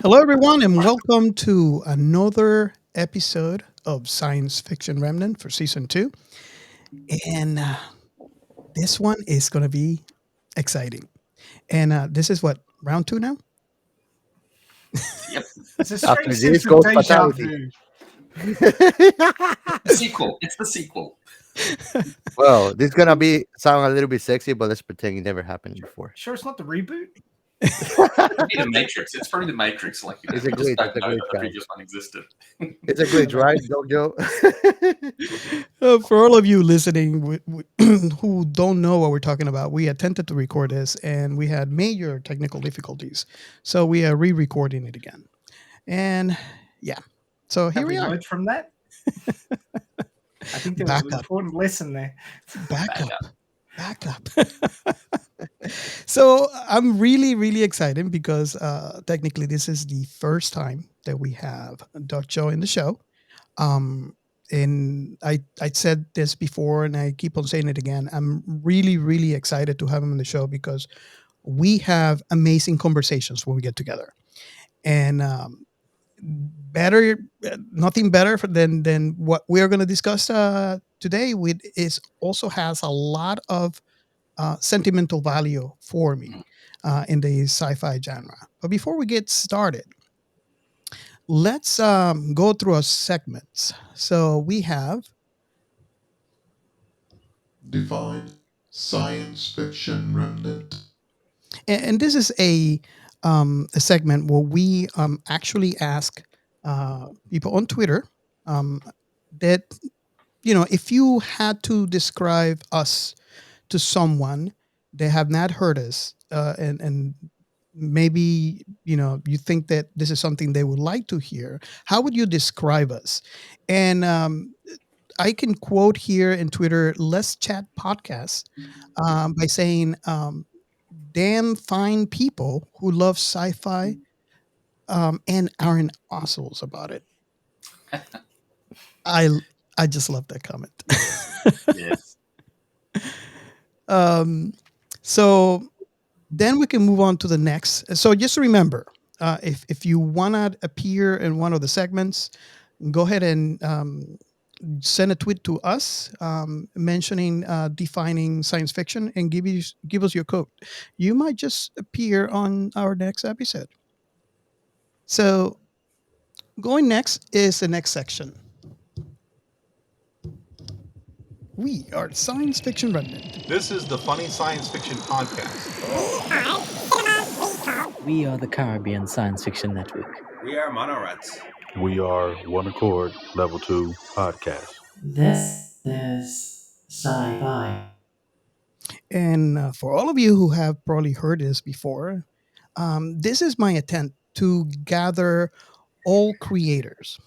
Hello, everyone, and welcome to another episode of Science Fiction Remnant for season two. And this one is going to be exciting. And this is what, round two now? Yep. It's a After strange this sense of goes deja fatality. vu. The sequel. It's the sequel. Well, this is gonna be sound a little bit sexy, but let's pretend it never happened before. Sure, it's not the reboot. It'd be the Matrix. It's probably the Matrix. Like, It's we a just glitch. don't It's a know glitch, that the guys. previous one existed. It's a glitch, right, Jojo? For all of you listening who don't know what we're talking about, we attempted to record this and we had major technical difficulties. So we are re recording it again. And yeah, so Have here we we are. learned from that? I think there was Back an up. important lesson there. Back up. Back up. So I'm really excited because technically this is the first time that we have Doc Joe in the show. Um, and I said this before and I keep on saying it again. I'm really excited to have him on the show because we have amazing conversations when we get together. And better nothing better than what we are going to discuss today with is also has a lot of sentimental value for me in the sci-fi genre. But before we get started, let's go through our segments. So we have Define science fiction remnant. and this is a segment where we actually ask people on Twitter um, that if you had to describe us to someone they have not heard us and maybe you think that this is something they would like to hear, how would you describe us? And I can quote here in Twitter, let's chat podcast, by saying damn fine people who love sci-fi and aren't assholes about it. I i just love that comment. Yes. um so then we can move on to the next. So just remember, if you want to appear in one of the segments, go ahead and send a tweet to us mentioning defining science fiction and give us your code. You might just appear on our next episode. So going next is the next section. We are Science Fiction Remnant. This is the Funny Science Fiction Podcast. We are the Caribbean Science Fiction Network. We are MonoRants. We are One Accord Level 2 Podcast. This is Sci-Fi. And for all of you who have probably heard this before, this is my attempt to gather all creators.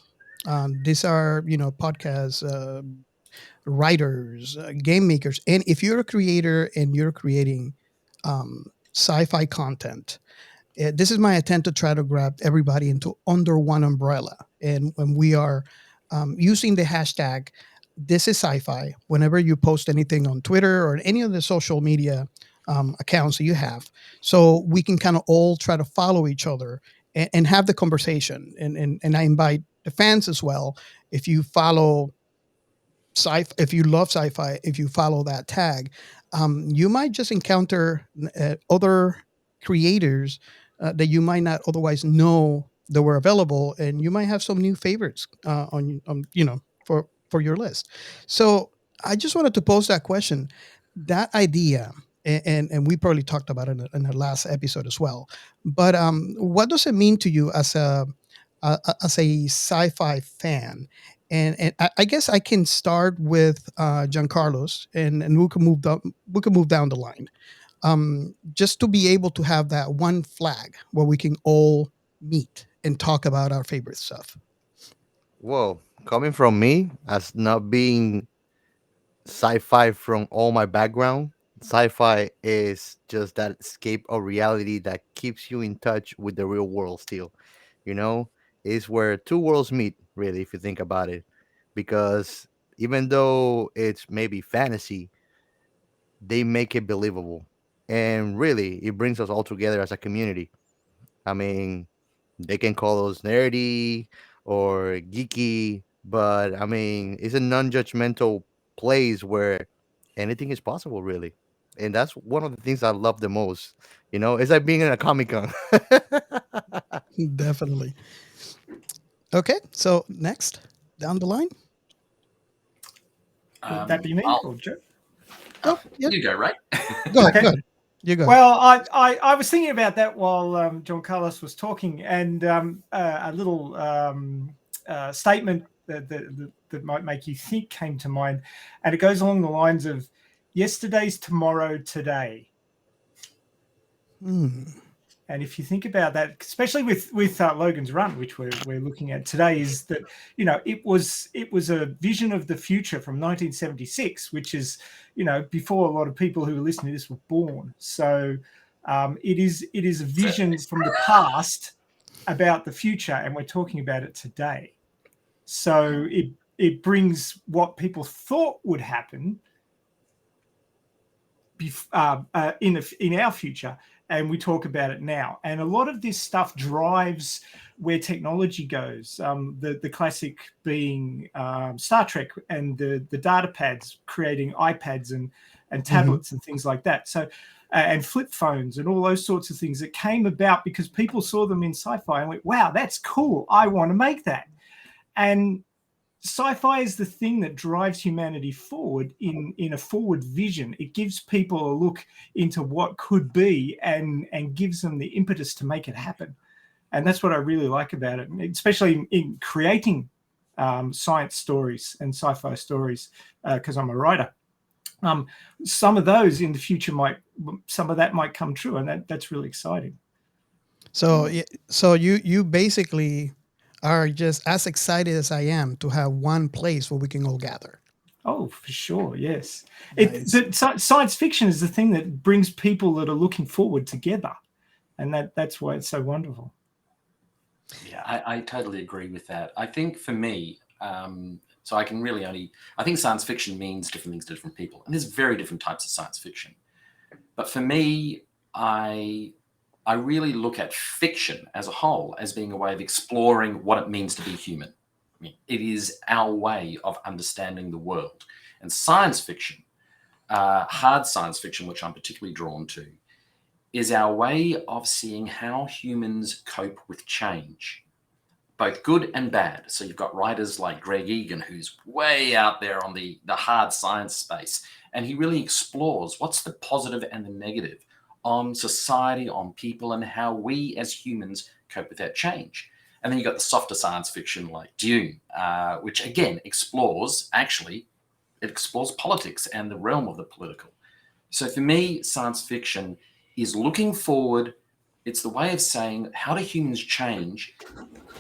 These are, podcasts, writers, game makers. And if you're a creator and you're creating sci-fi content, this is my attempt to try to grab everybody into under one umbrella. And when we are using the hashtag, this is sci-fi, whenever you post anything on Twitter or any of the social media accounts that you have, so we can kind of all try to follow each other and have the conversation. And I invite the fans as well. If you follow if you love sci-fi, if you follow that tag, you might just encounter other creators that you might not otherwise know that were available, and you might have some new favorites on for your list. So I just wanted to pose that question, that idea. And we probably talked about it in the last episode as well. But what does it mean to you as a sci-fi fan? And I guess I can start with Giancarlo's, and we can move down the line. Just to be able to have that one flag where we can all meet and talk about our favorite stuff. Well, coming from me, as not being sci-fi from all my background, sci-fi is just that escape of reality that keeps you in touch with the real world still. You know, is where two worlds meet, really, if you think about it. Because even though it's maybe fantasy, they make it believable. And really, it brings us all together as a community. I mean, they can call us nerdy or geeky, but I mean, it's a non-judgmental place where anything is possible, really. And that's one of the things I love the most. It's like being in a Comic Con. Definitely. Okay, so next down the line. Would that be me or Joe? Oh, yeah. You go, right? Go ahead. Okay. Go ahead. You go. Well, I was thinking about that while John Carlos was talking, and a little statement that might make you think came to mind, and it goes along the lines of yesterday's tomorrow today. And if you think about that, especially with Logan's Run, which we're looking at today, is that it was a vision of the future from 1976, which is before a lot of people who are listening to this were born. So it is a vision from the past about the future, and we're talking about it today. So it brings what people thought would happen in our future, and we talk about it now. And a lot of this stuff drives where technology goes. The classic being Star Trek and the data pads creating iPads and tablets and things like that. So and flip phones and all those sorts of things that came about because people saw them in sci-fi and went, wow, that's cool. I want to make that. And sci-fi is the thing that drives humanity forward in a forward vision. It gives people a look into what could be and gives them the impetus to make it happen. And that's what I really like about it, especially in creating science stories and sci-fi stories, because I'm a writer. Some of those in the future some of that might come true, and that's really exciting. So you basically are just as excited as I am to have one place where we can all gather. Oh, for sure, yes. Nice. Science fiction is the thing that brings people that are looking forward together, and that's why it's so wonderful. Yeah, I totally agree with that. I think for me, so I can really I think science fiction means different things to different people, and there's very different types of science fiction. But for me, I really look at fiction as a whole as being a way of exploring what it means to be human. I mean, it is our way of understanding the world. And science fiction, hard science fiction, which I'm particularly drawn to, is our way of seeing how humans cope with change, both good and bad. So you've got writers like Greg Egan, who's way out there on the hard science space, and he really explores what's the positive and the negative on society, on people, and how we as humans cope with that change. And then you've got the softer science fiction like Dune, which again explores politics and the realm of the political. So for me, science fiction is looking forward. It's the way of saying, how do humans change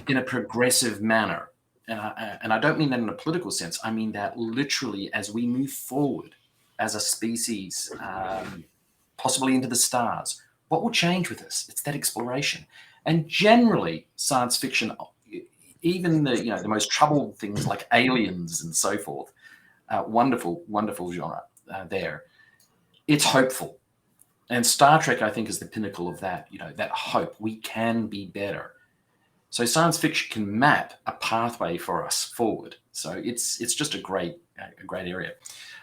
in a progressive manner? And I don't mean that in a political sense. I mean that literally as we move forward as a species, possibly into the stars. What will change with us? It's that exploration. And generally, science fiction, even the most troubled things like aliens and so forth, wonderful, wonderful genre there. It's hopeful. And Star Trek, I think, is the pinnacle of that, that hope. We can be better. So science fiction can map a pathway for us forward. So it's just a great area.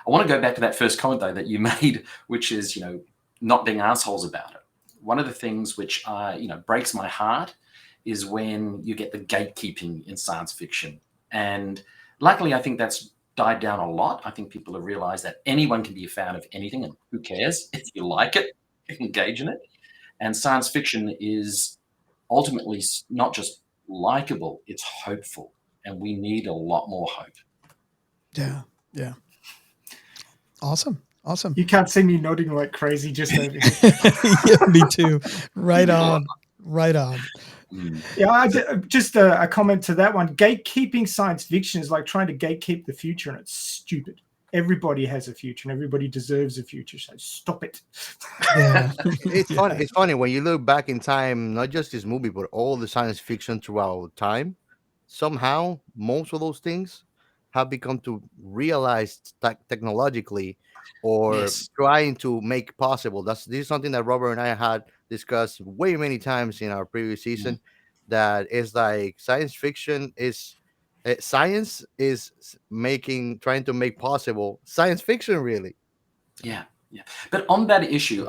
I want to go back to that first comment, though, that you made, which is, not being assholes about it. One of the things which breaks my heart is when you get the gatekeeping in science fiction. And luckily, I think that's died down a lot. I think people have realized that anyone can be a fan of anything, and who cares if you like it, engage in it. And science fiction is ultimately not just likable, it's hopeful. And we need a lot more hope. Yeah. Awesome. You can't see me nodding like crazy just over here. Yeah, me too. Right on. Yeah, just a comment to that one. Gatekeeping science fiction is like trying to gatekeep the future, and it's stupid. Everybody has a future, and everybody deserves a future. So stop it. Yeah. It's funny. It's funny when you look back in time, not just this movie, but all the science fiction throughout time. Somehow, most of those things have become to realize technologically or Yes. trying to make possible. This is something that Robert and I had discussed way many times in our previous season. That is like science fiction is science is trying to make possible science fiction, really. Yeah, yeah. But on that issue,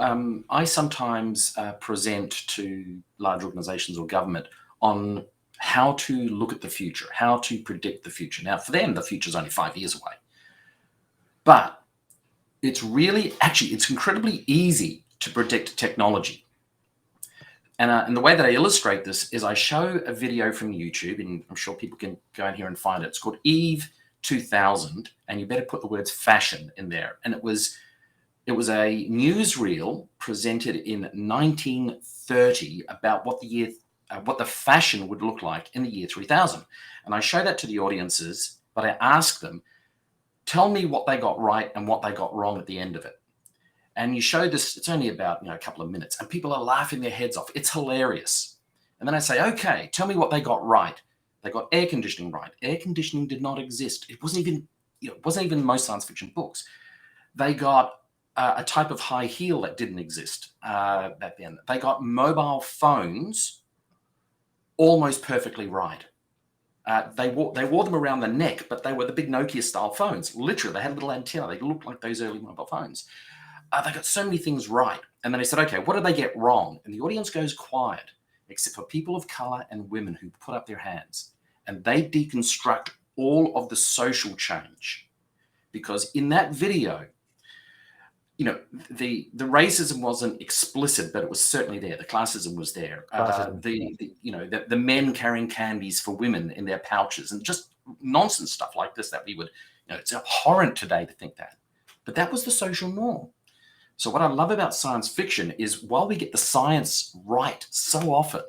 I sometimes present to large organizations or government on how to look at the future, how to predict the future. Now, for them, the future is only 5 years away. But it's really, actually, it's incredibly easy to predict technology. And the way that I illustrate this is I show a video from YouTube, and I'm sure people can go in here and find it. It's called Eve 2000, and you better put the words fashion in there. And it was a newsreel presented in 1930 about what the fashion would look like in the year 3000. And I show that to the audiences, but I ask them, tell me what they got right and what they got wrong at the end of it. And you show this, it's only about a couple of minutes, and people are laughing their heads off. It's hilarious. And then I say, okay, tell me what they got right. They got air conditioning right. Air conditioning did not exist. It wasn't even in most science fiction books. They got a type of high heel that didn't exist back then. They got mobile phones almost perfectly right. They wore them around the neck, but they were the big Nokia style phones. Literally, they had a little antenna. They looked like those early mobile phones. They got so many things right. And then I said, okay, what did they get wrong? And the audience goes quiet, except for people of color and women who put up their hands. And they deconstruct all of the social change. Because in that video, the racism wasn't explicit, but it was certainly there. The classism was there. The men carrying candies for women in their pouches, and just nonsense stuff like this that we would, it's abhorrent today to think that. But that was the social norm. So what I love about science fiction is while we get the science right so often,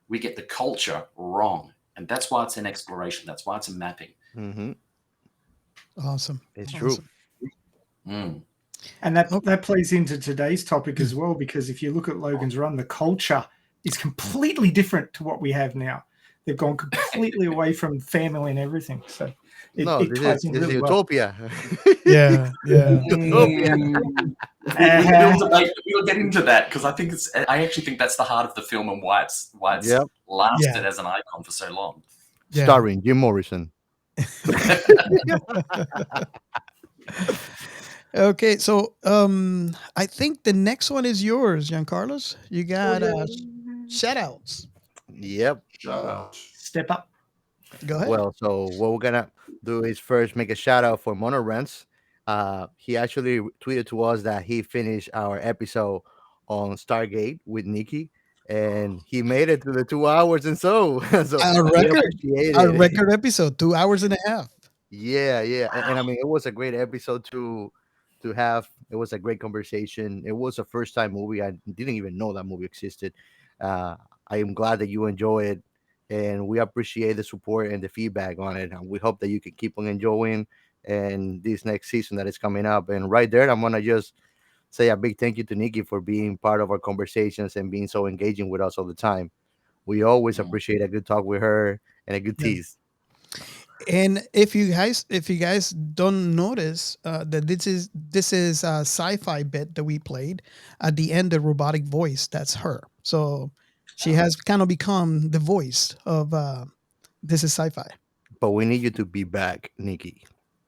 we get the culture wrong. And that's why it's an exploration. That's why it's a mapping. Mm-hmm. Awesome. It's awesome. true. Mm. And that plays into today's topic as well, because if you look at Logan's Run, the culture is completely different to what we have now. They've gone completely away from family and everthing. So it ties in this really is well. utopia. Yeah. We'll get into that, because I actually think that's the heart of the film and why it's lasted as an icon for so long. Yeah. Starring Jim Morrison. Okay, so I think the next one is yours, Giancarlos. You got shoutouts. Yep. Shoutouts. Step up. Go ahead. Well, so what we're gonna do is first make a shout out for MonoRants. He actually tweeted to us that he finished our episode on Stargate with Nikky, and he made it to the 2 hours and so. So a we record, appreciate a it. record episode, 2 hours and a half. Yeah, and I mean it was a great episode to have. It was a great conversation. It was a first time movie. I didn't even know that movie existed. I am glad that you enjoy it, and we appreciate the support and the feedback on it. And we hope that you can keep on enjoying and this next season that is coming up. And right there, I'm gonna just say a big thank you to Nikki for being part of our conversations and being so engaging with us all the time. We always appreciate a good talk with her and a good tease. And if you guys don't notice that this is a sci-fi bit that we played at the end, the robotic voice, that's her. So she has kind of become the voice of this is sci-fi. But we need you to be back, Nikki.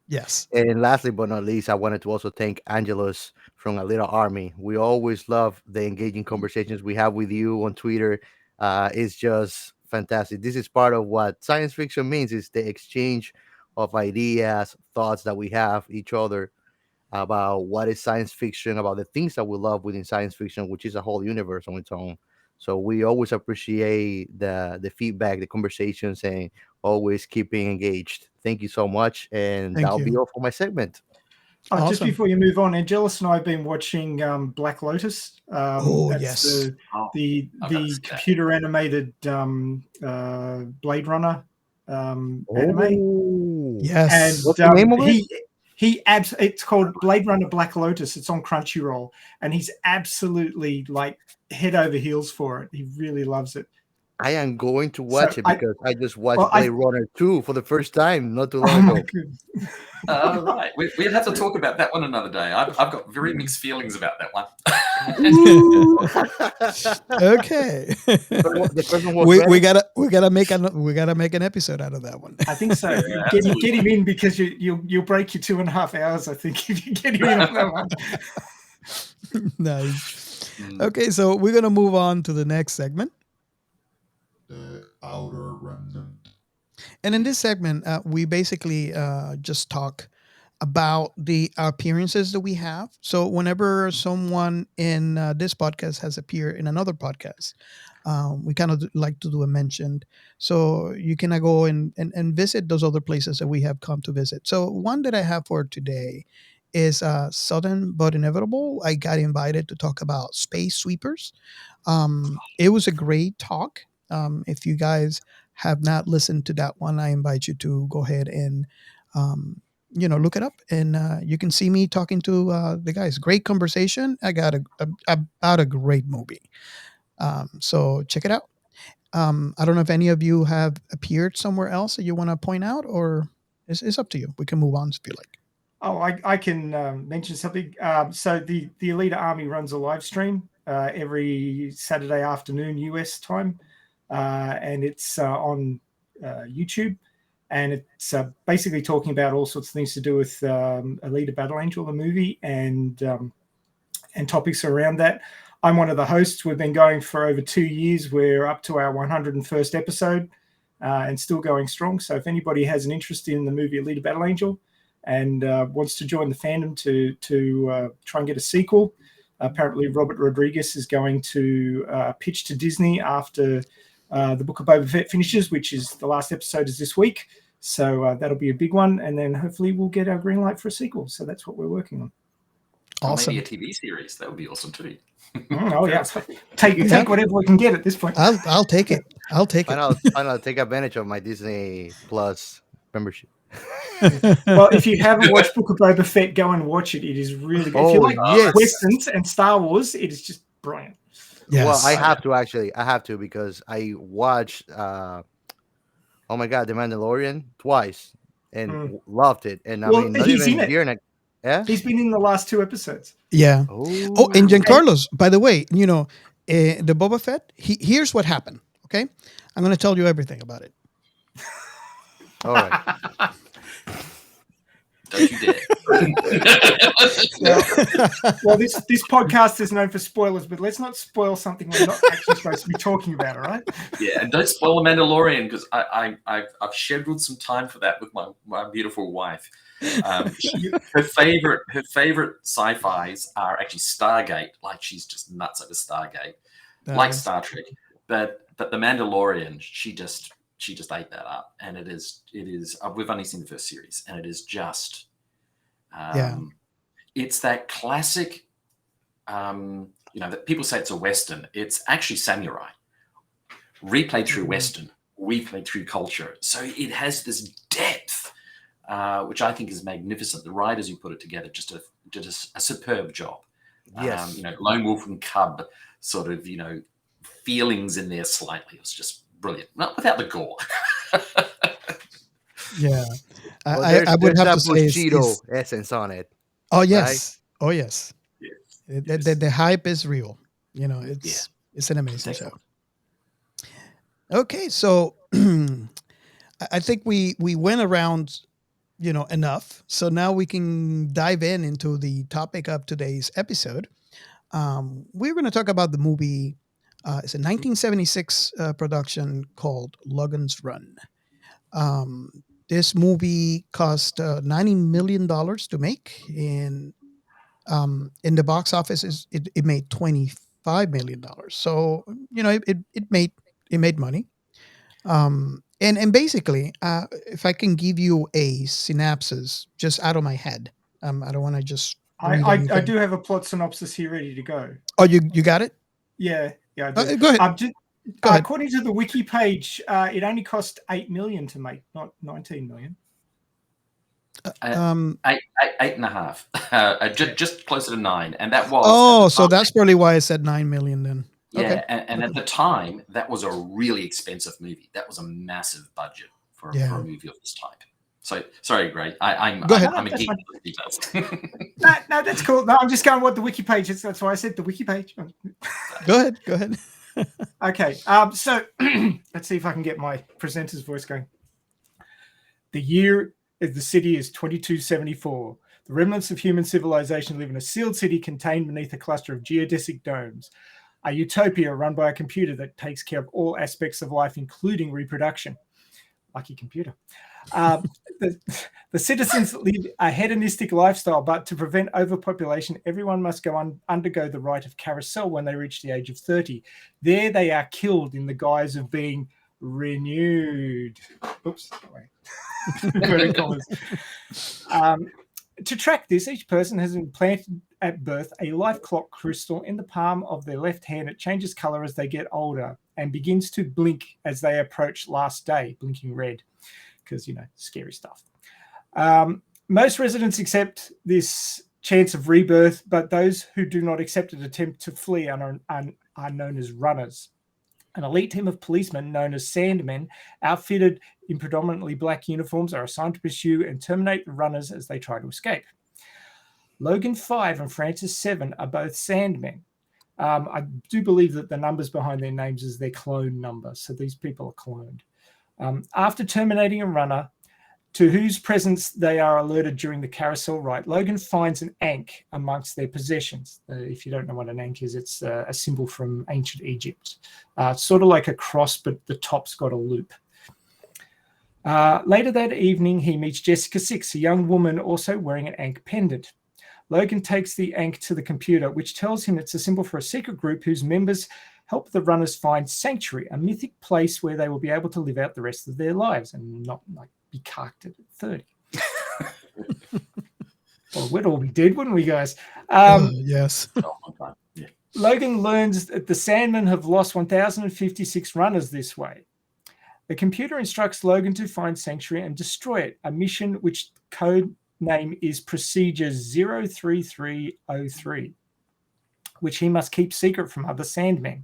Yes. And lastly but not least, I wanted to also thank Angelus from A Little Army. We always love the engaging conversations we have with you on Twitter. It's just fantastic. This is part of what science fiction means, is the exchange of ideas, thoughts that we have each other about what is science fiction, about the things that we love within science fiction, which is a whole universe on its own. So we always appreciate the feedback, the conversations, and always keeping engaged. Thank you so much, and Thank that'll be you. all for my segment. Just Awesome. before you move on, Angelus and I have been watching Black Lotus. That's yes. the computer animated Blade Runner anime. Yes. And What's the name of it? It's called Blade Runner Black Lotus. It's on Crunchyroll, and he's absolutely like head over heels for it. He really loves it. I am going to So watch it because I just watched well, Blade Runner 2 for the first time not too oh long my ago. goodness. Right. We'd have to talk about that one another day. I've got very mixed feelings about that one. Okay. The first one was we better. gotta make an episode out of that one. I think so. Yeah, Get him in because you'll break your 2.5 hours. I think if you get him in on that one. Nice. Okay, so we're gonna move on to the next segment. The Outer Remnant. And in this segment, we basically just talk about the appearances that we have. So whenever someone in this podcast has appeared in another podcast, we kind of like to do a mention. So you can go and visit those other places that we have come to visit. So one that I have for today is Sudden But Inevitable. I got invited to talk about Space Sweepers. It was a great talk. If you guys have not listened to that one, I invite you to go ahead and look it up, and you can see me talking to the guys. Great conversation. I got about a great movie. So check it out. I don't know if any of you have appeared somewhere else that you want to point out, or it's up to you. We can move on if you like. Oh, I can mention something. So the Elite Army runs a live stream every Saturday afternoon US time, and it's on YouTube, and it's basically talking about all sorts of things to do with Elite Battle Angel, the movie, and topics around that. I'm one of the hosts. We've been going for over 2 years. We're up to our 101st episode and still going strong. So if anybody has an interest in the movie Elite Battle Angel and wants to join the fandom to try and get a sequel, apparently Robert Rodriguez is going to pitch to Disney after the Book of Boba Fett finishes, which is the last episode is this week. So that'll be a big one. And then hopefully we'll get our green light for a sequel. So that's what we're working on. Awesome. Or maybe a TV series. That would be awesome too. Oh yeah, take whatever we can get at this point. I'll take it. I'll take it. I'll take advantage of my Disney Plus membership. Well, if you haven't watched Book of Boba Fett, go and watch it. It is really good. If you like Westerns and Star Wars, it is just brilliant. Yes. Well, I have to actually. I have to because I watched oh my god, The Mandalorian twice and loved it. And I mean, not he's even in a year and a yeah. He's been in the last 2 episodes. Yeah. Oh, and Giancarlo's, by the way, the Boba Fett, here's what happened. Okay. I'm going to tell you everything about it. All right. Don't you dare. Well, this podcast is known for spoilers, but let's not spoil something we're not actually supposed to be talking about, all right? Yeah, and don't spoil The Mandalorian because I've scheduled some time for that with my beautiful wife. Her favorite sci-fis are actually Stargate. Like she's just nuts over Stargate, like Star Trek. But The Mandalorian, she just ate that up, and it is. We've only seen the first series, and it is just. It's that classic. That people say it's a Western. It's actually samurai. Replayed through Western, replayed through culture. So it has this depth. Which I think is magnificent. The writers who put it together did a superb job. Yes. Lone Wolf and Cub sort of, feelings in there slightly. It was just brilliant. Not without the gore. Yeah. Well, I would have to say Bushido essence on it. Oh yes. Right? Oh yes. Yes. The hype is real. It's an amazing show. Okay, so I think we went around enough. So now we can dive into the topic of today's episode. We're going to talk about the movie. It's a 1976 production called Logan's Run. This movie cost $90 million to make, and in the box office, it made $25 million. So it made money. And basically, if I can give you a synopsis just out of my head, I don't want to just. I do have a plot synopsis here ready to go. Oh, you got it? Yeah, I do. Go ahead. Go ahead. According to the wiki page, it only cost $8 million to make, not $19 million. 8.5. Just closer to 9, and that was. Oh, so that's probably why I said $9 million then. Yeah, Okay. and at the time, that was a really expensive movie. That was a massive budget for Yeah. a movie of this type. So sorry, Greg. I'm Go ahead. I'm a That's geek fine. for details. No, that's cool. No, I'm just going what the wiki page is. That's why I said the wiki page. Go ahead. Go ahead. Okay. So let's see if I can get my presenter's voice going. The year of the city is 2274. The remnants of human civilization live in a sealed city contained beneath a cluster of geodesic domes. A utopia run by a computer that takes care of all aspects of life, including reproduction. Lucky computer. The citizens live a hedonistic lifestyle, but to prevent overpopulation, everyone must undergo the rite of Carousel when they reach the age of 30. There they are killed in the guise of being renewed. Oops. To track this, each person has implanted at birth a life clock crystal in the palm of their left hand. It changes color as they get older and begins to blink as they approach last day, blinking red, because, scary stuff. Most residents accept this chance of rebirth, but those who do not accept it attempt to flee and are known as runners. An elite team of policemen known as Sandmen, outfitted in predominantly black uniforms, are assigned to pursue and terminate the runners as they try to escape. Logan 5 and Francis 7 are both Sandmen. I do believe that the numbers behind their names is their clone number, so these people are cloned. After terminating a runner, to whose presence they are alerted during the Carousel rite, Logan finds an ankh amongst their possessions. If you don't know what an ankh is, it's a symbol from ancient Egypt. It's sort of like a cross, but the top's got a loop. Later that evening, he meets Jessica 6, a young woman also wearing an ankh pendant. Logan takes the ankh to the computer, which tells him it's a symbol for a secret group whose members help the runners find sanctuary, a mythic place where they will be able to live out the rest of their lives and not be carked at 30. Well, we'd all be dead, wouldn't we, guys? Yes. Yeah. Logan learns that the Sandmen have lost 1,056 runners this way. The computer instructs Logan to find sanctuary and destroy it, a mission which code name is Procedure 03303, which he must keep secret from other Sandmen.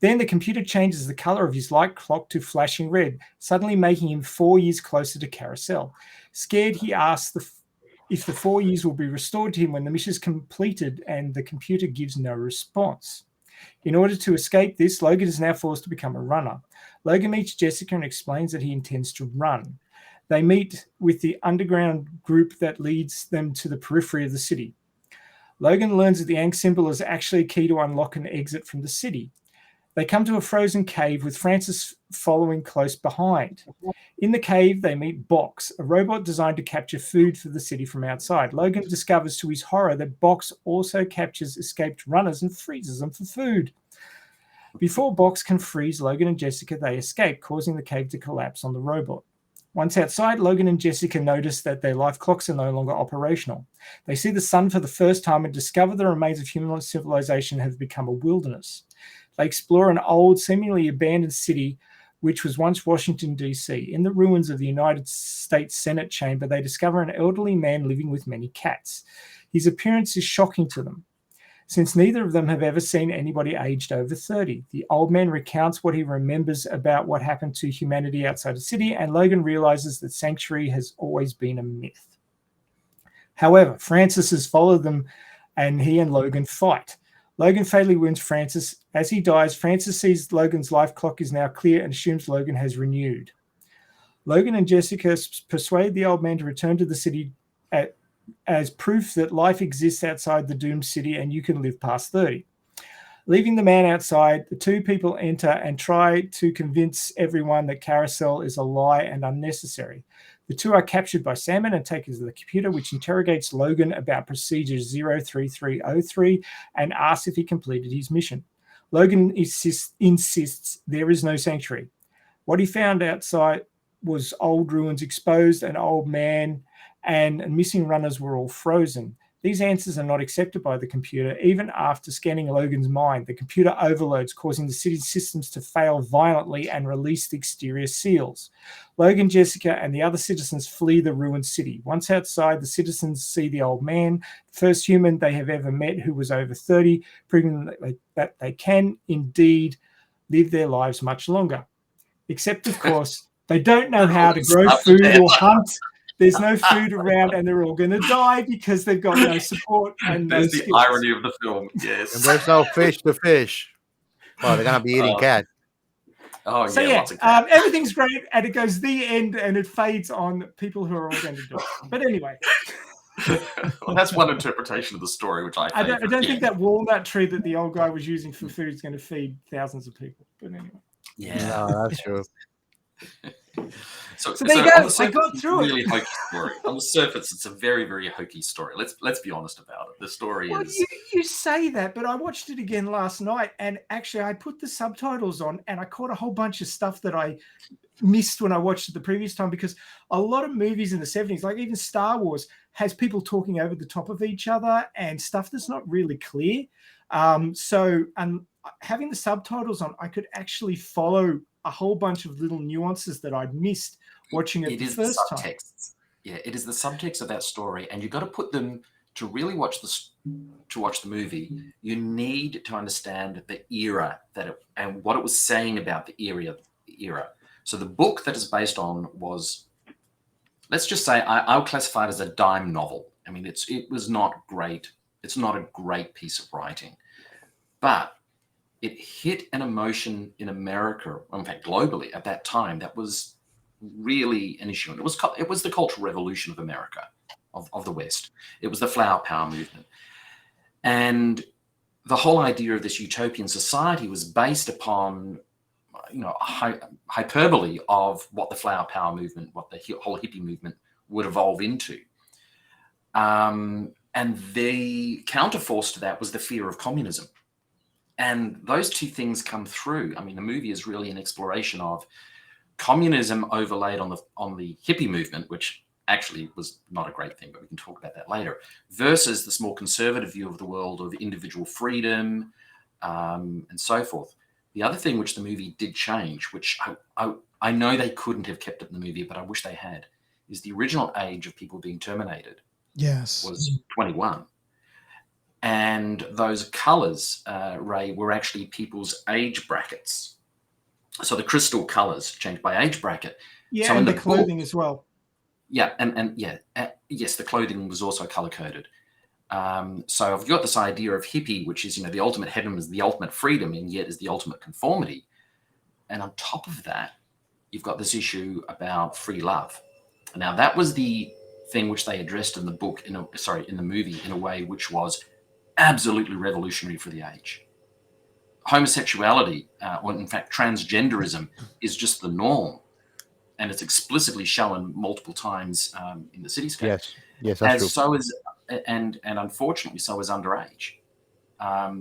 Then the computer changes the color of his light clock to flashing red, suddenly making him 4 years closer to Carousel. Scared, he asks if the 4 years will be restored to him when the mission is completed, and the computer gives no response. In order to escape this, Logan is now forced to become a runner. Logan meets Jessica and explains that he intends to run. They meet with the underground group that leads them to the periphery of the city. Logan learns that the ankh symbol is actually a key to unlock an exit from the city. They come to a frozen cave with Francis following close behind. In the cave, they meet Box, a robot designed to capture food for the city from outside. Logan discovers to his horror that Box also captures escaped runners and freezes them for food. Before Box can freeze Logan and Jessica, they escape, causing the cave to collapse on the robot. Once outside, Logan and Jessica notice that their life clocks are no longer operational. They see the sun for the first time and discover the remains of human civilization have become a wilderness. They explore an old, seemingly abandoned city, which was once Washington, D.C. In the ruins of the United States Senate chamber, they discover an elderly man living with many cats. His appearance is shocking to them, since neither of them have ever seen anybody aged over 30. The old man recounts what he remembers about what happened to humanity outside the city, and Logan realizes that sanctuary has always been a myth. However, Francis has followed them, and he and Logan fight. Logan fatally wounds Francis. As he dies, Francis sees Logan's life clock is now clear and assumes Logan has renewed. Logan and Jessica persuade the old man to return to the city as proof that life exists outside the doomed city and you can live past 30. Leaving the man outside, the two people enter and try to convince everyone that Carousel is a lie and unnecessary. The two are captured by Salmon and taken to the computer, which interrogates Logan about Procedure 03303 and asks if he completed his mission. Logan insists there is no sanctuary. What he found outside was old ruins exposed, an old man, and missing runners were all frozen. These answers are not accepted by the computer. Even after scanning Logan's mind, the computer overloads, causing the city's systems to fail violently and release the exterior seals. Logan, Jessica, and the other citizens flee the ruined city. Once outside, the citizens see the old man, the first human they have ever met, who was over 30, proving that they can indeed live their lives much longer. Except, of course, they don't know how to grow food or hunt. There's no food around, and they're all going to die because they've got no support and no There's the skills. irony of the film. Yes. And there's no fish to fish. Well, they're gonna be eating cat. Oh, So yeah, lots of cat. everything's great, and it goes the end, and it fades on people who are all going to die. But anyway, Well, that's one interpretation of the story, which I don't think that walnut tree that the old guy was using for food is going to feed thousands of people. But anyway, Yeah. No, that's true. So there you go. on the I surface, got it's through a it. really hokey story. On the surface, it's a very, very hokey story. Let's be honest about it. The story Well, is. you say that, but I watched it again last night, and actually I put the subtitles on, and I caught a whole bunch of stuff that I missed when I watched it the previous time, because a lot of movies in the 70s, like even Star Wars, has people talking over the top of each other and stuff that's not really clear. So having the subtitles on, I could actually follow a whole bunch of little nuances that I'd missed watching it the first time. Subtext. Yeah, it is the subtext of that story, and you've got to put them to really watch the movie. You need to understand the era and what it was saying about the era. So the book that is based on was, let's just say, I'll classify it as a dime novel. I mean, it was not great. It's not a great piece of writing, but it hit an emotion in America, in fact, globally at that time, that was really an issue. And it was the Cultural Revolution of America, of the West. It was the Flower Power movement. And the whole idea of this utopian society was based upon, hyperbole of what the Flower Power movement, what the whole hippie movement would evolve into. And the counterforce to that was the fear of communism. And those two things come through. I mean, the movie is really an exploration of communism overlaid on the hippie movement, which actually was not a great thing, but we can talk about that later, versus this more conservative view of the world of individual freedom and so forth. The other thing which the movie did change, which I know they couldn't have kept it in the movie, but I wish they had, is the original age of people being terminated was 21. And those colors, Ray, were actually people's age brackets. So the crystal colors changed by age bracket. Yeah, so and the clothing as well. Yeah, yes, the clothing was also color coded. So I've got this idea of hippie, which is, the ultimate hedonism is the ultimate freedom, and yet is the ultimate conformity. And on top of that, you've got this issue about free love. Now that was the thing which they addressed in the book, in the movie, in a way which was absolutely revolutionary for the age. Homosexuality, or in fact transgenderism, is just the norm, and it's explicitly shown multiple times in the cityscape. Yes, that's true. So is, and unfortunately, so is underage.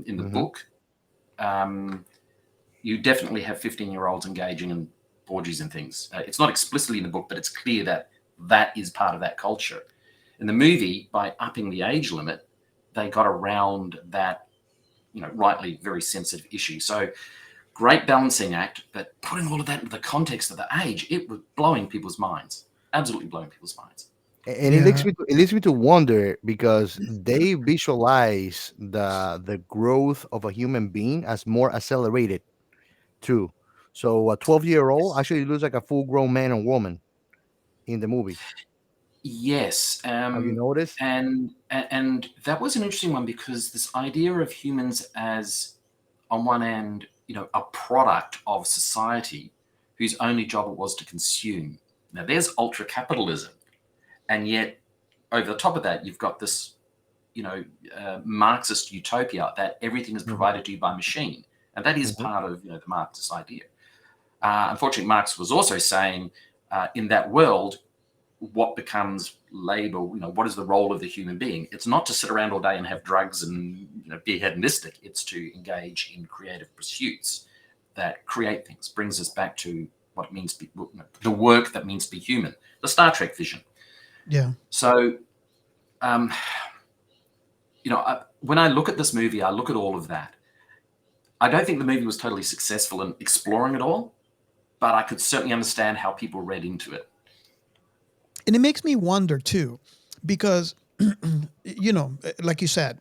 In the book, you definitely have 15-year-olds engaging in orgies and things. It's not explicitly in the book, but it's clear that that is part of that culture. In the movie, by upping the age limit, they got around that, rightly very sensitive issue. So great balancing act, but putting all of that into the context of the age, it was blowing people's minds, absolutely blowing people's minds. And it leads me to wonder, because they visualize the growth of a human being as more accelerated too. So a 12-year-old actually looks like a full-grown man and woman in the movie. Yes. Have you noticed? And that was an interesting one, because this idea of humans as, on one end, a product of society whose only job it was to consume. Now there's ultra capitalism, and yet over the top of that, you've got this, Marxist utopia that everything is provided to you by machine. And that is part of, the Marxist idea. Unfortunately, Marx was also saying in that world, what becomes labor, what is the role of the human being? It's not to sit around all day and have drugs and be hedonistic. It's to engage in creative pursuits that create things, brings us back to what it means to be, the work that means to be human, the Star Trek vision. Yeah. So when I look at this movie, I look at all of that. I don't think the movie was totally successful in exploring it all, but I could certainly understand how people read into it. And it makes me wonder too, because like you said,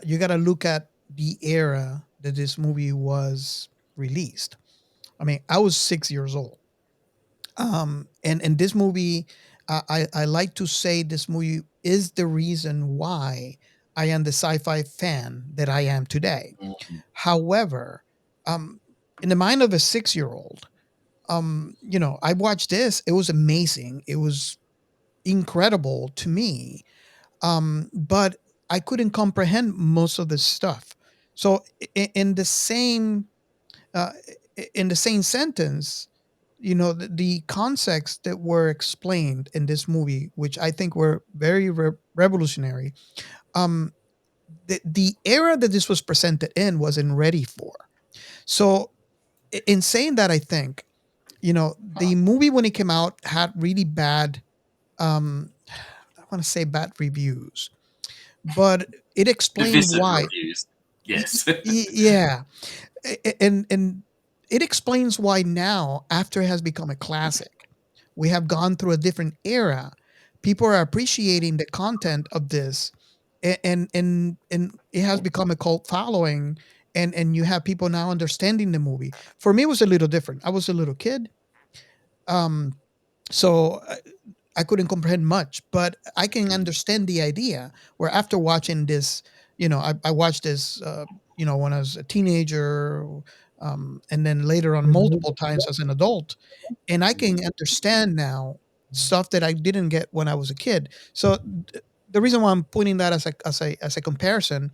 you got to look at the era that this movie was released. I mean, I was 6 years old. And this movie, I like to say this movie is the reason why I am the sci-fi fan that I am today. Mhm. However, um, in the mind of a 6-year-old, I watched this. It was amazing. It was incredible to me. But I couldn't comprehend most of the stuff. So uh, in the same sentence, the concepts that were explained in this movie, which I think were very revolutionary. Um, the era that this was presented in wasn't ready for. So in saying that, I think the movie when it came out had really bad. I want to say bad reviews, but it explained Divisive why. reviews. Yes. Yeah, and it explains why now, after it has become a classic, we have gone through a different era. People are appreciating the content of this, and it has become a cult following, and you have people now understanding the movie. For me, it was a little different. I was a little kid, um, so I couldn't comprehend much, but I can understand the idea. Where after watching this, I watched this, when I was a teenager, and then later on multiple times as an adult, and I can understand now stuff that I didn't get when I was a kid. So the reason why I'm pointing that as a comparison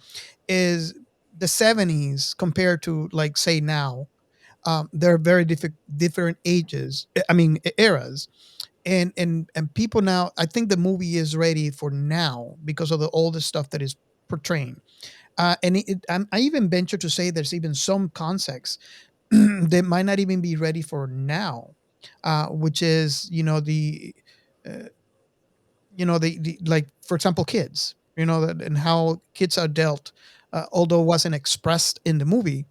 is the 70s compared to, like, say now. They're very different ages. I mean, eras, and people now, I think the movie is ready for now because of all the stuff that is portraying. And I even venture to say there's even some concepts that might not even be ready for now, which is uh, the like, for example, kids, and how kids are dealt, although it wasn't expressed in the movie,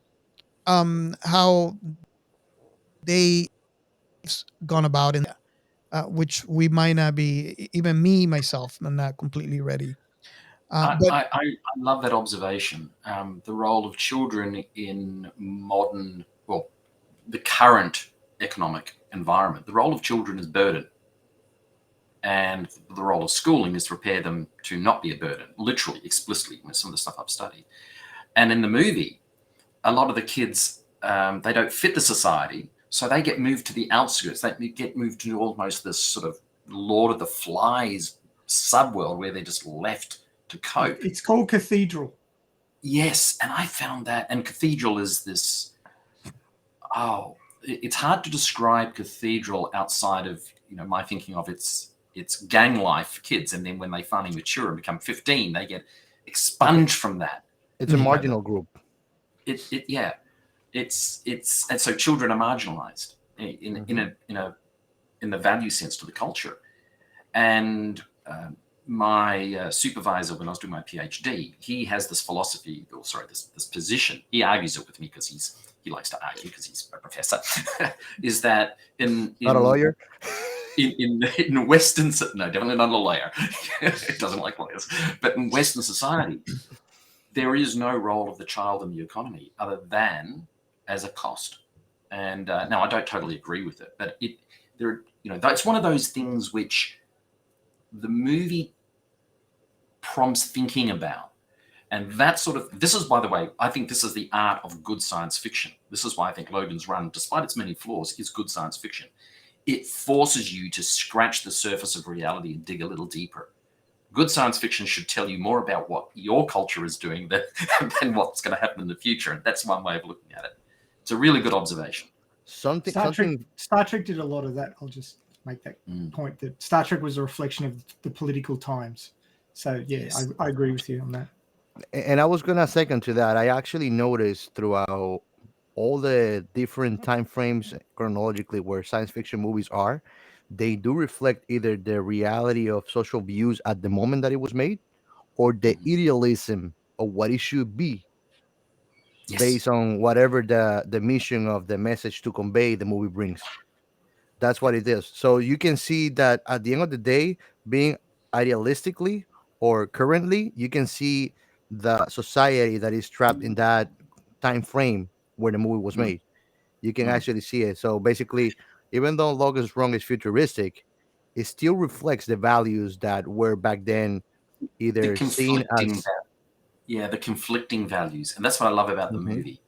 how they gone about in, which we might not be, even me myself, I'm not completely ready. But I love that observation. The role of children in modern, well, the current economic environment. The role of children is burden, and the role of schooling is to prepare them to not be a burden, literally, explicitly, with some of the stuff I've studied. And in the movie, a lot of the kids, they don't fit the society, so they get moved to the outskirts. They get moved to almost this sort of Lord of the Flies subworld where they're just left to cope. It's called Cathedral. Yes, and I found that, and Cathedral is this. Oh, it's hard to describe Cathedral outside of my thinking of its gang life for kids, and then when they finally mature and become 15, they get expunged from that. It's a Mhm. marginal group. Yeah, it's and so children are marginalized in the value sense to the culture. And my supervisor, when I was doing my PhD, he has this philosophy, or sorry, this position. He argues it with me because he likes to argue because he's a professor. Is that Not a lawyer. in Western, no, definitely not a lawyer. It doesn't like lawyers. But in Western society, there is no role of the child in the economy other than as a cost. And now I don't totally agree with it, but that's one of those things which the movie prompts thinking about. And this is, by the way, I think this is the art of good science fiction. This is why I think Logan's Run, despite its many flaws, is good science fiction. It forces you to scratch the surface of reality and dig a little deeper. Good science fiction should tell you more about what your culture is doing than what's going to happen in the future. And that's one way of looking at it. It's a really good observation. Star Trek did a lot of that. I'll just make that point that Star Trek was a reflection of the political times. So yeah, yes. I agree with you on that. And I was gonna second to that. I actually noticed throughout all the different time frames chronologically where science fiction movies are, they do reflect either the reality of social views at the moment that it was made, or the idealism of what it should be Yes. based on whatever the mission of the message to convey the movie brings. That's what it is. So you can see that at the end of the day, being idealistically or currently, you can see the society that is trapped in that time frame where the movie was Mm. made. You can Mm. actually see it. So basically, even though Logan's Run is futuristic, it still reflects the values that were back then The either seen conflicting, as the conflicting values, and that's what I love about the Mhm. movie.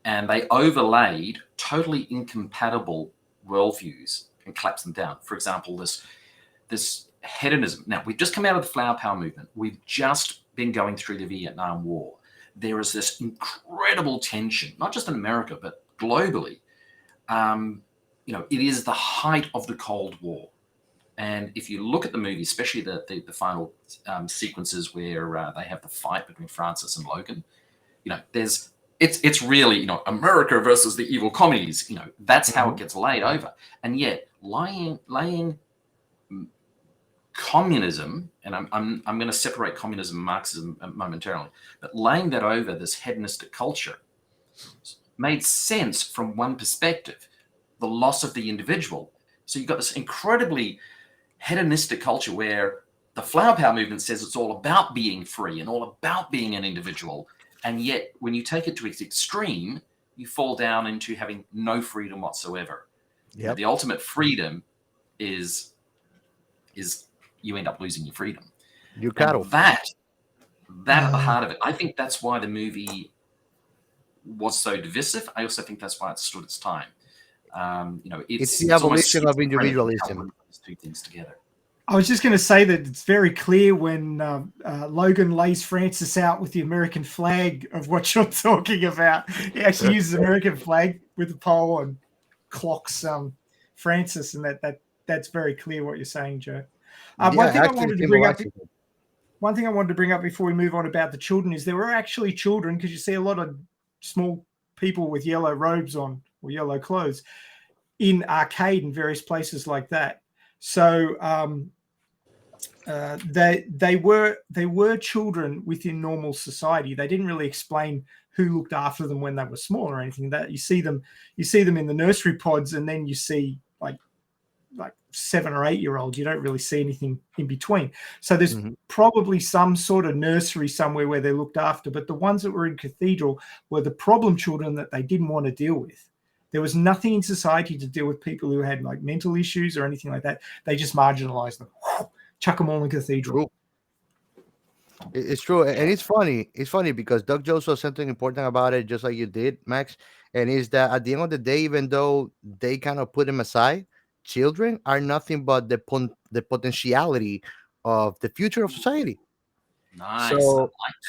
And they overlaid totally incompatible worldviews and collapsed them down. For example, this hedonism. Now, we've just come out of the flower power movement. We've just been going through the Vietnam War. There is this incredible tension, not just in America, but globally. It is the height of the Cold War. And if you look at the movie, especially the final sequences where they have the fight between Francis and Logan, it's really America versus the evil commies. That's how it gets laid over. And yet laying communism, and I'm going to separate communism and Marxism momentarily, but laying that over this hedonistic culture made sense from one perspective, the loss of the individual. So you've got this incredibly hedonistic culture where the flower power movement says it's all about being free and all about being an individual. And yet when you take it to its extreme, you fall down into having no freedom whatsoever. Yep. The ultimate freedom is you end up losing your freedom. You cattle. And that at the heart of it, I think that's why the movie was so divisive. I also think that's why it stood its time. It's the abolition of individualism. Those two things together. I was just going to say that it's very clear when Logan lays Francis out with the American flag of what you're talking about. He actually uses American flag with the pole and clocks Francis, and that's very clear what you're saying, Joe. One thing I wanted to bring up before we move on about the children is there were actually children, because you see a lot of small people with yellow robes on or yellow clothes in arcade and various places like that. So they were children within normal society. They didn't really explain who looked after them when they were small or anything. That you see them in the nursery pods, and then you see like 7 or 8 year olds. You don't really see anything in between. So there's probably some sort of nursery somewhere where they're looked after. But the ones that were in Cathedral were the problem children that they didn't want to deal with. There was nothing in society to deal with people who had like mental issues or anything like that. They just marginalized them. Chuck them all in Cathedral. It's true. And it's funny. It's funny because Doug Jones said something important about it, just like you did, Max. And is that at the end of the day, even though they kind of put them aside, children are nothing but the potentiality of the future of society. Nice.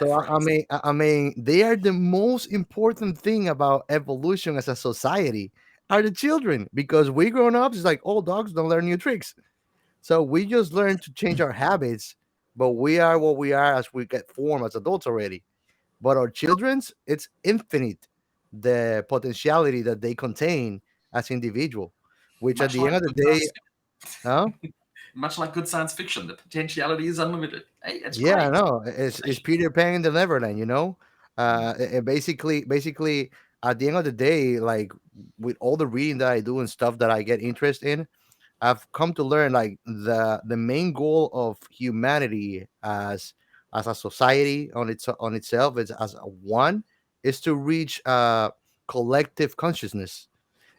I mean, they are the most important thing about evolution as a society are the children, because we grown ups is like old dogs don't learn new tricks. So we just learn to change our habits, but we are what we are as we get formed as adults already. But our children's, it's infinite, the potentiality that they contain as individual, which at the end of the day, much like good science fiction, the potentiality is unlimited. Hey, it's yeah, great. I know. It's Peter Pan in the Neverland, you know. And basically, at the end of the day, like with all the reading that I do and stuff that I get interest in, I've come to learn like the main goal of humanity as a society on itself is as a one is to reach collective consciousness,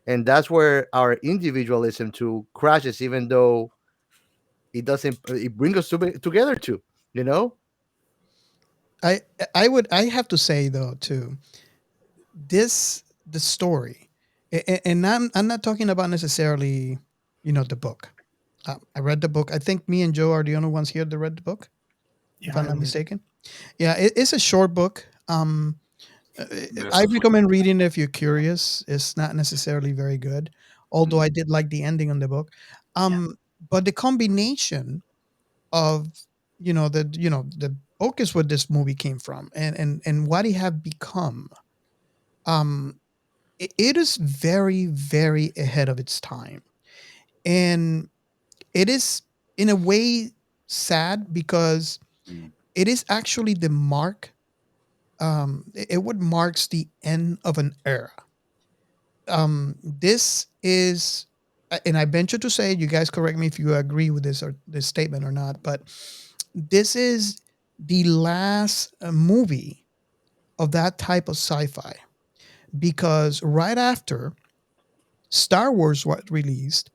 and that's where our individualism to crashes, even though it doesn't. It brings us together too. You know. I have to say though too, the story, and I'm not talking about necessarily, the book. I read the book. I think me and Joe are the only ones here that read the book, if I'm not mistaken. Yeah, it's a short book. I recommend reading it if you're curious. It's not necessarily very good, although I did like the ending on the book. But the combination of the book is where this movie came from, and what it have become. It is very, very ahead of its time, and it is in a way sad because it is actually the mark. It would marks the end of an era. This is, and I venture to say, you guys correct me if you agree with this or this statement or not, but this is the last movie of that type of sci-fi, because right after Star Wars was released,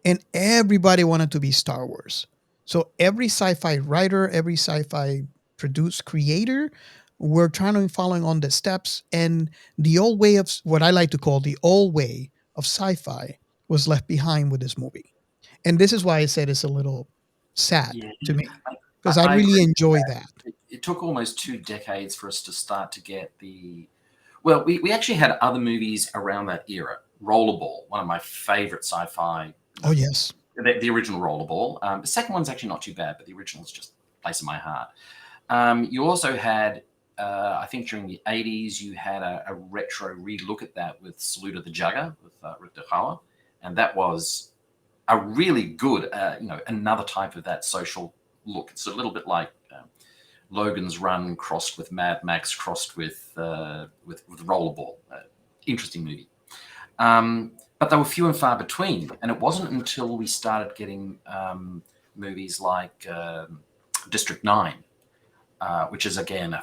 and everybody wanted to be Star Wars. So every sci-fi writer, every sci-fi produced creator were trying to following on the steps, and the old way of what I like to call the old way of sci-fi was left behind with this movie. And this is why I said it's a little sad Yeah, to me, because I I agree really with enjoy that. that. It took almost 2 decades for us to start to get the. Well, we actually had other movies around that era. Rollerball, one of my favorite sci-fi. Oh yes. The original Rollerball. The second one's actually not too bad, but the original is just a place in my heart. You also had, I think during the 80s, you had a retro relook at that with Salute of the Jugger with Rick DeHauer. And that was a really good, another type of that social look. It's a little bit like Logan's Run crossed with Mad Max crossed with Rollerball. Interesting movie. But they were few and far between. And it wasn't until we started getting movies like District 9, which is, again,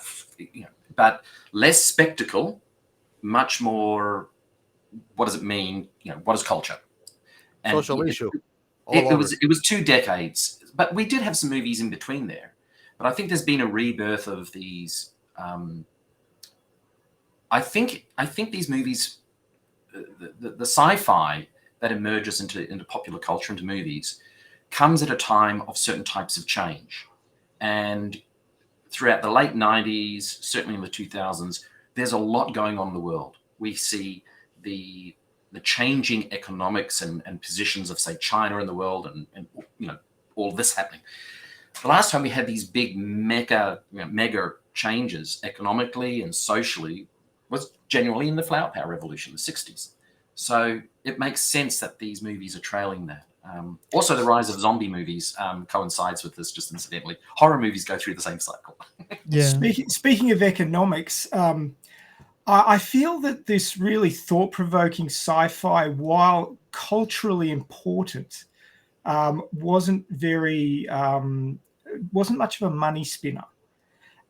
but less spectacle, much more, what does it mean? What is culture? And Social issue. It was 2 decades. But we did have some movies in between there. But I think there's been a rebirth of these. I think these movies, the sci-fi that emerges into popular culture, into movies, comes at a time of certain types of change. And throughout the late 90s, certainly in the 2000s, there's a lot going on in the world. We see the changing economics and positions of, say, China in the world, and all this happening. The last time we had these big mega changes economically and socially was genuinely in the Flower Power Revolution, the 60s. So it makes sense that these movies are trailing that. Also, the rise of zombie movies coincides with this, just incidentally. Horror movies go through the same cycle. Yeah. Speaking of economics, I feel that this really thought-provoking sci-fi, while culturally important, wasn't much of a money spinner.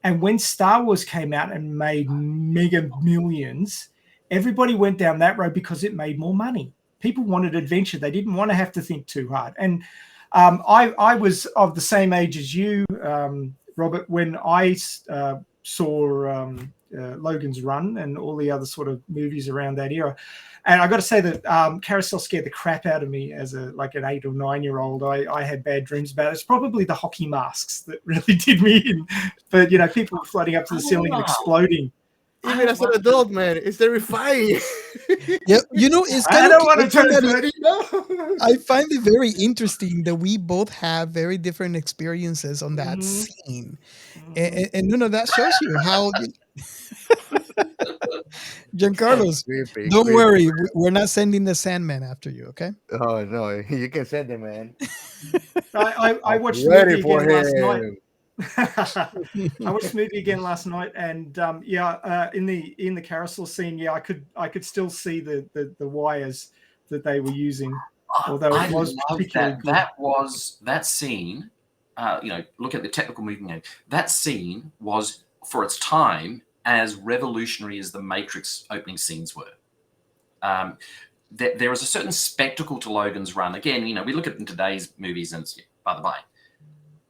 And when Star Wars came out and made mega millions, everybody went down that road because it made more money. People wanted adventure. They didn't want to have to think too hard. And I was of the same age as you, Robert, when I saw Logan's Run and all the other sort of movies around that era. And I got to say that Carousel scared the crap out of me as an 8 or 9 year old. I had bad dreams about it. It's probably the hockey masks that really did me in. But people floating up to the ceiling and exploding. Even as an adult, man, it's terrifying. Yeah, it's I kind don't of. want to turn 30. I find it very interesting that we both have very different experiences on that scene, and that shows you how. Giancarlos, Creepy, don't creepy. worry, we're not sending the Sandman after you, okay? Oh no, you can send it, man. I watched the Ready movie for again last night. him. I watched the movie again last night, and in the carousel scene, I could still see the wires that they were using, although it was particularly good. That scene. Look at the technical movement. That scene was, for its time, as revolutionary as the Matrix opening scenes were. There was a certain spectacle to Logan's Run. Again, we look at in today's movies and it's by the by,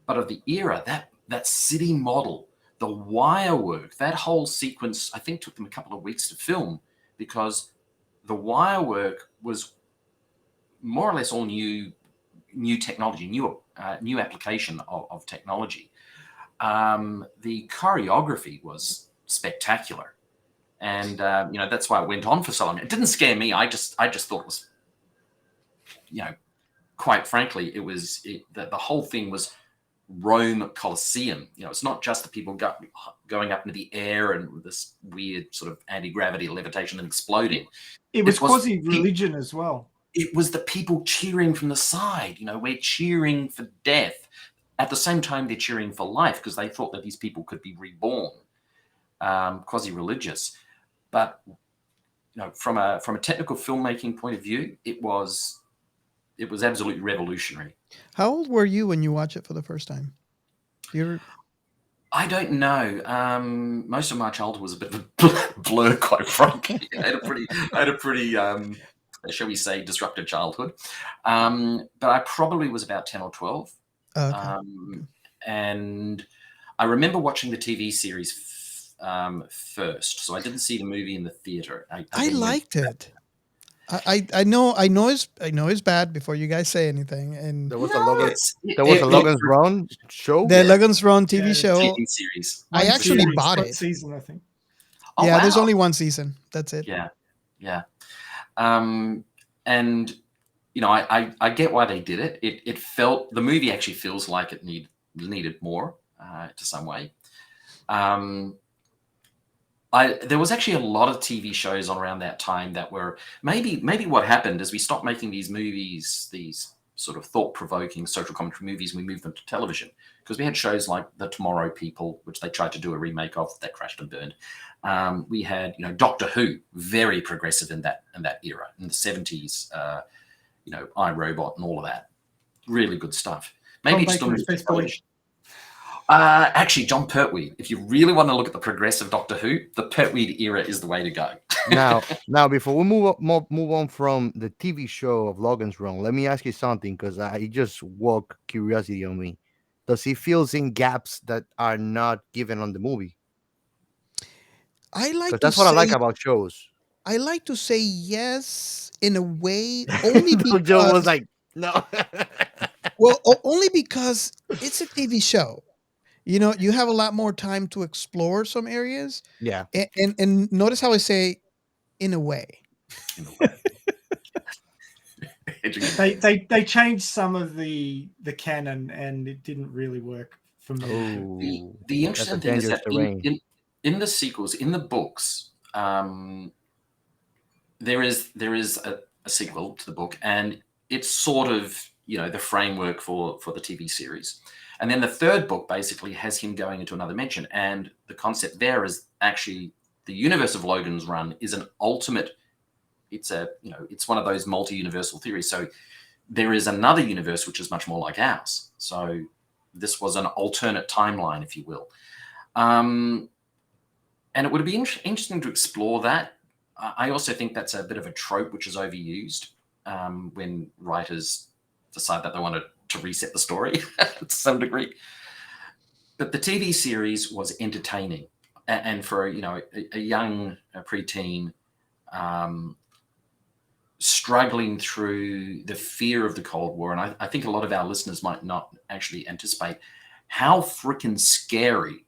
but of the era, that city model, the wire work, that whole sequence, I think took them a couple of weeks to film, because the wire work was more or less all new technology, new application of technology. The choreography was spectacular, and that's why it went on for so long. It didn't scare me. I just thought it was, quite frankly, the whole thing was Rome Colosseum. It's not just the people going up into the air and with this weird sort of anti-gravity levitation and exploding. It was quasi-religion as well. It was the people cheering from the side. We're cheering for death. at the same time, they're cheering for life because they thought that these people could be reborn, quasi-religious. But from a technical filmmaking point of view, it was absolutely revolutionary. How old were you when you watched it for the first time? I don't know. Most of my childhood was a bit of a blur, quite frankly. I had a pretty, shall we say, disrupted childhood. But I probably was about 10 or 12. Okay. And I remember watching the TV series first. So I didn't see the movie in the theater. I liked it. I know it's bad before you guys say anything. And There was No, a Logan. it's- There was it- a it- Logan's Run show. the Yeah. Logan's Run TV Yeah, show. TV series. I One actually series, bought one it. season, I think. Oh, Yeah, there's wow. only one season. That's it. Yeah. And I get why they did it. It felt, the movie actually feels like it needed more to some way. There was actually a lot of TV shows on around that time that were maybe what happened is we stopped making these movies, these sort of thought-provoking social commentary movies, and we moved them to television because we had shows like The Tomorrow People, which they tried to do a remake of that crashed and burned. We had Doctor Who, very progressive in that era in the 70s. iRobot and all of that, really good stuff. Maybe Tom just Baker on is best boy. actually, John Pertwee. If you really want to look at the progressive Doctor Who, the Pertwee era is the way to go. Now, before we move on from the TV show of Logan's Run, let me ask you something because I just woke curiosity on me. Does he fills in gaps that are not given on the movie? I like Because to that's what I like say about shows. I like to say yes in a way, only Joe was because like, no. only because it's a TV show. You have a lot more time to explore some areas. Yeah. And notice how I say in a way. They changed some of the canon, and it didn't really work for me. Oh, The interesting thing is dangerous that terrain. in the sequels, in the books, there is a sequel to the book, and it's sort of the framework for the TV series. And then the third book basically has him going into another dimension, and the concept there is actually the universe of Logan's Run is an ultimate. It's one of those multi-universal theories. So there is another universe which is much more like ours. So this was an alternate timeline, if you will. And it would be interesting to explore that. I also think that's a bit of a trope which is overused when writers decide that they want to reset the story to some degree. But the TV series was entertaining, and for a young preteen struggling through the fear of the Cold War, and I think a lot of our listeners might not actually anticipate how freaking scary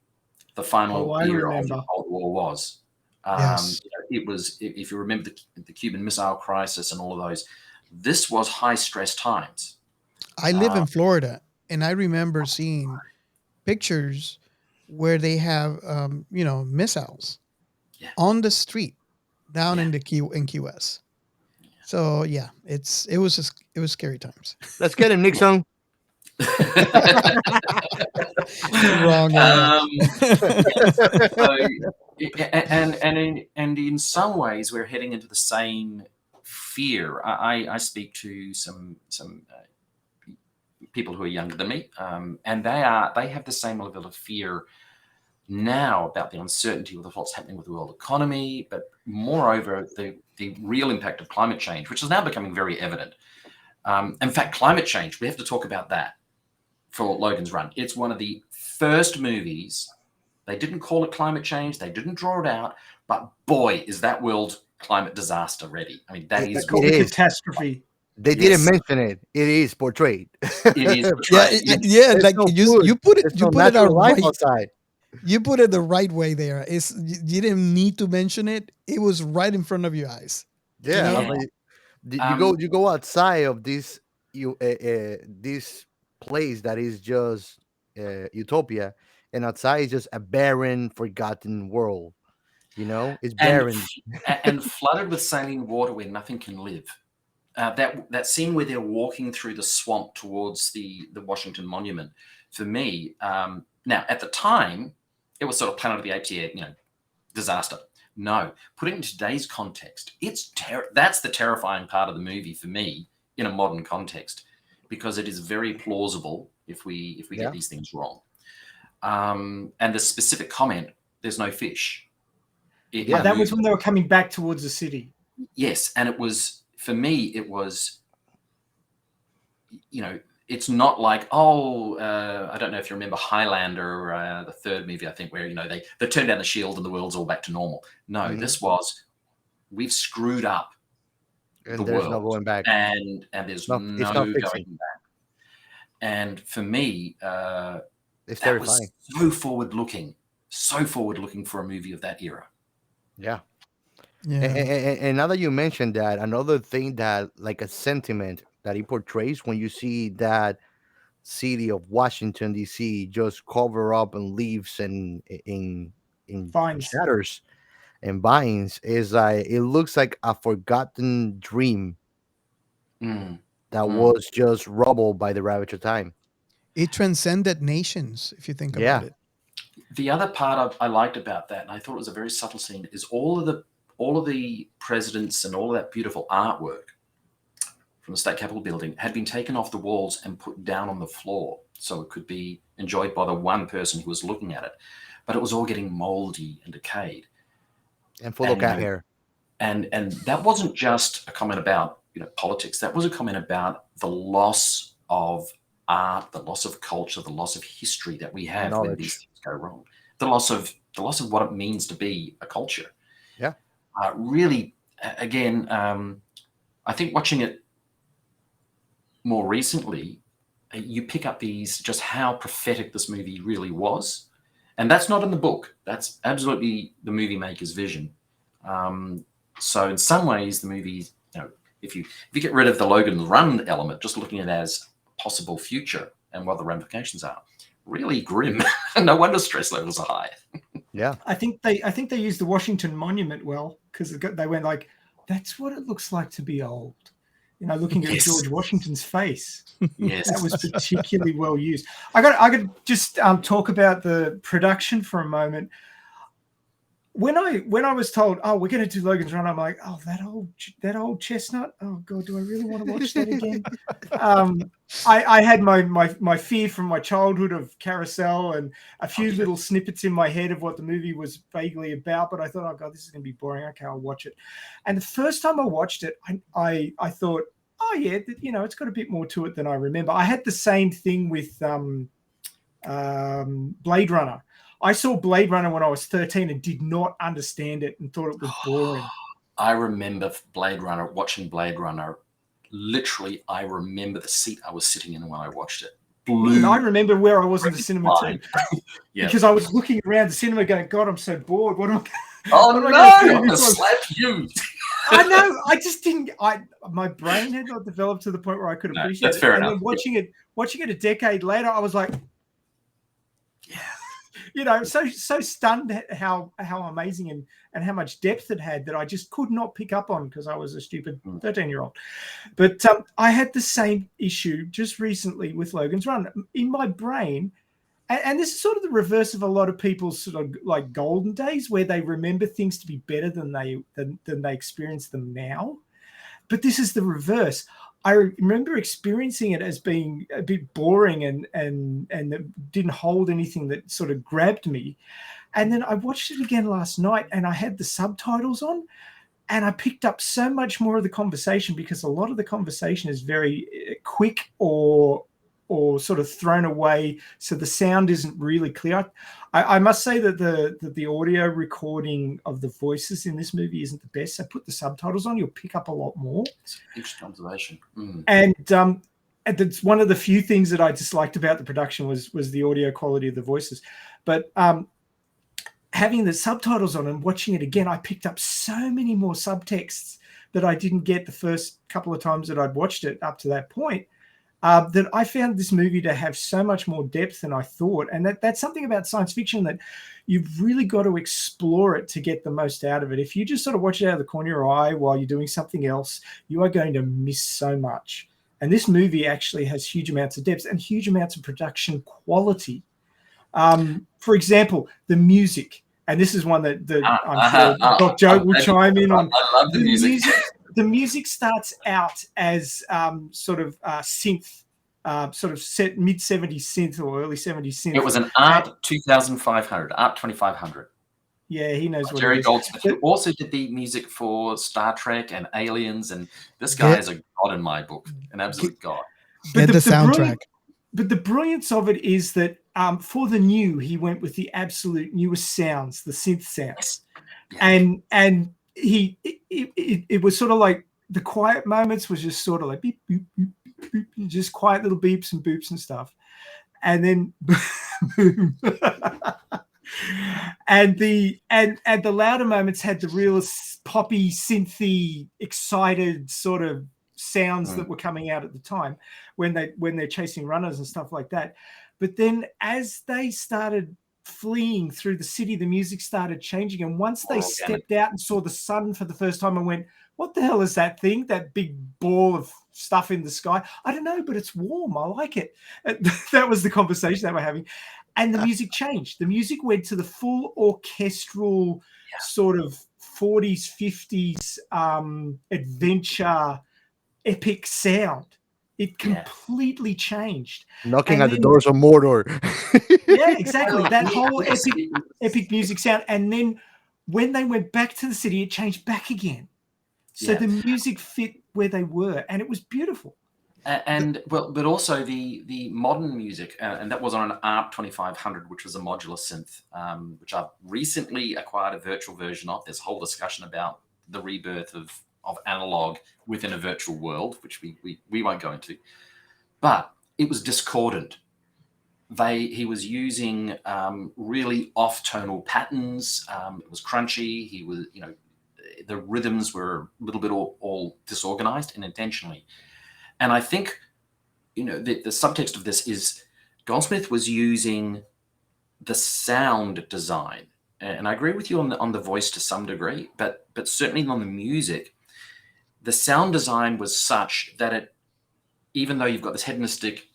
the final year of the Cold War was. Yes. It was, if you remember the Cuban Missile Crisis and all of those, this was high stress times. I live in Florida, and I remember seeing pictures where they have missiles on the street down in Key West. So yeah, it was scary times. Let's get him, Nixon. Wrong area. And in some ways, we're heading into the same fear. I speak to some people who are younger than me, and they have the same level of fear now about the uncertainty with what's happening with the world economy, but moreover, the real impact of climate change, which is now becoming very evident. In fact, climate change, we have to talk about that for Logan's Run. It's one of the first movies. They didn't call it climate change. They didn't draw it out, but boy, is that world climate disaster ready. I mean, that is called a catastrophe. They didn't mention it. It is portrayed. It is portrayed. Like you put it right outside. You put it the right way there. You didn't need to mention it. It was right in front of your eyes. Yeah. I mean, you go outside of this this place that is just utopia, and outside is just a barren, forgotten world. It's barren and flooded with saline water where nothing can live. That scene where they're walking through the swamp towards the Washington Monument, for me, now at the time, it was sort of Planet of the Apes, disaster. No, put it in today's context. That's the terrifying part of the movie for me in a modern context, because it is very plausible if we get these things wrong. And the specific comment, there's no fish. That was when they were coming back towards the city. Yes, and it was, for me, it was, it's not like, I don't know if you remember Highlander, the third movie, I think, where, they turn down the shield and the world's all back to normal. No, this was, we've screwed up and the there's world. no going back. And there's no going back. And for me, it's that terrifying. was so forward-looking for a movie of that era. Yeah. Yeah. And now that you mentioned that, another thing that, like, a sentiment that he portrays when you see that city of Washington D.C. just cover up in leaves and in Vines. shatters and vines, is like, it looks like a forgotten dream that was just rubble by the ravage of time. It transcended nations, if you think about it. The other part I liked about that, and I thought it was a very subtle scene, is all of the presidents and all of that beautiful artwork from the State Capitol building had been taken off the walls and put down on the floor so it could be enjoyed by the one person who was looking at it. But it was all getting moldy and decayed. And full of cat hair. And that wasn't just a comment about politics. That was a comment about the loss of art, the loss of culture, the loss of history that we have when these things go wrong. The loss of what it means to be a culture. Yeah. Really, again, I think watching it more recently, you pick up just how prophetic this movie really was. And that's not in the book. That's absolutely the movie maker's vision. So in some ways, the movie, if you get rid of the Logan run element, just looking at it as possible future and what the ramifications are, really grim. No wonder stress levels are high. Yeah, I think they used the Washington Monument well, because they went like, that's what it looks like to be old. Looking at George Washington's face. Yes, that was particularly well used. I got just talk about the production for a moment. When I was told, oh, we're going to do Logan's Run, I'm like, oh, that old chestnut. Oh God, do I really want to watch that again? I had my fear from my childhood of Carousel and a few little snippets in my head of what the movie was vaguely about, but I thought, oh God, this is going to be boring. Okay, I'll watch it. And the first time I watched it, I thought, oh yeah, it's got a bit more to it than I remember. I had the same thing with Blade Runner. I saw Blade Runner when I was 13 and did not understand it and thought it was boring. I remember watching Blade Runner. Literally, I remember the seat I was sitting in when I watched it. And I remember where I was in the cinema too. Because I was looking around the cinema going, God, I'm so bored. What am I? Oh no! I'm going to slap you. I know. I just didn't. My brain had not developed to the point where I could appreciate that's fair it. enough. And then watching it a decade later, I was like, so stunned at how amazing and how much depth it had that I just could not pick up on because I was a stupid 13-year-old. But I had the same issue just recently with Logan's Run. In my brain, and this is sort of the reverse of a lot of people's sort of like golden days where they remember things to be better than they experience them now. But this is the reverse. I remember experiencing it as being a bit boring and it didn't hold anything that sort of grabbed me. And then I watched it again last night and I had the subtitles on and I picked up so much more of the conversation because a lot of the conversation is very quick or sort of thrown away, so the sound isn't really clear. I must say that the audio recording of the voices in this movie isn't the best. So put the subtitles on, you'll pick up a lot more. Interesting observation. And that's one of the few things that I disliked about the production was the audio quality of the voices. But having the subtitles on and watching it again, I picked up so many more subtexts that I didn't get the first couple of times that I'd watched it up to that point. That I found this movie to have so much more depth than I thought. And that's something about science fiction that you've really got to explore it to get the most out of it. If you just sort of watch it out of the corner of your eye while you're doing something else, you are going to miss so much. And this movie actually has huge amounts of depth and huge amounts of production quality. For example, the music, and this is one that I'm sure Doc Joe will chime in on. I love the music. The music starts out as sort of synth, sort of set mid-70s synth or early 70s synth. It was an ARP 2500, ARP 2500. Yeah, he knows what Jerry it is. Goldsmith, who also did the music for Star Trek and Aliens, and this guy is a god in my book, an absolute god. Get the soundtrack. But the brilliance of it is that for the new, he went with the absolute newest sounds, the synth sounds, and it was sort of like the quiet moments was just sort of like beep, beep, beep, beep, beep, just quiet little beeps and boops and stuff, and then boom. And the louder moments had the real poppy, synthy, excited sort of sounds that were coming out at the time when they're chasing runners and stuff like that. But then as they started fleeing through the city, the music started changing. And once they stepped out and saw the sun for the first time and went, what the hell is that thing? That big ball of stuff in the sky? I don't know, but it's warm. I like it. That was the conversation they were having. And the music changed. The music went to the full orchestral sort of 40s, 50s adventure epic sound. It completely changed. Knocking at the doors of Mordor. Yeah, exactly. That whole epic music sound. And then when they went back to the city, it changed back again. So the music fit where they were, and it was beautiful. But also the modern music, and that was on an ARP 2500, which was a modular synth, which I've recently acquired a virtual version of. There's a whole discussion about the rebirth of analog within a virtual world, which we won't go into. But it was discordant. He was using really off-tonal patterns. It was crunchy. He was, the rhythms were a little bit all disorganized and intentionally. And I think, the subtext of this is Goldsmith was using the sound design, and I agree with you on the voice to some degree, but certainly on the music, the sound design was such that it, even though you've got this hedonistic,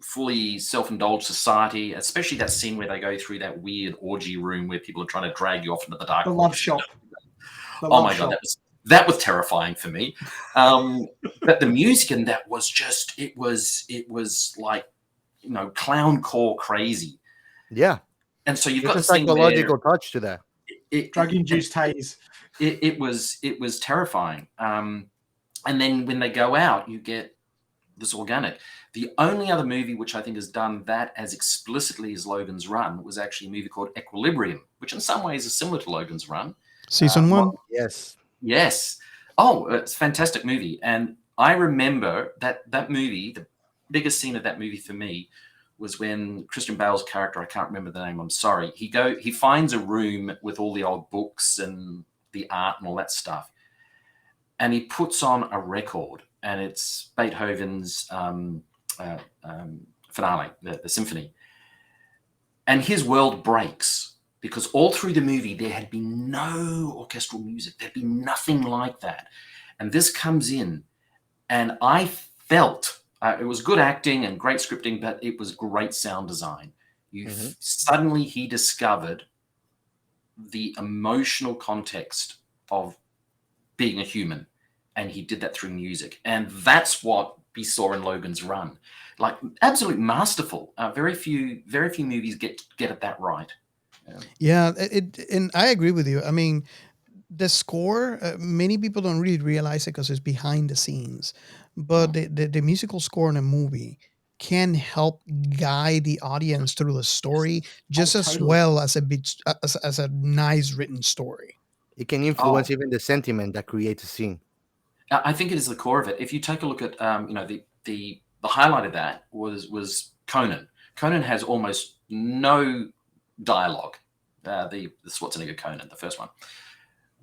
fully self-indulged society, especially that scene where they go through that weird orgy room where people are trying to drag you off into the dark. The love shop. Oh my God, that was terrifying for me. But the music in that was just, it was like, clown core crazy. Yeah. And so you've There's got a this thing psychological touch to that. Drug-induced haze. It was terrifying. And then when they go out, you get this organic. The only other movie which I think has done that as explicitly as Logan's Run was actually a movie called Equilibrium, which in some ways is similar to Logan's Run. Season 1. Yes. Oh, it's a fantastic movie. And I remember that movie, the biggest scene of that movie for me was when Christian Bale's character, I can't remember the name, I'm sorry, he finds a room with all the old books and the art and all that stuff. And he puts on a record, and it's Beethoven's finale, the symphony. And his world breaks. Because all through the movie, there had been no orchestral music. There'd been nothing like that. And this comes in, and I felt, it was good acting and great scripting, but it was great sound design. Suddenly he discovered the emotional context of being a human, and he did that through music. And that's what we saw in Logan's Run. Like, absolute masterful. Very few movies get it that right. Yeah, and I agree with you. I mean, the score, many people don't really realize it because it's behind the scenes, but the musical score in a movie can help guide the audience through the story just as well as as a nice written story. It can influence even the sentiment that creates a scene. I think it is the core of it. If you take a look at, the highlight of that was Conan. Conan has almost no dialogue, the Schwarzenegger Conan, the first one,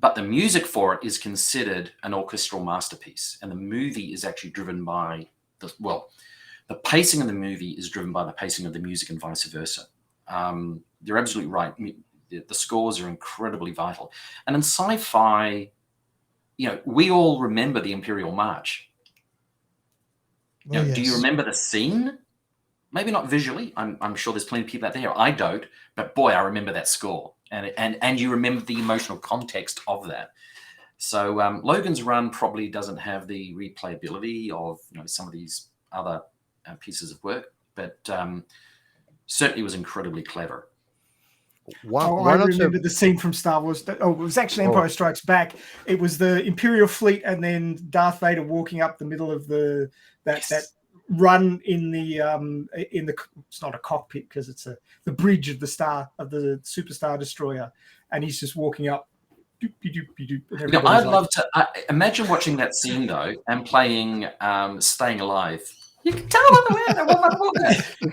but the music for it is considered an orchestral masterpiece, and the movie is actually driven by the pacing of the movie is driven by the pacing of the music and vice versa. You're absolutely right. The scores are incredibly vital, and in sci-fi, we all remember the Imperial March. Now, do you yes. remember the scene? Maybe not visually. I'm sure there's plenty of people out there. I don't, but boy, I remember that score, and you remember the emotional context of that. So Logan's Run probably doesn't have the replayability of some of these other pieces of work, but certainly was incredibly clever. I remember the scene from Star Wars. It was actually Empire Strikes Back. It was the Imperial fleet, and then Darth Vader walking up the middle of that run in the it's not a cockpit because it's the bridge of the Super Star Destroyer, and he's just walking up. I'd love to imagine watching that scene though and playing Staying Alive. You can tell on the way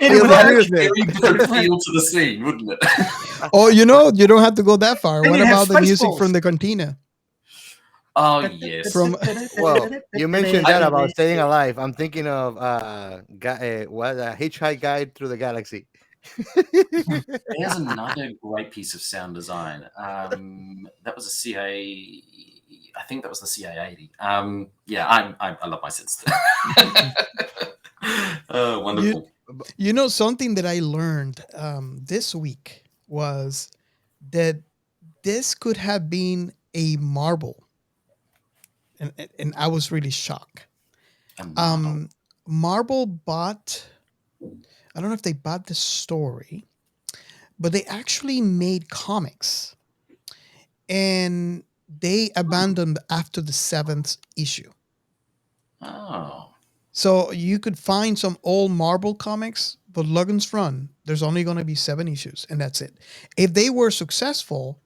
it would have a very different feel to the scene, wouldn't it? Oh, you don't have to go that far. What about the music from the cantina? Oh yes. Well, you mentioned that about Staying Alive. I'm thinking of Hitchhike Guide Through the Galaxy. There's another great piece of sound design. That was a CA. I think that was the CA-80. Yeah, I love my synths. Wonderful. Something that I learned this week was that this could have been a marble, and I was really shocked. Marble bought. I don't know if they bought the story, but they actually made comics, and they abandoned after the 7th issue. Oh. So you could find some old Marvel comics, but Logan's Run, there's only going to be 7 issues, and that's it. If they were successful,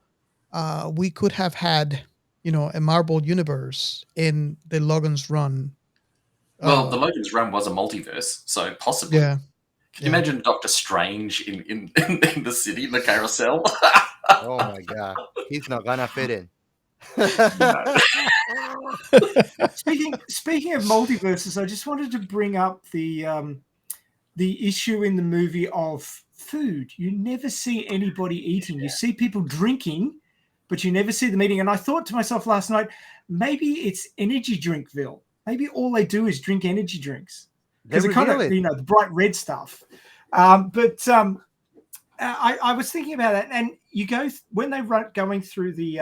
we could have had, a Marvel universe in the Logan's Run. Well, the Logan's Run was a multiverse, so possibly. Yeah. Can you imagine Doctor Strange in the city, in the carousel? Oh my god, he's not gonna fit in. Speaking of multiverses, I just wanted to bring up the issue in the movie of food. You never see anybody eating. You see people drinking, but you never see them eating. And I thought to myself last night, maybe it's energy drinkville. Maybe all they do is drink energy drinks because it kind of the bright red stuff. I was thinking about that, and you go when they run going through the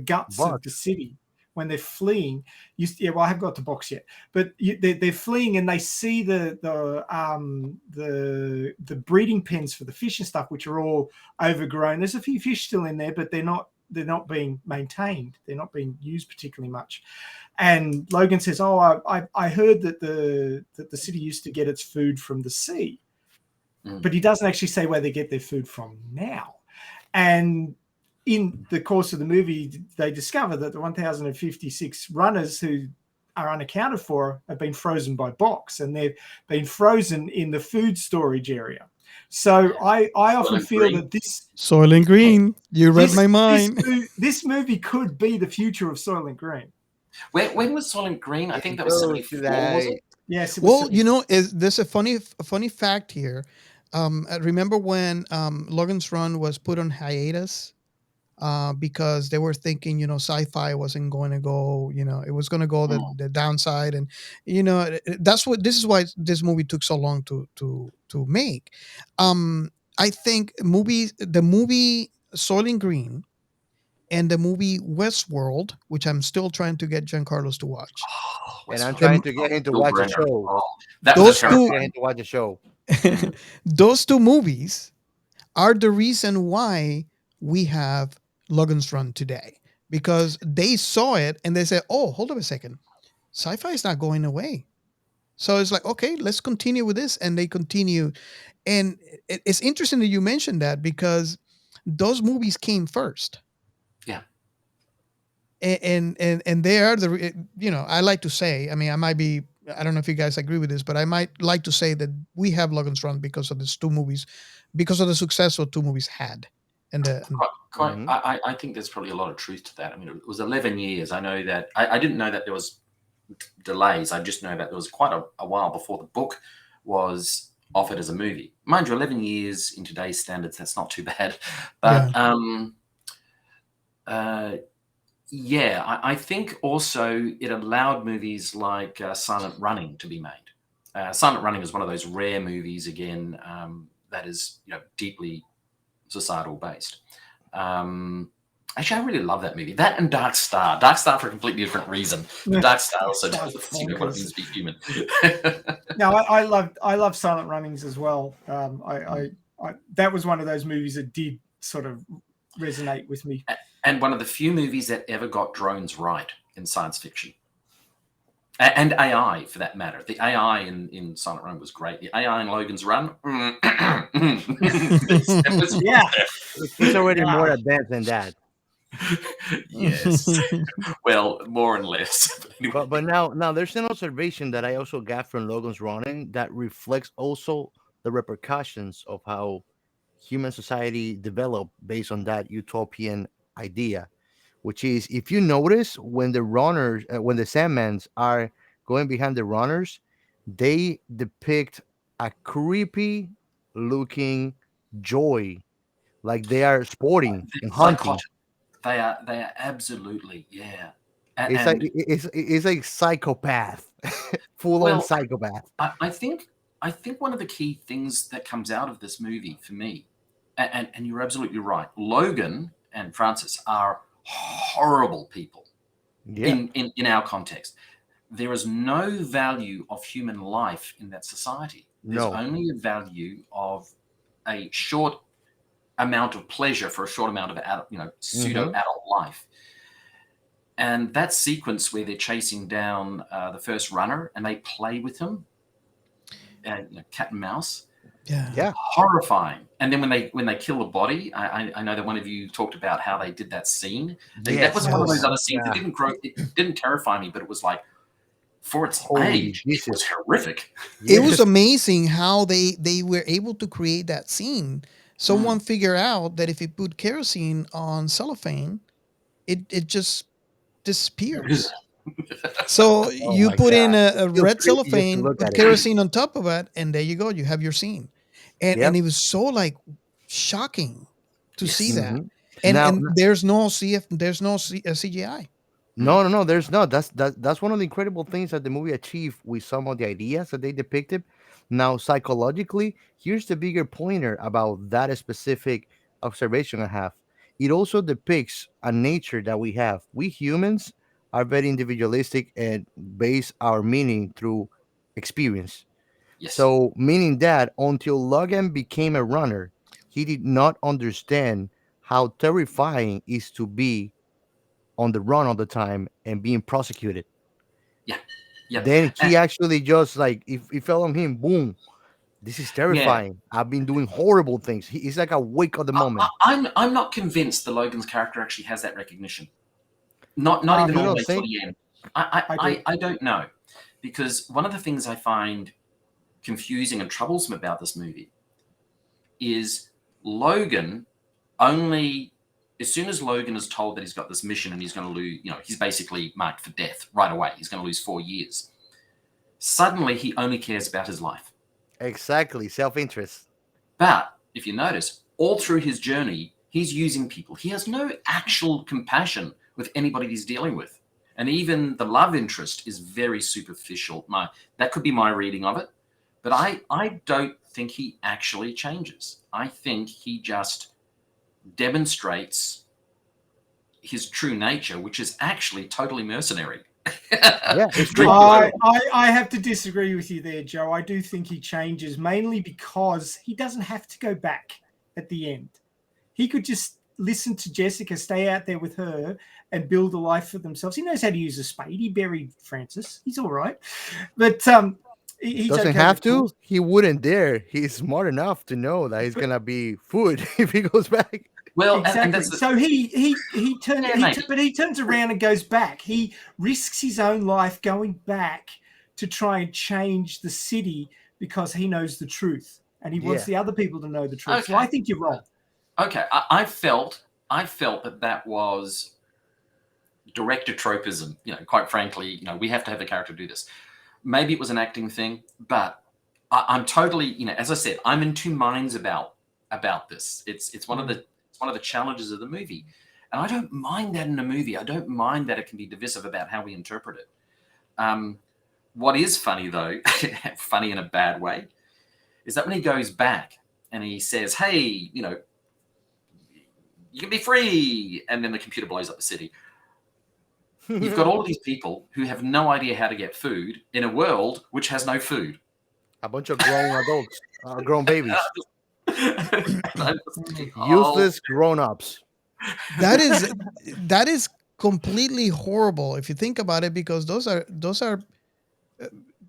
guts of the city when they're fleeing. I haven't got the box yet, but they're fleeing and they see the breeding pens for the fish and stuff, which are all overgrown. There's a few fish still in there, but they're not being maintained. They're not being used particularly much. And Logan says, "Oh, I heard that the city used to get its food from the sea." But he doesn't actually say where they get their food from now. And in the course of the movie, they discover that the 1,056 runners who are unaccounted for have been frozen by box, and they've been frozen in the food storage area. So I often feel that this Soylent Green, you read my mind. This movie could be the future of Soylent Green. When was Soylent Green? I think that was 74, was it? Yes. Well, there's a funny fact here. Remember when Logan's Run was put on hiatus because they were thinking, SciFi wasn't going to go, it was going to go the downside, and this is why this movie took so long to make. I think the movie Soylent Green and the movie Westworld, which I'm still trying to get Giancarlos to watch. And I'm trying to get him to watch the show. Watch the show. Those two movies are the reason why we have Logan's Run today, because they saw it and they said, "Oh, hold up a second, SciFi is not going away." So it's like, okay, let's continue with this, and they continue. And it's interesting that you mentioned that because those movies came first. Yeah. And they are I like to say, I don't know if you guys agree with this, but I might like to say that we have Logan's Run because of these two movies, because of the success of two movies had. I think there's probably a lot of truth to that. I mean, it was 11 years. I know that I didn't know that there was delays. I just know that there was quite a while before the book was offered as a movie. Mind you, 11 years in today's standards, that's not too bad. But Yeah, I think also it allowed movies like Silent Running to be made. Silent Running is one of those rare movies, again, that is deeply societal based. Actually, I really love that movie. That and Dark Star. Dark Star for a completely different reason. But Dark Star also Star's does what it means bonkers. to be human. No, I love Silent Runnings as well. That was one of those movies that did sort of resonate with me. And one of the few movies that ever got drones right in science fiction. And AI, for that matter. The AI in Silent Run was great. The AI in Logan's Run, it was Yeah. It's already more advanced than that. yes. Well, more and less. But anyway. But now there's an observation that I also got from Logan's Running that reflects also the repercussions of how human society developed based on that utopian idea, which is if you notice when the runners, when the Sandmans are going behind the runners, they depict a creepy looking joy, like they are sporting and hunting. Psychotic. They are absolutely, yeah. It's like And it's like psychopath, full on well, psychopath. I think one of the key things that comes out of this movie for me, and you're absolutely right, Logan and Francis are horrible people Yeah, in our context. There is no value of human life in that society. There's no. only a value of a short amount of pleasure for a short amount of pseudo adult life. And that sequence where they're chasing down the first runner and they play with him, cat and mouse, Yeah, horrifying. And then when they kill the body, I know that one of you talked about how they did that scene. That yes, was one of those Yes. other scenes that yeah. it didn't terrify me, but it was like, for its Holy age, it was Jesus. horrific. It was Yes. amazing how they were able to create that scene. Someone figured out that if you put kerosene on cellophane, it just disappears. So Oh you my put in God. a Feels red creepy just to cellophane, look put at it. kerosene on top of it, and there you go. You have your scene, and Yep. it was so like shocking to see Yes. that. Mhm. And Now, there's no CGI. no, there's not. That's one of the incredible things that the movie achieved with some of the ideas that they depicted. Now, psychologically, here's the bigger pointer about that specific observation I have. It also depicts a nature that we have. We humans are very individualistic and base our meaning through experience. Yes. So, meaning that until Logan became a runner, he did not understand how terrifying it is to be on the run all the time and being prosecuted. Yeah. Yep. Then he actually just like if it fell on him, boom. This is Yeah. terrifying. I've been doing horrible things. He's like awake at the moment. I'm not convinced the Logan's character actually has that recognition. Not even You all the don't way to think? the end. I do. I don't know, because one of the things I find confusing and troublesome about this movie is Logan only, as soon as Logan is told that he's got this mission and he's going to lose, he's basically marked for death right away. He's going to lose 4 years. Suddenly, he only cares about his life. Exactly. Self-interest. But if you notice, all through his journey, he's using people. He has no actual compassion with anybody he's dealing with. And even the love interest is very superficial. That could be my reading of it. But I don't think he actually changes. I think he just demonstrates his true nature, which is actually totally mercenary. Yeah, it's true. I have to disagree with you there, Joe. I do think he changes mainly because he doesn't have to go back at the end. He could just listen to Jessica, stay out there with her, and build a life for themselves. He knows how to use a spade. He buried Francis. He's all right. But he's Doesn't okay have with to. course. He wouldn't dare. He's smart enough to know that he's gonna be food if he goes back. Well, Exactly. and that's So he turns, Yeah, maybe. but he turns around and goes back. He risks his own life going back to try and change the city because he knows the truth and he wants Yeah. the other people to know the truth. So Okay. I think you're wrong. Okay, I felt that was director tropism. Quite frankly, we have to have the character do this. Maybe it was an acting thing, but I'm totally, as I said, I'm in two minds about this. It's one of the challenges of the movie, And I don't mind that in a movie. I don't mind that it can be divisive about how we interpret it. What is funny, though, funny in a bad way, is that when he goes back and he says, hey, you know, you can be free, and then the computer blows up the city. You've got all of these people who have no idea how to get food in a world which has no food. A bunch of grown adults, grown babies, useless grown-ups. That is completely horrible if you think about it, because those are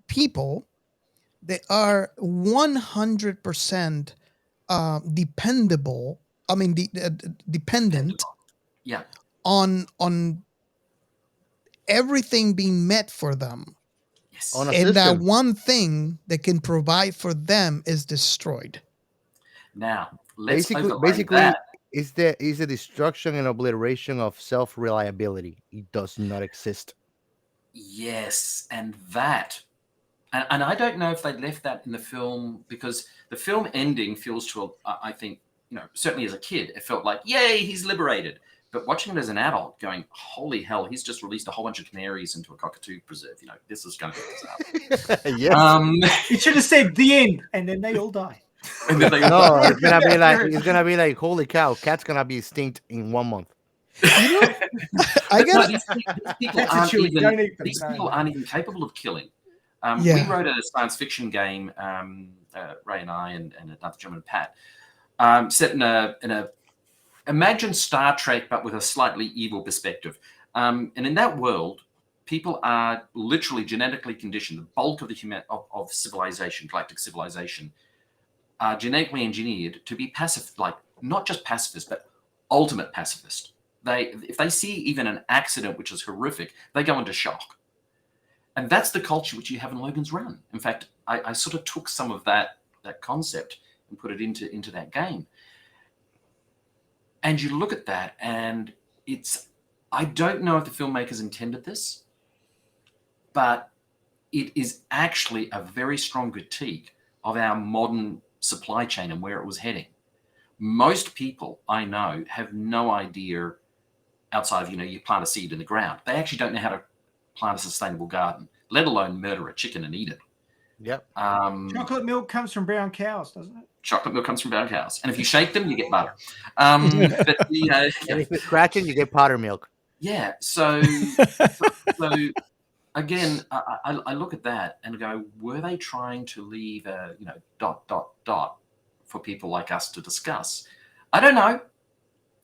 people that are 100% dependable. I mean, dependent Yeah. on everything being met for them. Yes. On a And that system. one thing that can provide for them is destroyed. Now, let's Basically, that. is the destruction and obliteration of self-reliability. It does not exist. Yes, and that. And I don't know if they left that in the film, because the film ending feels to, I think, you know, certainly as a kid, it felt like, yay, he's liberated. But watching it as an adult, going, holy hell, he's just released a whole bunch of canaries into a cockatoo preserve. You know, this is going to be disaster. Yes. It should have said the end, and then they all die. And then they No, it's gonna be like, holy cow, cat's gonna be extinct in 1 month. You know, I But no, get these people That's a aren't chewy. Don't even, eat them. these No, people no. aren't even capable of killing. Yeah. We wrote a science fiction game, Ray and I and another gentleman, Pat, set in a imagine Star Trek, but with a slightly evil perspective. And in that world, people are literally genetically conditioned. The bulk of the of civilization, galactic civilization, are genetically engineered to be pacifist, like not just pacifist, but ultimate pacifist. If they see even an accident which is horrific, they go into shock. And that's the culture which you have in Logan's Run. In fact, I sort of took some of that concept and put it into that game. And you look at that, and I don't know if the filmmakers intended this, but it is actually a very strong critique of our modern supply chain and where it was heading. Most people I know have no idea, outside of, you know, you plant a seed in the ground. They actually don't know how to plant a sustainable garden, let alone murder a chicken and eat it. Yep. Chocolate milk comes from brown cows, doesn't it? Chocolate milk comes from brown cows. And if you shake them, you get butter. But And if you're scratching, you get powder milk. yeah, so again, I look at that and go, were they trying to leave a, you know, ... for people like us to discuss? I don't know.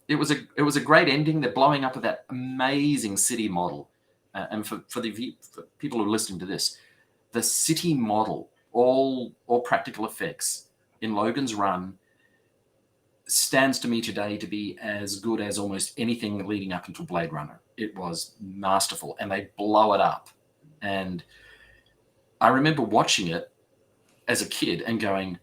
It was a great ending. They're blowing up with that amazing city model. And for people who are listening to this, the city model, all practical effects in Logan's Run, stands to me today to be as good as almost anything leading up until Blade Runner. It was masterful, and they blow it up. And I remember watching it as a kid and going,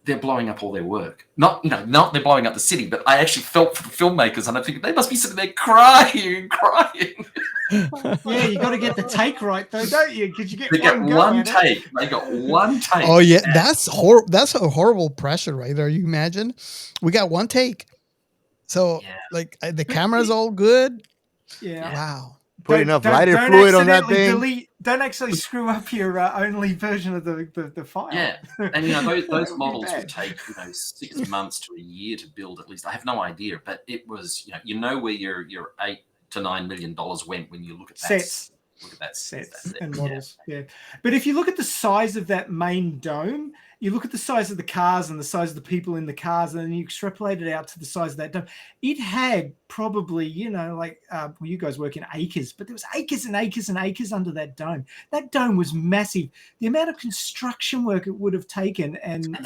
they're blowing up all their work. Not they're blowing up the city, but I actually felt for the filmmakers, and I think they must be sitting there crying. Yeah, you got to get the take right, though, don't you? Because you get They one got go one at it. take. They got one take. Oh yeah, that's a horrible pressure right there. You imagine, we got one take, so Yeah. like the camera's all good. Yeah. Wow. Put enough lighter fluid on that accidentally thing. Don't actually screw up your only version of the file. Yeah, and you know those That would be models bad. would take 6 months to a year to build at least. I have no idea, but it was you know where your $8 to $9 million went when you look at that. Sets. Look at that Sets set. and models. Yeah. But if you look at the size of that main dome, you look at the size of the cars and the size of the people in the cars, and then you extrapolate it out to the size of that dome. It had probably, well, you guys work in acres, but there was acres and acres and acres under that dome. That dome was massive. The amount of construction work it would have taken and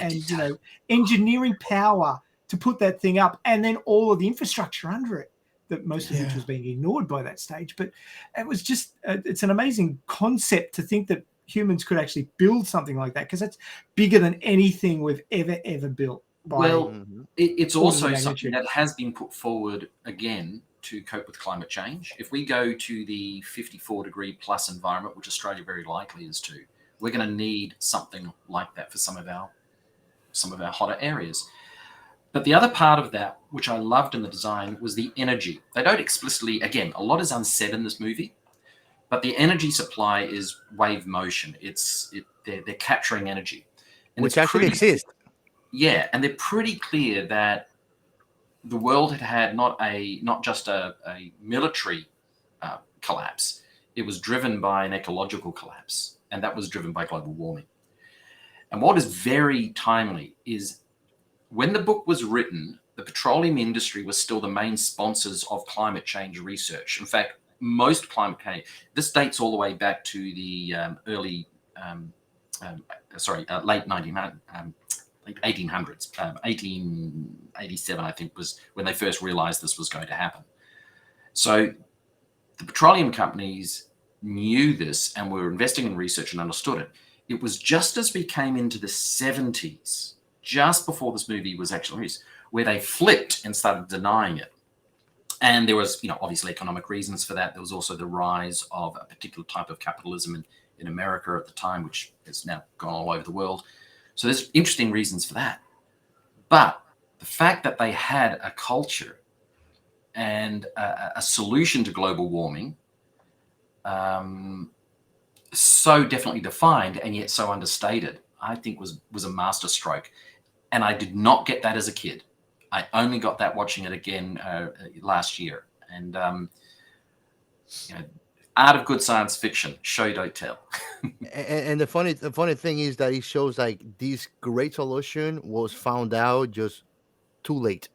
engineering power to put that thing up, and then all of the infrastructure under it, that most of which was being ignored by that stage. But it was just, it's an amazing concept to think that humans could actually build something like that, because it's bigger than anything we've ever built. It's also something that has been put forward again to cope with climate change. If we go to the 54-degree-plus environment, which Australia very likely is to, we're going to need something like that for some of our hotter areas. But the other part of that, which I loved in the design, was the energy. They don't explicitly, again, a lot is unsaid in this movie, but the energy supply is wave motion. They're capturing energy, and which it's actually pretty, exists. yeah, and they're pretty clear that the world had not just a military collapse. It was driven by an ecological collapse, and that was driven by global warming. And what is very timely is when the book was written, the petroleum industry was still the main sponsors of climate change research. In fact, most climate change, this dates all the way back to the um, late 1800s. 1887, I think, was when they first realized this was going to happen. So the petroleum companies knew this and were investing in research and understood it. It was just as we came into the 70s, just before this movie was actually released, where they flipped and started denying it. And there was, obviously economic reasons for that. There was also the rise of a particular type of capitalism in America at the time, which has now gone all over the world. So there's interesting reasons for that. But the fact that they had a culture and a solution to global warming so definitely defined and yet so understated, I think was a masterstroke. And I did not get that as a kid. I only got that watching it again last year. And art of good science fiction, show don't tell. And the funny thing is that it shows like this great solution was found out just too late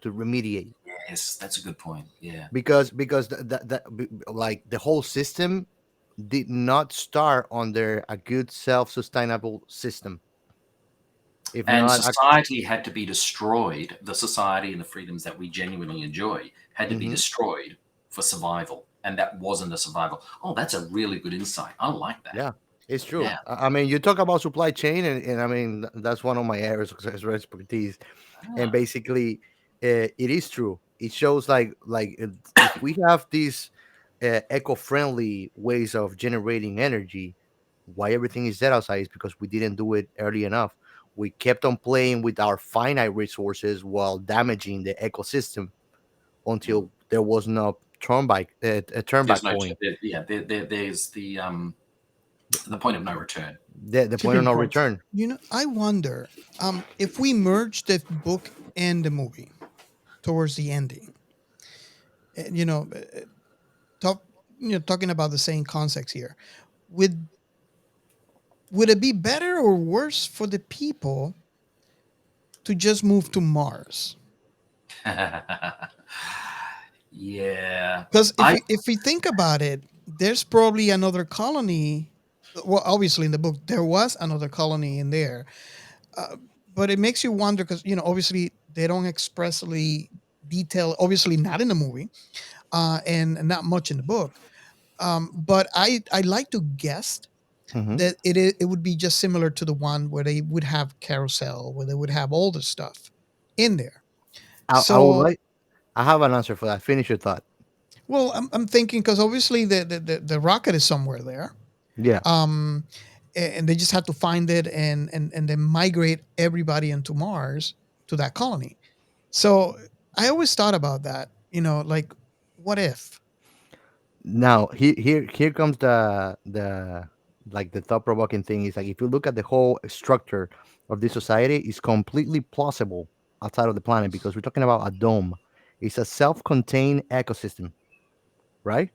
to remediate. Yes, that's a good point. Yeah. Because like the whole system did not start under a good self-sustainable system. If And not, society had to be destroyed. The society and the freedoms that we genuinely enjoy had to be Mhm. destroyed for survival. And that wasn't a survival. Oh, that's a really good insight. I like that. Yeah, it's true. Yeah. I mean, you talk about supply chain, and I mean that's one of my areas of expertise. And Ah, basically, it is true. It shows like if we have these eco-friendly ways of generating energy, why everything is dead outside is because we didn't do it early enough. We kept on playing with our finite resources while damaging the ecosystem mm. until there was no a turn There's back no, point. there's the point of no return. The point of Tipping no point. return. I wonder if we merge the book and the movie towards the ending. uh, You know, uh, talk, talking about the same concepts here. Would would it be better or worse for the people to just move to Mars? Yeah. Because if I we think about it, there's probably another colony. Well, obviously in the book there was another colony in there, uh, but it makes you wonder because obviously they don't expressly detail. Obviously not in the movie, and not much in the book. But I like to guess Mhm. that it would be just similar to the one where they would have Carousel, where they would have all the stuff in there. I would So, like. I have an answer for that. Finish your thought. well, I'm thinking because obviously the rocket is somewhere there, Yeah. um, and they just have to find it and then migrate everybody into Mars to that colony. So I always thought about that. Like, what if? Now here comes the like the thought provoking thing is like if you look at the whole structure of this society, it's completely plausible outside of the planet because we're talking about a dome. It's a self-contained ecosystem, right?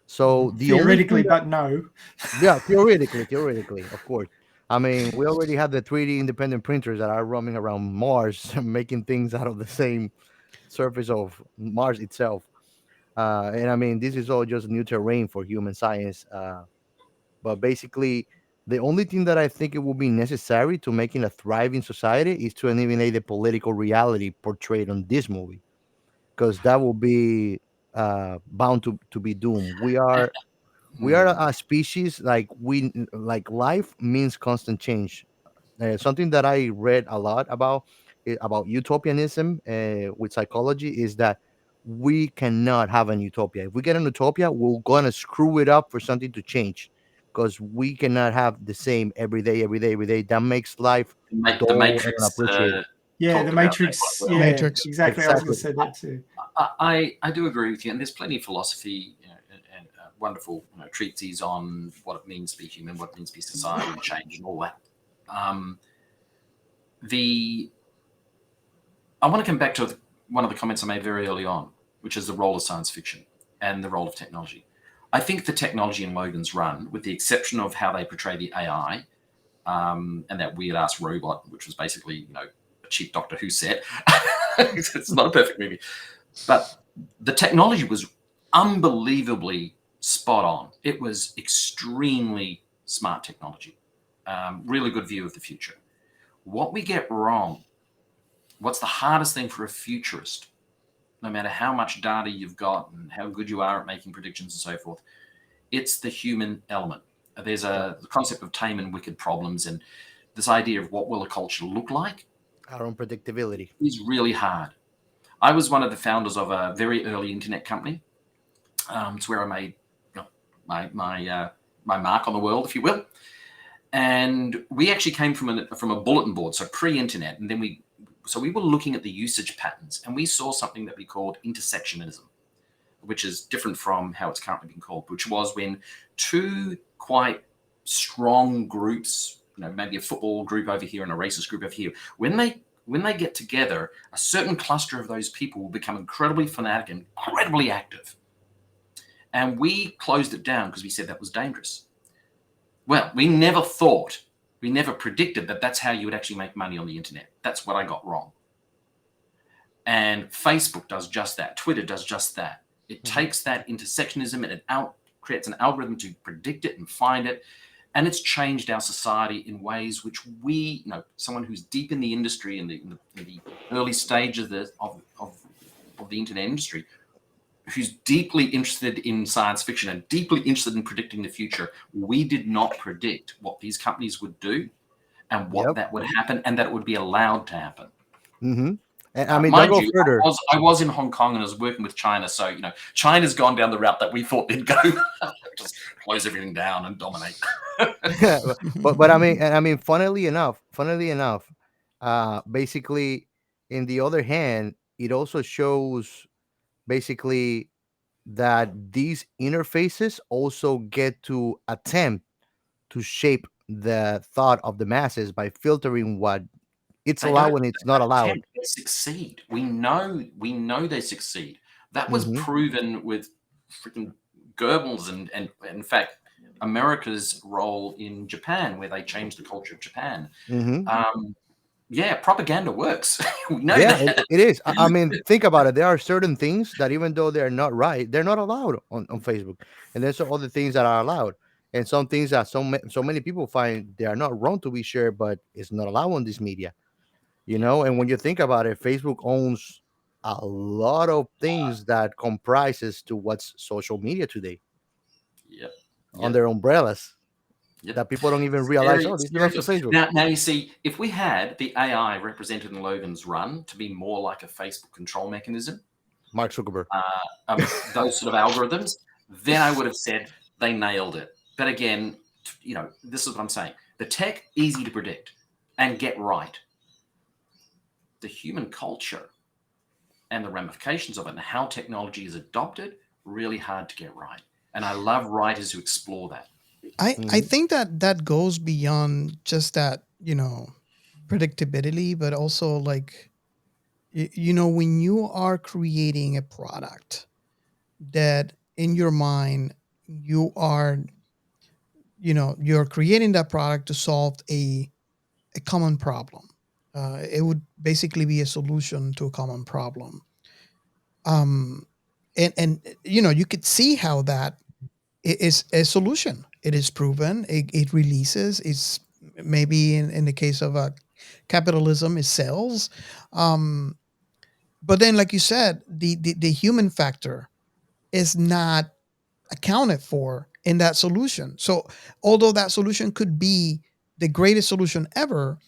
So Mhm. the only thing Theoretically, that, but no. yeah, theoretically, of course. I mean, we already have the 3D independent printers that are roaming around Mars, making things out of the same surface of Mars itself. And I mean, this is all just new terrain for human science. But basically, the only thing that I think it will be necessary to making a thriving society is to eliminate the political reality portrayed on this movie, because that will be bound to be doomed. We are hmm. a species like life means constant change. Something that I read a lot about utopianism with psychology is that we cannot have an utopia. If we get an utopia, we're gonna screw it up for something to change because we cannot have the same every day, every day, every day. That makes life The dull and Matrix. unappreciated. Yeah, talked the about that Matrix. quite well. Yeah, Matrix. exactly. I was going to Exactly. say that too. I do agree with you, and there's plenty of philosophy, and wonderful treatises on what it means to be human, what it means to be society, and change, and all that. Um, the I want to come back to one of the comments I made very early on, which is the role of science fiction and the role of technology. I think the technology in Logan's Run, with the exception of how they portray the AI and that weird ass robot, which was basically a cheap Doctor Who set, it's not a perfect movie, but the technology was unbelievably spot on. It was extremely smart technology, really good view of the future. What we get wrong, what's the hardest thing for a futurist, no matter how much data you've got and how good you are at making predictions and so forth, it's the human element. There's the concept of tame and wicked problems, and this idea of what will a culture look like Our unpredictability. is really hard. I was one of the founders of a very early internet company. It's where I made my mark on the world, if you will. And we actually came from a bulletin board, so pre-internet, and then we were looking at the usage patterns, and we saw something that we called intersectionism, which is different from how it's currently been called, which was when two quite strong groups, maybe a football group over here and a racist group over here, when they get together, a certain cluster of those people will become incredibly fanatic and incredibly active. And we closed it down because we said that was dangerous. Well, we never predicted that that's how you would actually make money on the internet. That's what I got wrong. And Facebook does just that. Twitter does just that. It takes that intersectionism and it creates an algorithm to predict it and find it. And it's changed our society in ways which we, someone who's deep in the industry, in the early stages of the internet industry, who's deeply interested in science fiction and deeply interested in predicting the future, we did not predict what these companies would do and what that would happen and that it would be allowed to happen. Mm-hmm. And I mean, Mind don't go you, further. I was in Hong Kong and I was working with China, so China's gone down the route that we thought they'd go, just close everything down and dominate. but I mean, funnily enough, basically, in the other hand, it also shows basically that these interfaces also get to attempt to shape the thought of the masses by filtering what it's They allowed don't when it's not allowed. attempt, they succeed. We know they succeed. That was Mhm. proven with freaking Goebbels and in fact America's role in Japan, where they changed the culture of Japan. Mhm. Yeah, propaganda works. We know Yeah, that. it is. I mean, think about it. There are certain things that even though they're not right, they're not allowed on Facebook, and there's some other things that are allowed, and some things that so many people find they are not wrong to be shared, but it's not allowed on this media. And when you think about it, Facebook owns a lot of things that comprises to what's social media today Yep. on their umbrellas Yep. that people don't even It's realize. very, Oh, it's this very belongs to good. Facebook. Now you see, if we had the AI represented in Logan's Run to be more like a Facebook control mechanism, Mark Zuckerberg. those sort of algorithms, then I would have said they nailed it. But again, this is what I'm saying. The tech, easy to predict and get right. The human culture and the ramifications of it and how technology is adopted, really hard to get right. And I love writers who explore that. I think that goes beyond just that, predictability, but also like, when you are creating a product that in your mind, you're creating that product to solve a common problem. It would basically be a solution to a common problem. Um, and you could see how that is a solution. It is proven. It releases. It's maybe in the case of capitalism, it sells. Um, but then, like you said, the human factor is not accounted for in that solution. So, although that solution could be the greatest solution ever,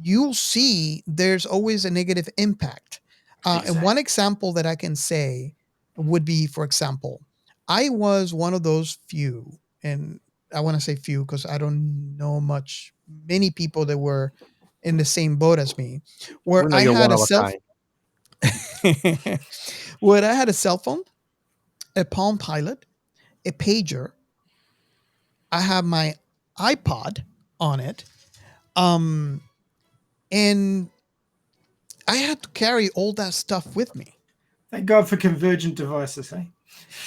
you'll see there's always a negative impact. And Exactly. one example that I can say would be, for example, I was one of those few, and I want to say few because I don't know many people that were in the same boat as me, where We know I you're had one a of a cell kind. where I had a cell phone, a Palm Pilot, a pager. I have my iPod on it, and I had to carry all that stuff with me. Thank God for convergent devices, eh?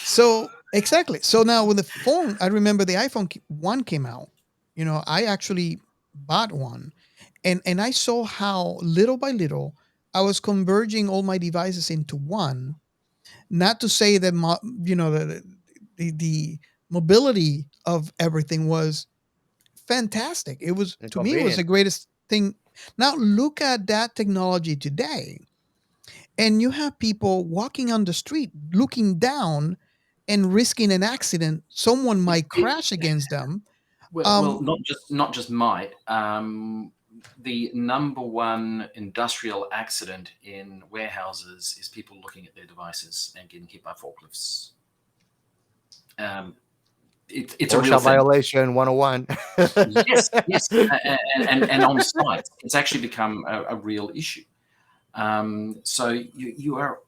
So exactly. So now with the phone, I remember the iPhone 1 came out. I actually bought one, and I saw how little by little I was converging all my devices into one. Not to say that the mobility of everything was fantastic. It was, to me, it was the Inconvenient. greatest thing. Now look at that technology today, and you have people walking on the street looking down and risking an accident. Someone might crash against them. Well, not just might. The number one industrial accident in warehouses is people looking at their devices and getting hit by forklifts. It's a real OSHA thing. violation 101. Yes, and on site, it's actually become a real issue. So you are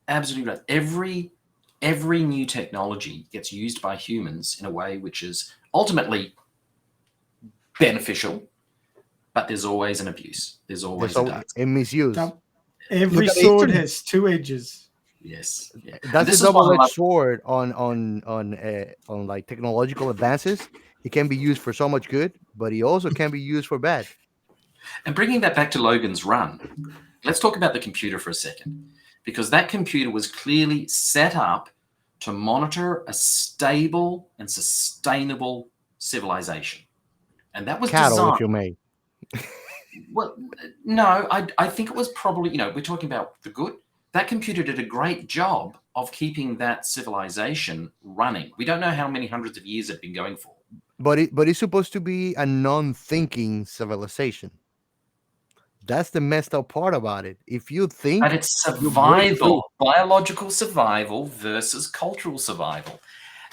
absolutely right. Every new technology gets used by humans in a way which is ultimately beneficial, but there's always an abuse. There's always a dark side. In misuse. Now, every Look at the sword internet. has two edges. Yes, yeah. That's This a is why I double-edged love- sword on like technological advances. It can be used for so much good, but it also can be used for bad. And bringing that back to Logan's run, let's talk about the computer for a second, because that computer was clearly set up to monitor a stable and sustainable civilization. And that was Cattle, designed. if you may. Well, no, I think it was probably, we're talking about the good. That computer did a great job of keeping that civilization running. We don't know how many hundreds of years it's been going for. But it's supposed to be a non-thinking civilization. That's the messed up part about it. If you think, But it's you break through. survival, biological survival versus cultural survival.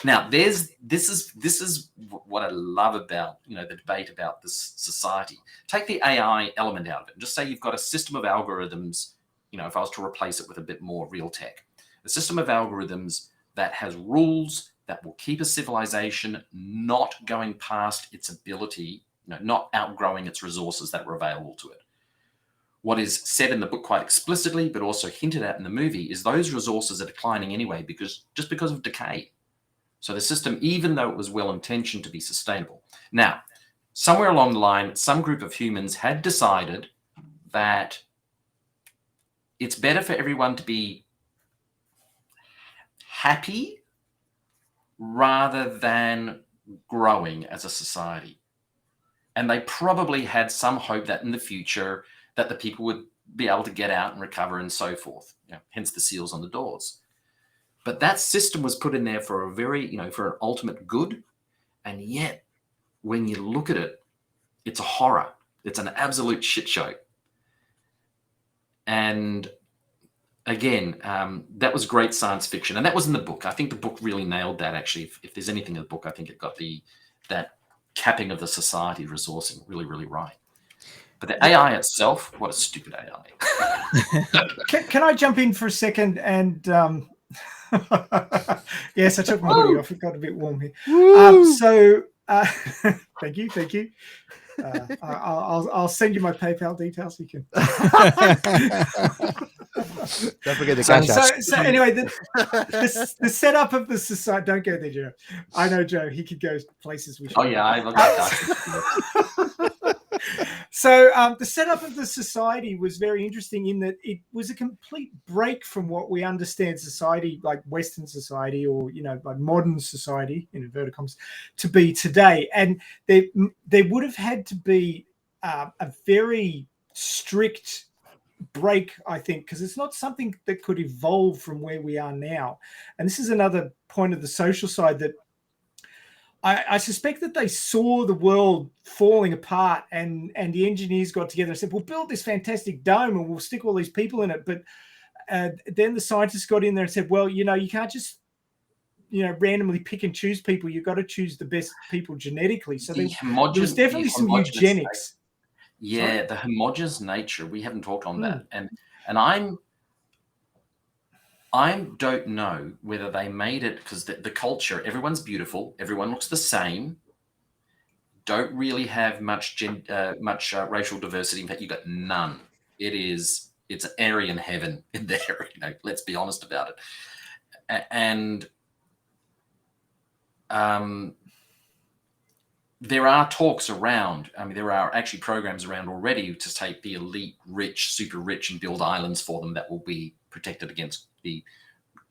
Now, this is what I love about the debate about this society. Take the AI element out of it, and just say you've got a system of algorithms. If I was to replace it with a bit more real tech, a system of algorithms that has rules that will keep a civilization not going past its ability, not outgrowing its resources that were available to it. What is said in the book quite explicitly, but also hinted at in the movie, is those resources are declining anyway because of decay. So the system, even though it was well-intentioned to be sustainable. Now, somewhere along the line, some group of humans had decided that it's better for everyone to be happy rather than growing as a society. And they probably had some hope that in the future that the people would be able to get out and recover and so forth, hence the seals on the doors. But that system was put in there for a very, for an ultimate good. And yet, when you look at it, it's a horror. It's an absolute shit show. And again, that was great science fiction. And that was in the book. I think the book really nailed that, actually. If there's anything in the book, I think it got that capping of the society resourcing really, really right. But the AI itself, what a stupid AI. Can I jump in for a second? And yes, I took my hoodie off. It got a bit warm here. Thank you. I'll send you my PayPal details. You can. Don't forget the cash app. So anyway, the setup of the society. Don't go there, Joe. I know Joe. He could go places we should. Oh yeah, I love that. So the setup of the society was very interesting in that it was a complete break from what we understand society, like Western society or like modern society in inverted commas, to be today. And there would have had to be a very strict break, I think, because it's not something that could evolve from where we are now. And this is another point of the social side that I suspect that they saw the world falling apart and the engineers got together and said, we'll build this fantastic dome and we'll stick all these people in it. But then the scientists got in there and said, well, you can't just, randomly pick and choose people. You've got to choose the best people genetically. So there was definitely some eugenics. Yeah, the homogeneous nature. We haven't talked on that, Mm. and I don't know whether they made it because the culture. Everyone's beautiful. Everyone looks the same. Don't really have much racial diversity. In fact, you got none. It's an Aryan heaven in there. Let's be honest about it. And there are talks around. I mean, there are actually programs around already to take the elite, rich, super rich, and build islands for them that will be protected against the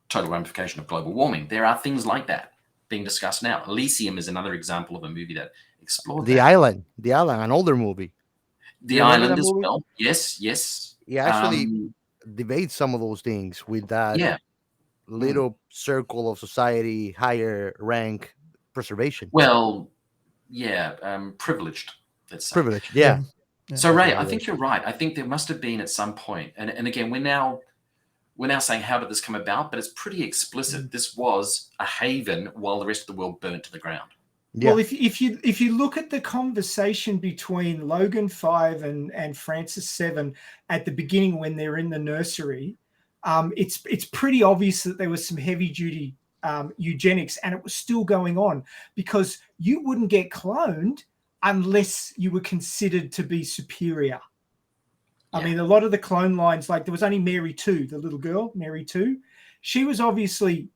total ramification of global warming. There are things like that being discussed now. Elysium is another example of a movie that explored The that. Island, an older movie. The You remember Island that as movie? well. Yes. He actually debates some of those things with that Yeah. little circle of society, higher rank preservation. Well, yeah, privileged, let's say. Privilege, yeah. So, That's Ray, what I it think was. you're right. I think there must have been at some point, and again, we're now saying how did this come about, but it's pretty explicit. This was a haven while the rest of the world burnt to the ground. Yeah. Well, if you look at the conversation between Logan 5 and Francis 7 at the beginning when they're in the nursery, it's pretty obvious that there was some heavy duty eugenics, and it was still going on because you wouldn't get cloned unless you were considered to be superior. I mean, a lot of the clone lines, like there was only Mary 2, the little girl, Mary 2. She was obviously,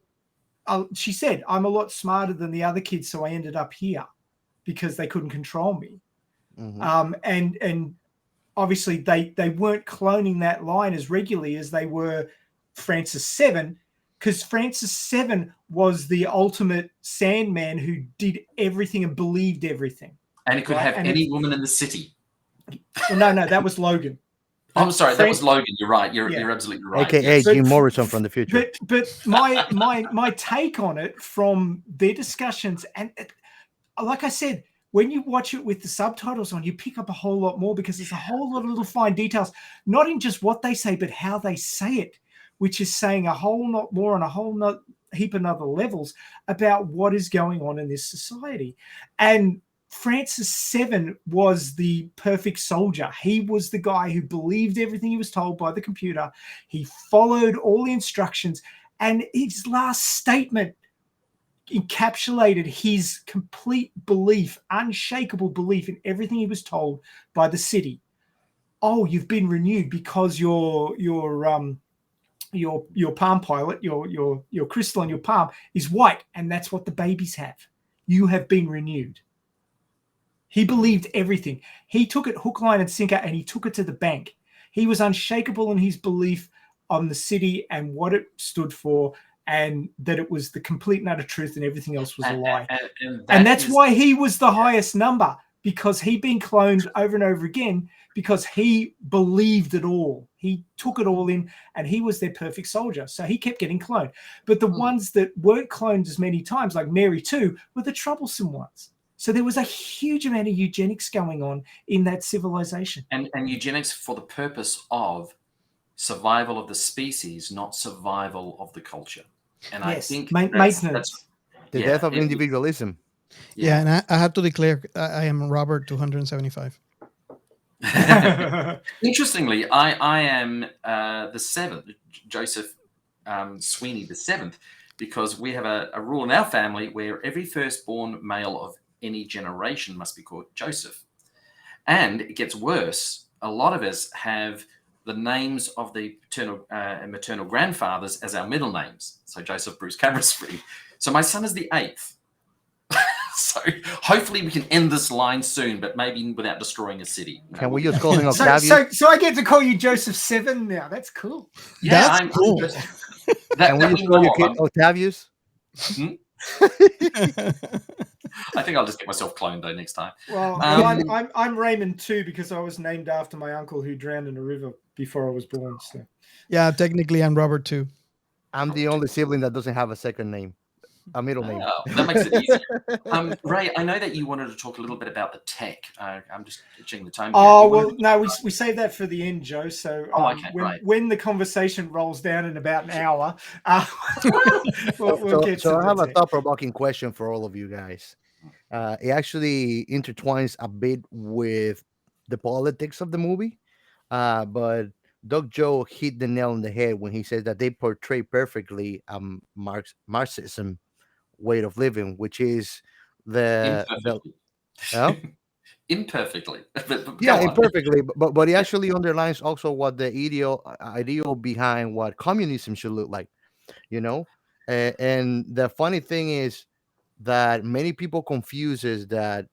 she said, I'm a lot smarter than the other kids, so I ended up here because they couldn't control me. And obviously they weren't cloning that line as regularly as they were Francis 7, because Francis 7 was the ultimate Sandman who did everything and believed everything. And he could have any woman in the city. Well, no, that was Logan. I'm sorry, that was Logan. You're right. You're absolutely right. AKA Jim Morrison from the future. But my take on it from their discussions, and like I said, when you watch it with the subtitles on, you pick up a whole lot more because there's a whole lot of little fine details, not in just what they say, but how they say it, which is saying a whole lot more on a whole heap of other levels about what is going on in this society. And Francis 7 was the perfect soldier. He was the guy who believed everything he was told by the computer. He followed all the instructions, and his last statement encapsulated his complete belief, unshakable belief in everything he was told by the city. Oh, you've been renewed because your palm pilot, your crystal on your palm is white, and that's what the babies have. You have been renewed. He believed everything. He took it hook, line, and sinker, and he took it to the bank. He was unshakable in his belief on the city and what it stood for, and that it was the complete and utter truth, and everything else was a lie. And that's why he was the highest number, because he'd been cloned over and over again, because he believed it all. He took it all in, and he was their perfect soldier. So he kept getting cloned. But the ones that weren't cloned as many times, like Mary 2, were the troublesome ones. So there was a huge amount of eugenics going on in that civilization. And eugenics for the purpose of survival of the species, not survival of the culture. And yes, I think maintenance. The death of individualism. Yeah, and I have to declare I am Robert 275. Interestingly, I am the seventh, Joseph Sweeney the seventh, because we have a rule in our family where every firstborn male of any generation must be called Joseph. And it gets worse. A lot of us have the names of the paternal and maternal grandfathers as our middle names. So Joseph Bruce Cameron-Spree. So my son is the 8th. So hopefully we can end this line soon, but maybe without destroying a city. Can we just call him Octavius? So I get to call you Joseph 7 now. That's cool. Yeah, That's cool. Can we just call you kid Octavius? I think I'll just get myself cloned though next time. Well, I'm Raymond too, because I was named after my uncle who drowned in a river before I was born. So Yeah, technically I'm Robert too. I'm the only sibling that doesn't have a second name, a middle name. That makes it easier. Ray, I know that you wanted to talk a little bit about the tech. I'm just checking the time. We saved that for the end, Joe. So when the conversation rolls down in about an hour, we'll get to I have a thought-provoking question for all of you guys. It actually intertwines a bit with the politics of the movie. But Doug Joe hit the nail on the head when he says that they portray perfectly Marxism way of living, which is the Imperfectly. uh, Imperfectly. But yeah, go on. imperfectly, but he actually underlines also what the ideal behind what communism should look like, you know. And the funny thing is that many people confuses that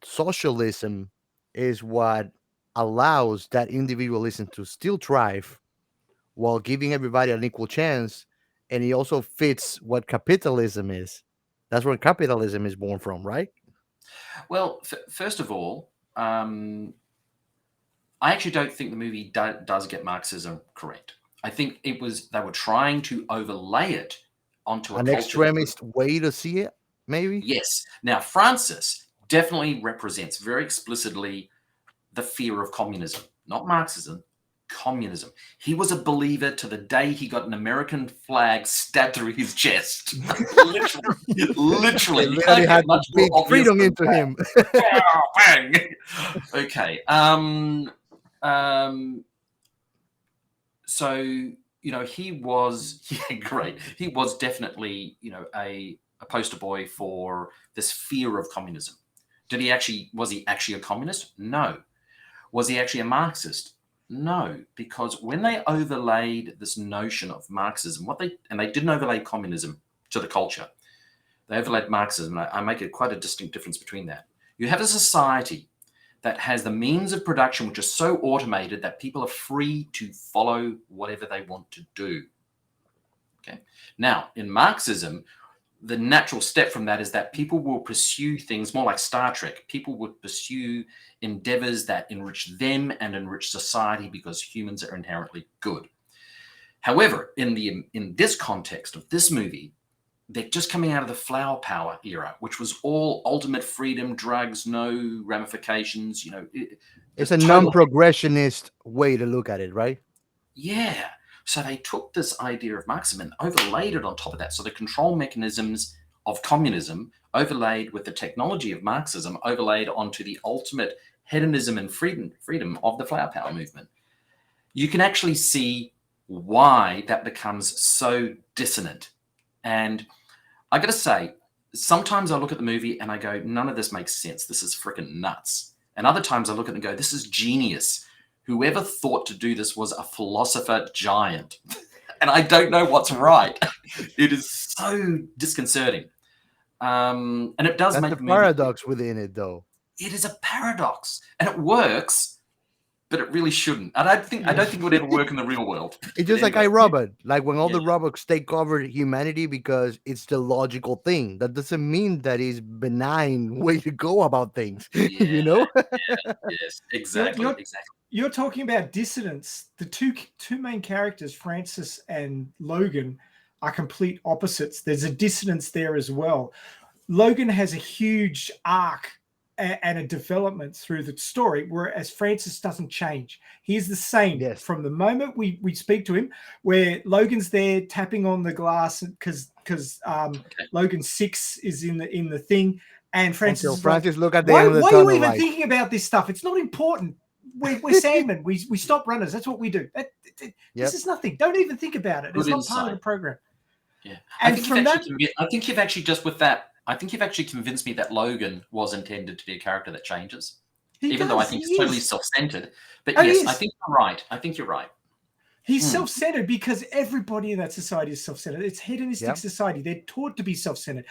socialism is what allows that individualism to still thrive while giving everybody an equal chance, and it also fits what capitalism is. That's where capitalism is born from, right? Well, first of all, I actually don't think the movie does get Marxism correct. I think they were trying to overlay it onto a An culture that was. extremist way to see it, maybe. Yes. Now, Francis definitely represents very explicitly the fear of communism, not Marxism, communism. He was a believer to the day he got an American flag stabbed through his chest. Literally. They Literally. You literally can't had get to much more speak obvious freedom than into that. him. Bang! Okay. So, he was great. He was definitely, a poster boy for this fear of communism. Was he actually a communist? No. Was he actually a Marxist? No, because when they overlaid this notion of Marxism, they didn't overlay communism to the culture. They overlaid Marxism, and I make it quite a distinct difference between that. You have a society that has the means of production which are so automated that people are free to follow whatever they want to do. Okay. Now, in Marxism, the natural step from that is that people will pursue things more like Star Trek. People would pursue endeavors that enrich them and enrich society because humans are inherently good. However, in this context of this movie, they're just coming out of the flower power era, which was all ultimate freedom, drugs, no ramifications. It's a total. non-progressionist way to look at it, right? Yeah. So they took this idea of Marxism and overlaid it on top of that. So the control mechanisms of communism overlaid with the technology of Marxism overlaid onto the ultimate hedonism and freedom of the flower power movement. You can actually see why that becomes so dissonant. And I got to say, sometimes I look at the movie and I go, none of this makes sense. This is freaking nuts. And other times I look at it and go, this is genius. Whoever thought to do this was a philosopher giant. And I don't know what's right. It is so disconcerting. And it does That's make the the movie. paradox within it, though. It is a paradox. And it works, but it really shouldn't. I don't think it would ever work in the real world. It's just like iRobot, like when all the robots take over humanity because it's the logical thing. That doesn't mean that it's benign way to go about things. You know? Yes, exactly. You're talking about dissonance. The two main characters, Francis and Logan, are complete opposites. There's a dissonance there as well. Logan has a huge arc and a development through the story, whereas Francis doesn't change. He's the same from the moment we speak to him, where Logan's there tapping on the glass because Logan 6 is in the thing, and Francis Until is Francis like, look at the why end of the are tunnel you even like, thinking about this stuff? It's not important. We're sandmen. We stop runners. That's what we do. This is nothing. Don't even think about it. It's not part of the program. Yeah, and I think you've actually just with that. I think you've actually convinced me that Logan was intended to be a character that changes, though I think it's totally self-centered. But yes, I think you're right. He's self-centered because everybody in that society is self-centered. It's hedonistic society. They're taught to be self-centered.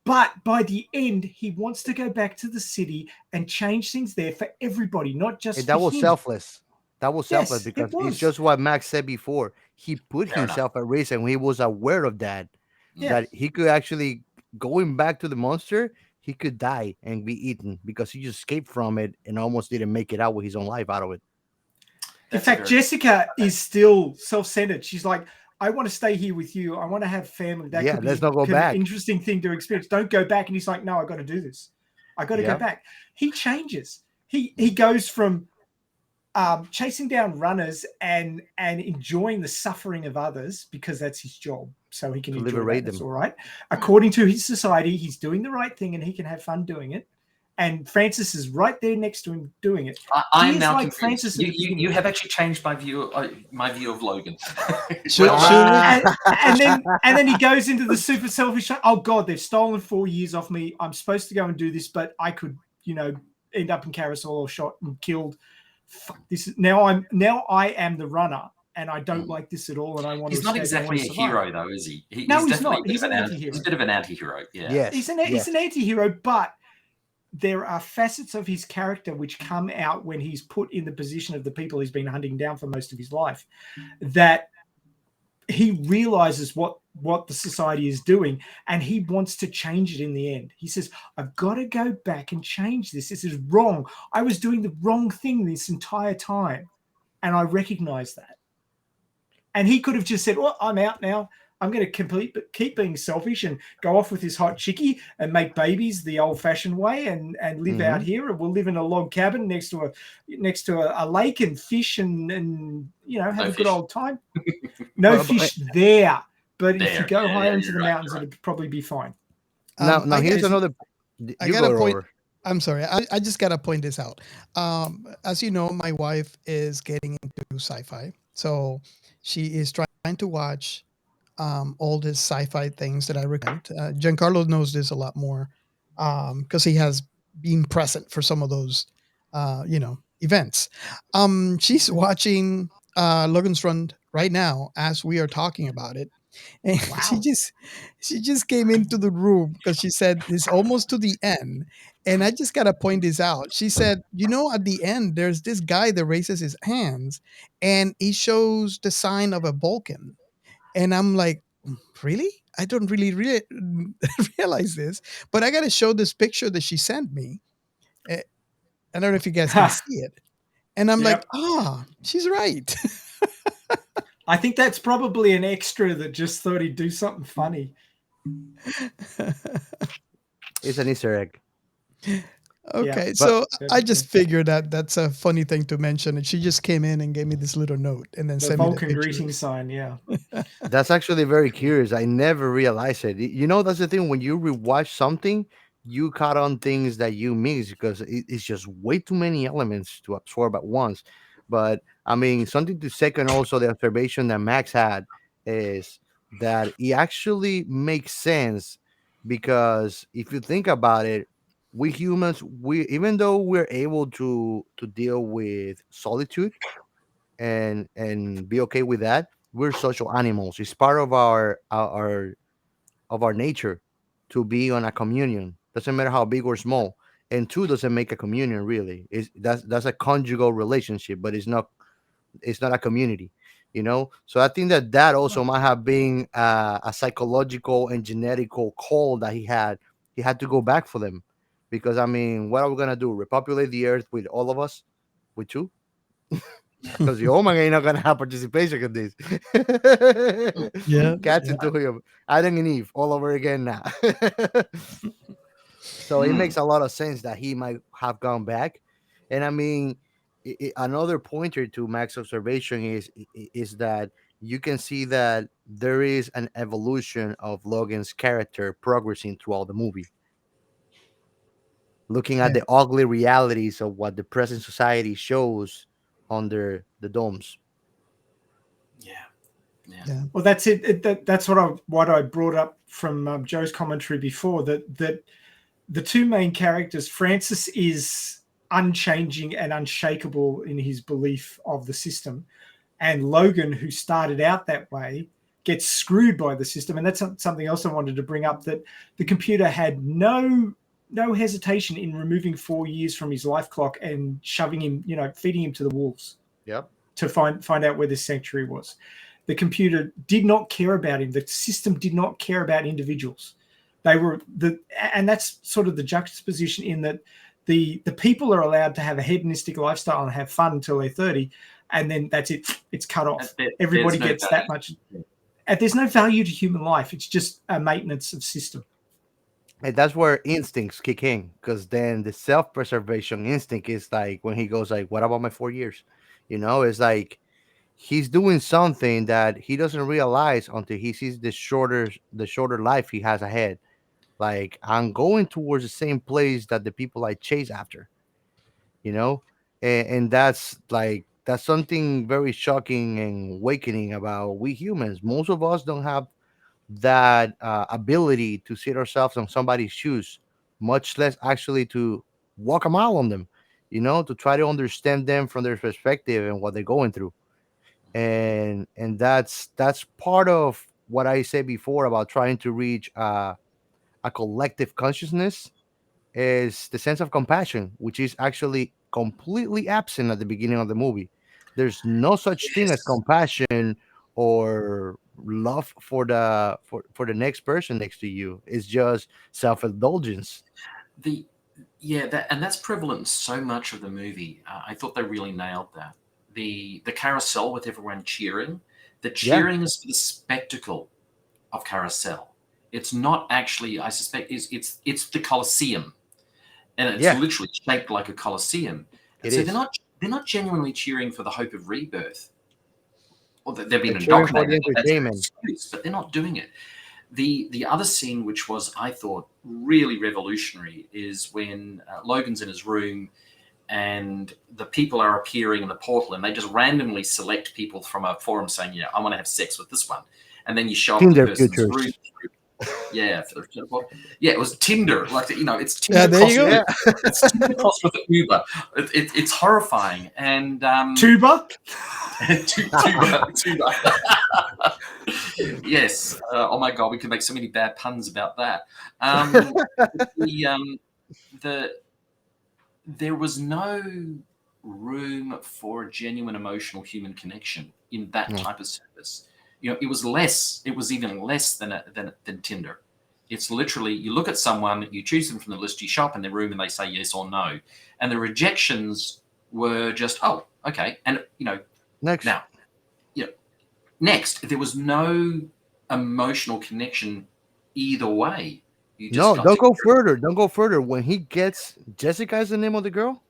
But by the end, he wants to go back to the city and change things there for everybody, not just that was him. selfless. That was selfless because it's just what Max said before. He put himself at risk and he was aware of that. That he could actually, going back to the monster, he could die and be eaten because he just escaped from it and almost didn't make it out with his own life out of it. In fact, Jessica is still self-centered. She's like, I want to stay here with you. I want to have family. That could be let's not go back. An interesting thing to experience. Don't go back. And he's like, no, I got to do this. I got to go back. He changes. He goes from chasing down runners and enjoying the suffering of others because that's his job. So he can liberate them. All right. According to his society, he's doing the right thing and he can have fun doing it. and Francis is right there next to him doing it. I He am is now like convinced. Francis at the You beginning. have actually changed my view of Logan. Should- Well should done. we- and then he goes into the super selfish. Oh God, they've stolen 4 years off me. I'm supposed to go and do this, but I could, end up in Carousel or shot and killed. Fuck this! Now I am the runner, and I don't like this at all. And I want He's to not escape. exactly a hero, though, is he? No, he's definitely not. He's an anti-hero. He's a bit of an anti-hero. Yeah. Yes. He's an yes. anti-hero, but there are facets of his character which come out when he's put in the position of the people he's been hunting down for most of his life, that he realizes what the society is doing, and he wants to change it in the end. He says, I've got to go back and change this. This is wrong. I was doing the wrong thing this entire time, and I recognize that. And he could have just said, well, I'm out now. I'm going to keep being selfish and go off with this hot chickie and make babies the old-fashioned way and live out here. And we'll live in a log cabin next to a lake and fish and have a good old time. No fish there, but if you go higher into the mountains, it'd probably be fine. Now here's another. I got a point. I'm sorry. I just got to point this out. As you know, my wife is getting into sci-fi, so she is trying to watch all these sci-fi things that I recommend. Giancarlo knows this a lot more because he has been present for some of those, events. She's watching Logan's Run right now as we are talking about it, and Wow. she just came into the room because she said it's almost to the end, and I just gotta point this out. She said, at the end there's this guy that raises his hands, and he shows the sign of a Vulcan. And I'm like, really? I don't really realize this, but I got to show this picture that she sent me. I don't know if you guys can see it. And I'm like, she's right. I think that's probably an extra that just thought he'd do something funny. It's an Easter egg. Okay, so I just figured that that's a funny thing to mention, and she just came in and gave me this little note, and then sent me the Vulcan picture. greeting sign. Yeah, That's actually very curious. I never realized it. That's the thing. When you rewatch something, you caught on things that you miss because it's just way too many elements to absorb at once. But I mean, something to second also the observation that Max had is that it actually makes sense because if you think about it, we humans, we even though we're able to deal with solitude and be okay with that, we're social animals. It's part of our nature to be on a communion. Doesn't matter how big or small. And two doesn't make a communion really. That's a conjugal relationship, but it's not a community. So I think that also might have been a psychological and genetical call that he had to go back for them, because I mean, what are we gonna do, repopulate the earth with all of us, with two? Because the Oman ain't not gonna have participation in this. Yeah, Cats into him, Adam and Eve all over again now. So it makes a lot of sense that he might have gone back. And I mean, another pointer to Max's observation is that you can see that there is an evolution of Logan's character progressing throughout the movie, looking at the ugly realities of what the present society shows under the domes. Yeah. Well, that's it. That's what I brought up from Joe's commentary before. That the two main characters, Francis is unchanging and unshakable in his belief of the system, and Logan, who started out that way, gets screwed by the system. And that's something else I wanted to bring up, that the computer had no hesitation in removing 4 years from his life clock and shoving him, feeding him to the wolves. Yep. To find out where this sanctuary was. The computer did not care about him. The system did not care about individuals. And that's sort of the juxtaposition in that the people are allowed to have a hedonistic lifestyle and have fun until they're 30, and then that's it. It's cut off. Everybody gets that much. And there's no value to human life. It's just a maintenance of system. And that's where instincts kick in, because then the self-preservation instinct is like when he goes like, what about my 4 years? It's like he's doing something that he doesn't realize until he sees the shorter life he has ahead. Like I'm going towards the same place that the people I chase after, you know, and that's like that's something very shocking and awakening about we humans. Most of us don't have that ability to sit ourselves on somebody's shoes, much less actually to walk a mile on them, to try to understand them from their perspective and what they're going through. And that's part of what I said before about trying to reach a collective consciousness, is the sense of compassion, which is actually completely absent at the beginning of the movie. There's no such thing as Yes. compassion or love for the next person next to you. It's just self-indulgence. The Yeah, that's prevalent in so much of the movie. I thought they really nailed that. The carousel with everyone cheering. The Yeah, cheering is for the spectacle of carousel. It's not actually. I suspect it's the Colosseum, and it's yeah, literally shaped like a Colosseum. And it so is. they're not genuinely cheering for the hope of rebirth. Or they've They're been cheering for the indoctrinated that that's their entertainment. excuse, but they're not doing it. The other scene, which was I thought really revolutionary, is when Logan's in his room and the people are appearing in the portal, and they just randomly select people from a forum saying, "Yeah, I want to have sex with this one," and then you show up at the Tinder person's room. futures. Yeah, yeah, it was Tinder. Like it's Yeah, Tinder there you crossed go. with Yeah, it's Tinder crossed with Uber. It's horrifying, and Tuba. tuba. Yes. Oh my God, we could make so many bad puns about that. The the There was no room for a genuine emotional human connection in that no, type of service. It was less. It was even less than Tinder. It's literally you look at someone, you choose them from the list, you shop in their room, and they say yes or no, and the rejections were just okay, and next. now you know next there was no emotional connection either way. You just No, got don't to go further. Don't go further. When he gets Jessica is the name of the girl.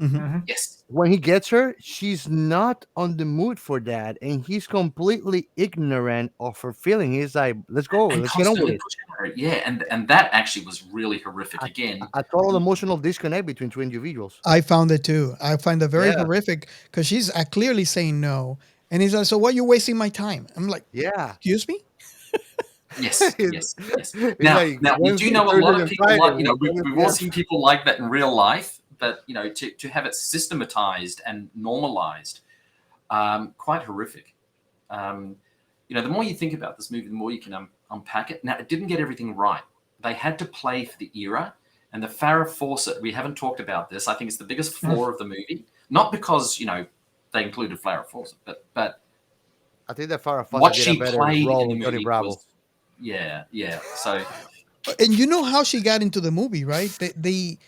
Mhm. Mhm. yes. When he gets her, she's not on the mood for that, and he's completely ignorant of her feeling. He's like, "Let's go, And let's get on with constantly it." pushing her. Yeah, and that actually was really horrific. A, Again, a total emotional disconnect between two individuals. I found it too. I find it very Yeah, horrific because she's clearly saying no, and he's like, "So why are you wasting my time?" I'm like, yeah. "Excuse me." yes, it's, yes, yes. it's Now, like we do Wednesday, know a lot Thursday, of and people Friday. like When is we've all yes. seen people like that in real life, but to have it systematized and normalized, quite horrific. Um, the more you think about this movie, the more you can unpack it. Now, it didn't get everything right. They had to play for the era, and the Farrah Fawcett. We haven't talked about this. I think it's the biggest flaw of the movie. Not because they included Farrah Fawcett, but I think that Farrah what Fawcett did a she better played role in the than Johnny movie Bravo. was, yeah, yeah. So And you know how she got into the movie, right? they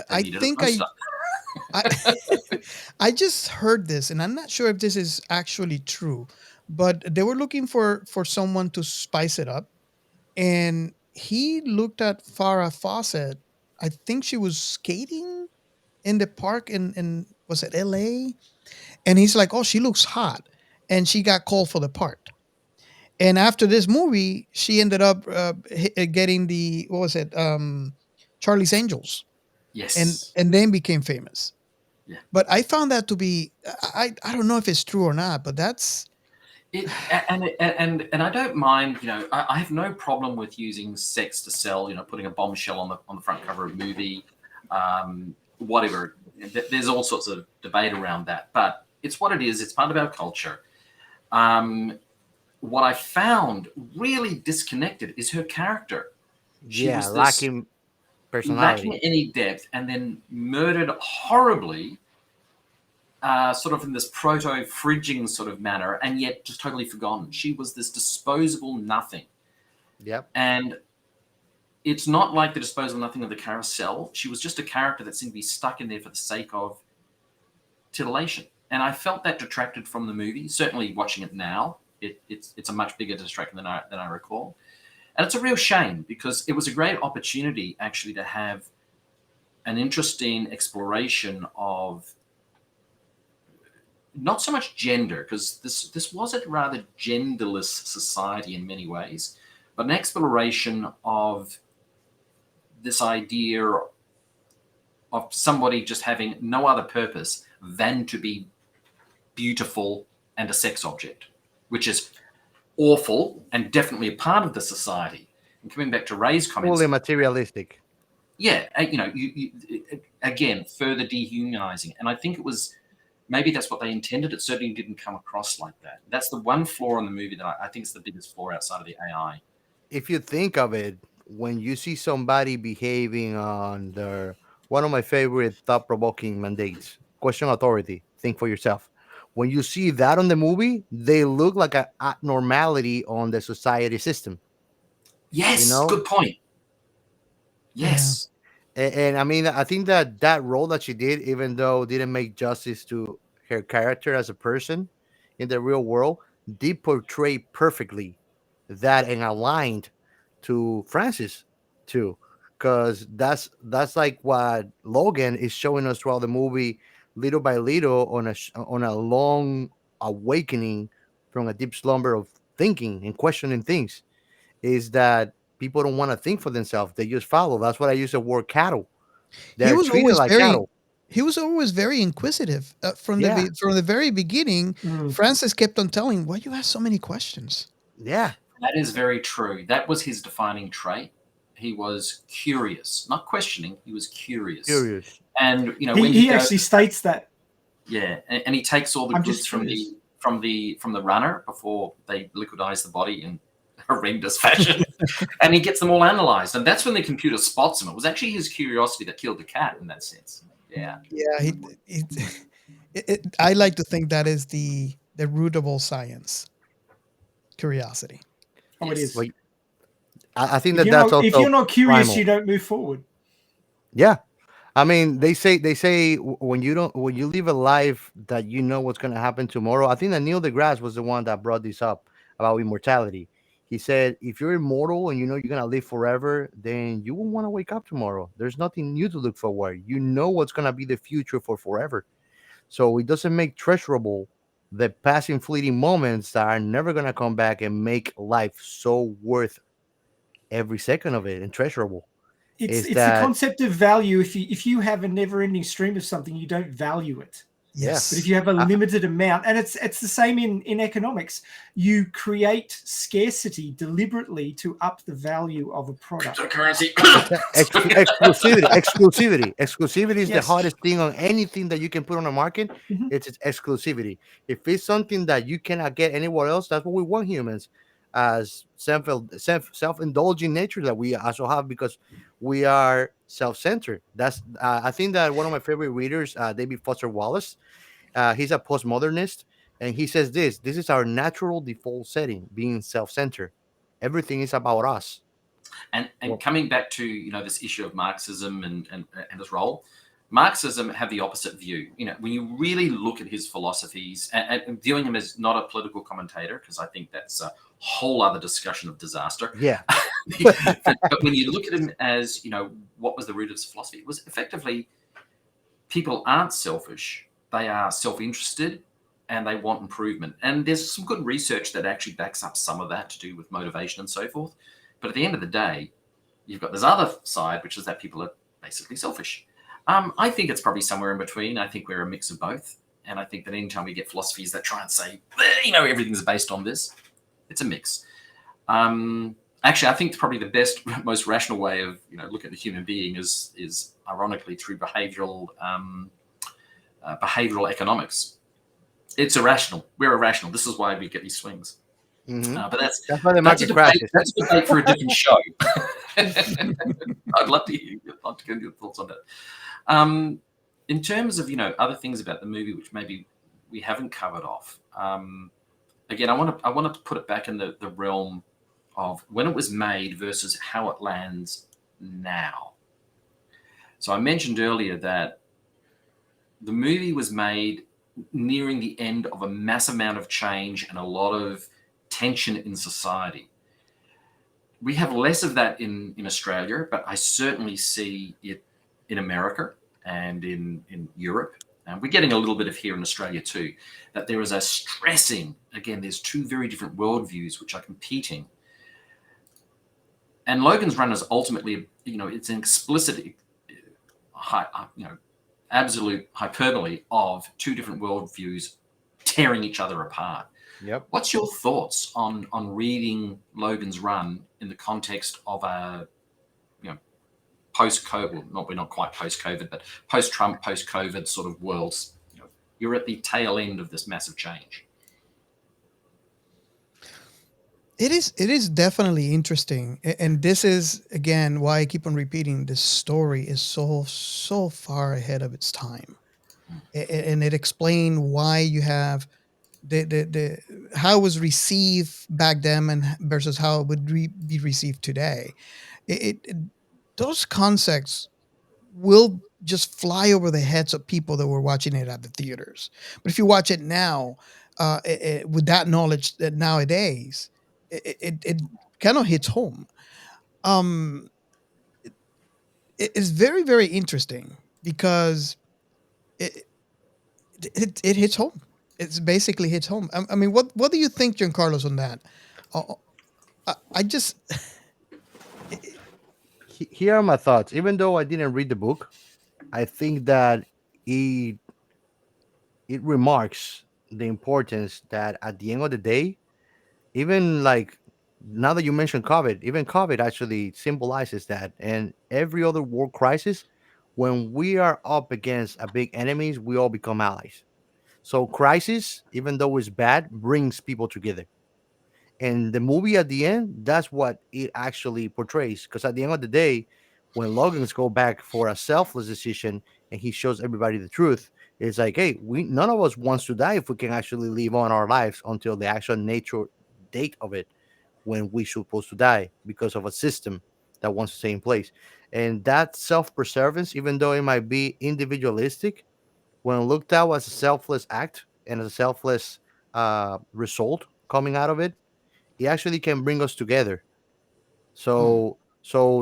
I needed a think poster. I, I just heard this, and I'm not sure if this is actually true, but they were looking for someone to spice it up, and he looked at Farrah Fawcett. I think she was skating in the park in was it L.A. And he's like, "Oh, she looks hot," and she got called for the part. And after this movie, she ended up getting the what was it, Charlie's Angels, Yes, and then became famous. yeah. But I found that to be I don't know if it's true or not, but that's And I don't mind. I have no problem with using sex to sell. Putting a bombshell on the front cover of a movie, whatever. There's all sorts of debate around that, but it's what it is. It's part of our culture. Um, what I found really disconnected is her character. She Yeah, was this lacking lacking personality. any depth, and then murdered horribly, sort of in this proto-fridging sort of manner, and yet just totally forgotten. She was this disposable nothing. Yep. And it's not like the disposable nothing of the Carousel. She was just a character that seemed to be stuck in there for the sake of titillation. And I felt that detracted from the movie. Certainly watching it now, it's a much bigger distraction than I recall. And it's a real shame because it was a great opportunity actually to have an interesting exploration of not so much gender, because this was a rather genderless society in many ways, but an exploration of this idea of somebody just having no other purpose than to be beautiful and a sex object, which is awful and definitely a part of the society. And coming back to Ray's comments, fully materialistic. yeah, you again, further dehumanizing. And I think it was, maybe that's what they intended. It certainly didn't come across like that. That's the one flaw in the movie that I think is the biggest flaw outside of the AI. If you think of it, when you see somebody behaving on their one of my favorite thought-provoking mandates, question authority, think for yourself. When you see that on the movie, they look like an abnormality on the society system. You Yes, know, good point. Yes. and I mean, I think that that role that she did, even though didn't make justice to her character as a person in the real world, did portray perfectly that and aligned to Francis too, because that's like what Logan is showing us throughout the movie, little by little, on a long awakening from a deep slumber of thinking and questioning things. Is that people don't want to think for themselves; they just follow. That's what I use the word cattle. He They're was treated always like very cattle. he was always very inquisitive. Yeah, From the very beginning, Mm. Francis kept on telling, "Why you ask so many questions?" yeah. That is very true. That was his defining trait. He was curious, not questioning. He was curious. Curious. And He, when he he goes, actually states that. yeah, and he takes all the I'm goods just from curious. the runner before they liquidize the body in horrendous fashion, and he gets them all analyzed. And that's when the computer spots him. It was actually his curiosity that killed the cat in that sense. Yeah. Yeah, I like to think that is the root of all science, curiosity. Oh, it Yes. is. Well, I think If that you're that's not if also you're not curious, primal. you don't move forward. Yeah. I mean, they say when you don't when you live a life that you know what's going to happen tomorrow. I think that Neil deGrasse was the one that brought this up about immortality. He said, if you're immortal and you know you're going to live forever, then you won't want to wake up tomorrow. There's nothing new to look forward. You know what's going to be the future for forever. So it doesn't make treasurable the passing fleeting moments that are never going to come back and make life so worth every second of it and treasurable. Is It's the that, concept of value. If you have a never-ending stream of something, you don't value it. yeah. But if Yes. you have a I- limited amount, and it's the same in economics, you create scarcity deliberately to up the value of a product. Cryptocurrency. Exclusivity is the Yes. hardest thing on anything that you can put on the market. Mhm. It's its exclusivity. If it's something that you cannot get anywhere else, that's what we want humans, as self-indulging nature that we also have, because we are self-centered. That's I think that one of my favorite readers, David Foster Wallace, he's a postmodernist, and he says this is our natural default setting, being self-centered. Everything is about us. And Well, coming back to this issue of Marxism and its role, Marxism had the opposite view. When you really look at his philosophies, and viewing him as not a political commentator, because I think that's a whole other discussion of disaster. yeah. but when you look at him as what was the root of his philosophy, it was effectively people aren't selfish; they are self-interested. And they want improvement. And there's some good research that actually backs up some of that to do with motivation and so forth. But at the end of the day, you've got this other side, which is that people are basically selfish. I think it's probably somewhere in between. I think we're a mix of both. And I think that anytime we get philosophies that try and say, everything's based on this, it's a mix. Actually, I think probably the best, most rational way of looking at the human being is ironically through behavioral economics. It's irrational. We're irrational. This is why we get these swings. But that's why the that's a market debate. crashes. That's a debate for a different show. I'd love to get your thoughts on that. In terms of other things about the movie which maybe we haven't covered off. Again, I want to put it back in the realm of when it was made versus how it lands now. So I mentioned earlier that the movie was made nearing the end of a massive amount of change and a lot of tension in society. We have less of that in Australia, but I certainly see it in America and in Europe. And we're getting a little bit of here in Australia too, that there is a stressing. Again, there's two very different worldviews which are competing. And Logan's Run is ultimately, it's an explicit, absolute hyperbole of two different worldviews tearing each other apart. Yep. What's your thoughts on reading Logan's Run in the context of a post-COVID, we're not quite post-COVID, but post-Trump, post-COVID sort of worlds? You're at the tail end of this massive change. It is definitely interesting, and this is again why I keep on repeating. This story is so far ahead of its time, and it explained why you have the how it was received back then and versus how it would be received today. It those concepts will just fly over the heads of people that were watching it at the theaters. But if you watch it now, with that knowledge that nowadays, it kind of hits home. Um, it is very interesting because it, it hits home. It's basically hits home. I mean, what do you think, Giancarlos, on that? Uh, I just Here are my thoughts. Even though I didn't read the book, I think that it it remarks the importance that at the end of the day, even like now that you mentioned COVID, even COVID actually symbolizes that. And every other world crisis, when we are up against a big enemies, we all become allies. So crisis, even though it's bad, brings people together. And the movie at the end, that's what it actually portrays. Because at the end of the day, when Logan's go back for a selfless decision and he shows everybody the truth, it's like, hey, we none of us wants to die if we can actually live on our lives until the actual nature date of it when we supposed to die because of a system that wants to stay in place. And that self-preservance, even though it might be individualistic, when looked at as a selfless act and as a selfless result coming out of it, it actually can bring us together. So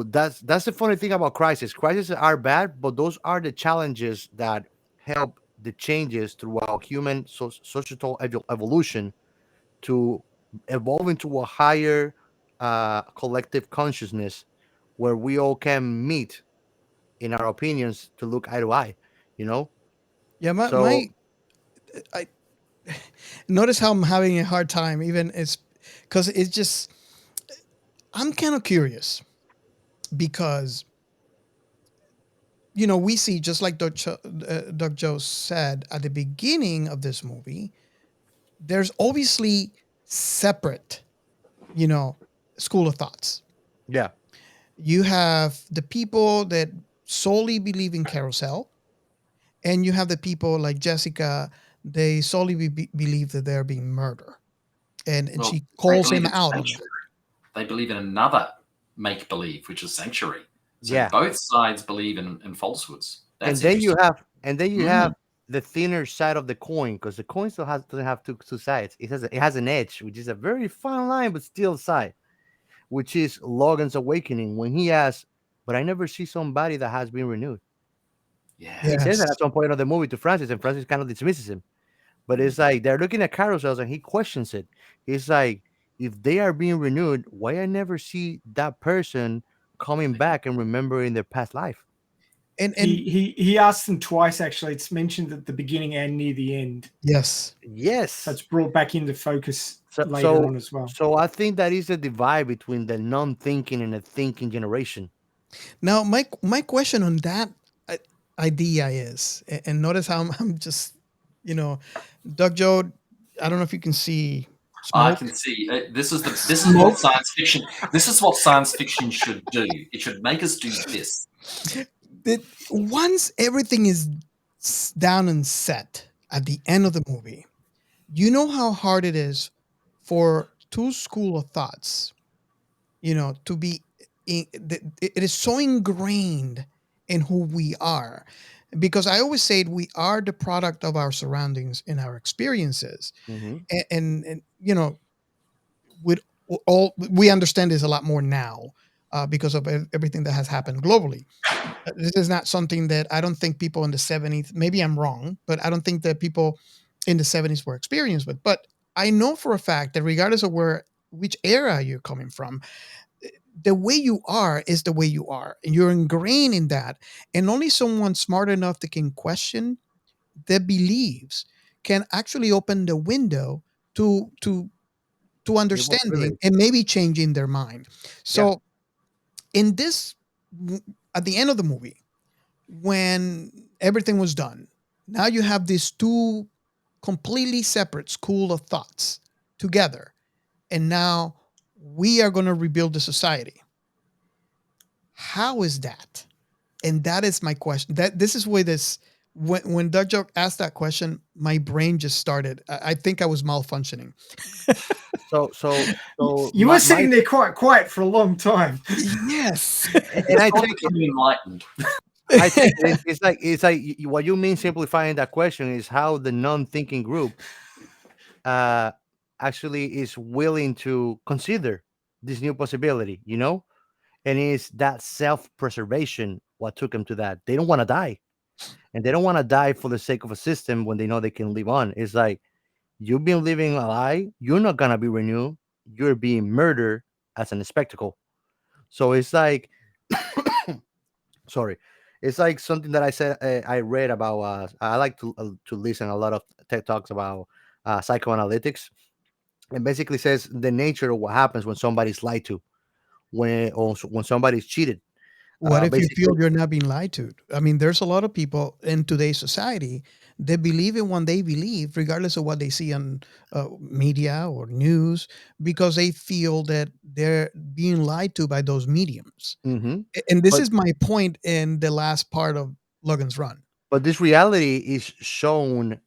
that's the funny thing about crisis. Crises are bad, but those are the challenges that help the changes throughout human societal evolution to evolve into a higher collective consciousness where we all can meet in our opinions to look eye to eye, you know. yeah, my So I notice how I'm having a hard time. Even it's because it's just I'm kind of curious because we see just like Doug Joe said at the beginning of this movie, there's obviously separate, you know, school of thoughts. yeah, You have the people that solely believe in Carousel, and you have the people like Jessica. They solely believe that they're being murdered, and Well, she they calls believe him in out on that. sanctuary. They believe in another make believe, which is sanctuary. So yeah. both sides believe in falsehoods. And That's then you interesting. have and then you Mm. have the thinner side of the coin because the coin still doesn't have two sides. It has an edge, which is a very fine line, but still side, which is Logan's awakening when he asks, "But I never see somebody that has been renewed." Yeah. He says that Yes, at some point of the movie to Francis, and Francis kind of dismisses him. But it's like they're looking at carousels, and he questions it. He's like, "If they are being renewed, why I never see that person coming back and remembering their past life?" and He asked them twice actually. It's mentioned at the beginning and near the end. yes. So Yes. it's brought back into focus So, later so, on as well. so I think that is a divide between the non-thinking and the thinking generation. Now, my question on that uh, idea is, and notice how I'm just, you know, Doug Joe. I don't know if you can see I smoke. can see this is what Smoke. science fiction. This is what science fiction should do. It should make us do this. That once everything is down and set at the end of the movie, you know how hard it is for two school of thoughts, to be it is so ingrained in who we are, because I always say we are the product of our surroundings and our experiences, Hmm. and with all we understand this a lot more now, because of everything that has happened globally. This is not something that I don't think people in the 70s, maybe I'm wrong, but I don't think that people in the 70s were experienced with. But I know for a fact that regardless of which era you're coming from, the way you are is the way you are, and you're ingrained in that. And only someone smart enough that can question their beliefs can actually open the window to It was understanding privilege. and maybe changing their mind. Yeah. So in this, at the end of the movie, when everything was done, now you have these two completely separate school of thoughts together, and now we are going to rebuild the society. How is that? And that is my question. That this is where this when Doug Joke asked that question, my brain just started. I think I was malfunctioning. So You were sitting there quite quiet for a long time. Yes. and I Not take it. becoming enlightened. I think it's like what you mean simplifying that question is how the non-thinking group uh actually is willing to consider this new possibility, and it's that self-preservation what took them to that. They don't want to die, and they don't want to die for the sake of a system when they know they can live on. It's like you've been living a lie, you're not gonna be renewed, you're being murdered as a spectacle. So it's like sorry, it's like something that I said, I read about. I like to listen a lot of TED talks about psychoanalytics, and basically says the nature of what happens when somebody's lied to, when somebody's cheated. What if you Basically. feel you're not being lied to? I mean, there's a lot of people in today's society that believe in what they believe, regardless of what they see on media or news, because they feel that they're being lied to by those mediums. Hmm. And this but is my point in the last part of Logan's Run. but this reality is shown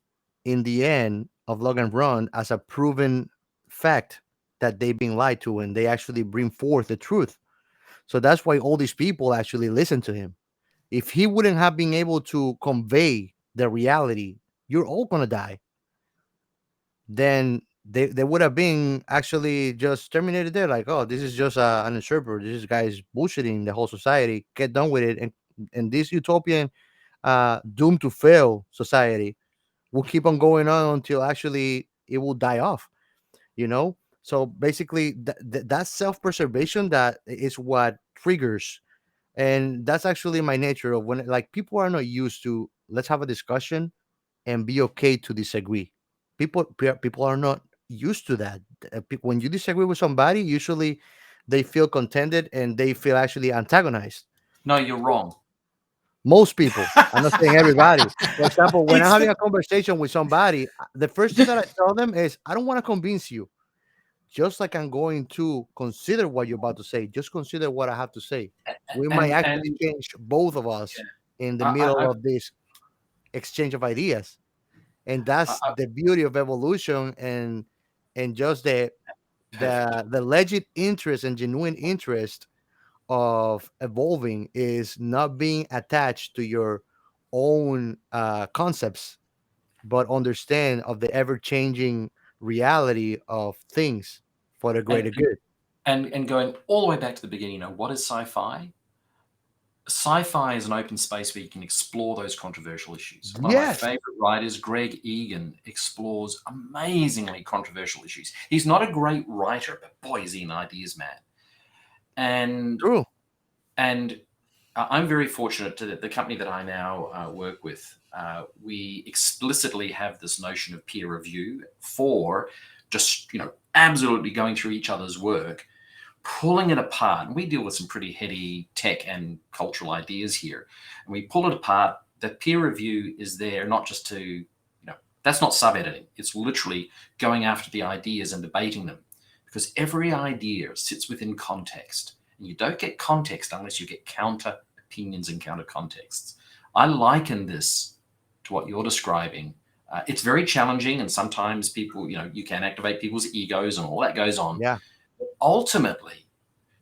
in the end of Logan Run as a proven fact that they've been lied to, and they actually bring forth the truth. So that's why all these people actually listen to him. If he wouldn't have been able to convey the reality, you're all gonna die, then they would have been actually just terminated there. Like, oh, this is just an usurper. This guy is bullshitting the whole society. Get done with it. And this utopian, doomed to fail society will keep on going on until actually it will die off. So basically, that self-preservation that is what triggers, and that's actually my nature of when like people are not used to let's have a discussion and be okay to disagree. People are not used to that. When you disagree with somebody, usually they feel contented and they feel actually antagonized. No, you're wrong. Most people, I'm not saying everybody. For example, when I'm It's having the a conversation with somebody, the first thing that I tell them is I don't want to convince you. Just like I'm going to consider what you're about to say, just consider what I have to say. We might actually And change both of us yeah, in the I, middle I, of this exchange of ideas. And I, that's I the beauty of evolution, and just the perfect. the legit interest and genuine interest of evolving is not being attached to your own concepts, but understand of the ever-changing reality of things for the And, greater good. and going all the way back to the beginning, what is sci-fi? Sci-fi is an open space where you can explore those controversial issues. One of my Yes, favorite writers, Greg Egan, explores amazingly controversial issues. He's not a great writer, but boy, is he an ideas man. And true. and I'm very fortunate to the company that I now work with. We explicitly have this notion of peer review for just absolutely going through each other's work, pulling it apart. And we deal with some pretty heady tech and cultural ideas here, and we pull it apart. The peer review is there not just to that's not sub editing. It's literally going after the ideas and debating them, because every idea sits within context. And you don't get context unless you get counter opinions and counter contexts. I liken this to what you're describing. It's very challenging, and sometimes people, you can activate people's egos and all that goes on. Yeah, But ultimately,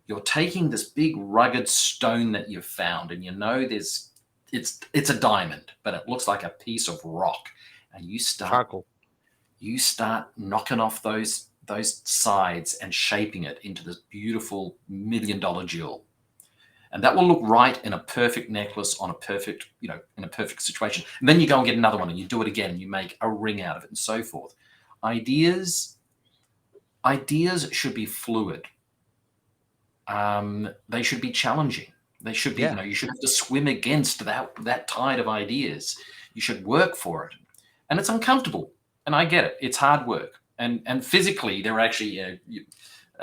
you're taking this big rugged stone that you've found, and it's a diamond, but it looks like a piece of rock, and charcoal. you start knocking off those sides and shaping it into this beautiful $1 million jewel. And that will look right in a perfect necklace on a perfect, in a perfect situation. And then you go and get another one and you do it again and you make a ring out of it and so forth. Ideas should be fluid. they should be challenging. They should be, you should have to swim against that tide of ideas. You should work for it. And it's uncomfortable. And I get it. It's hard work. And physically, there are actually,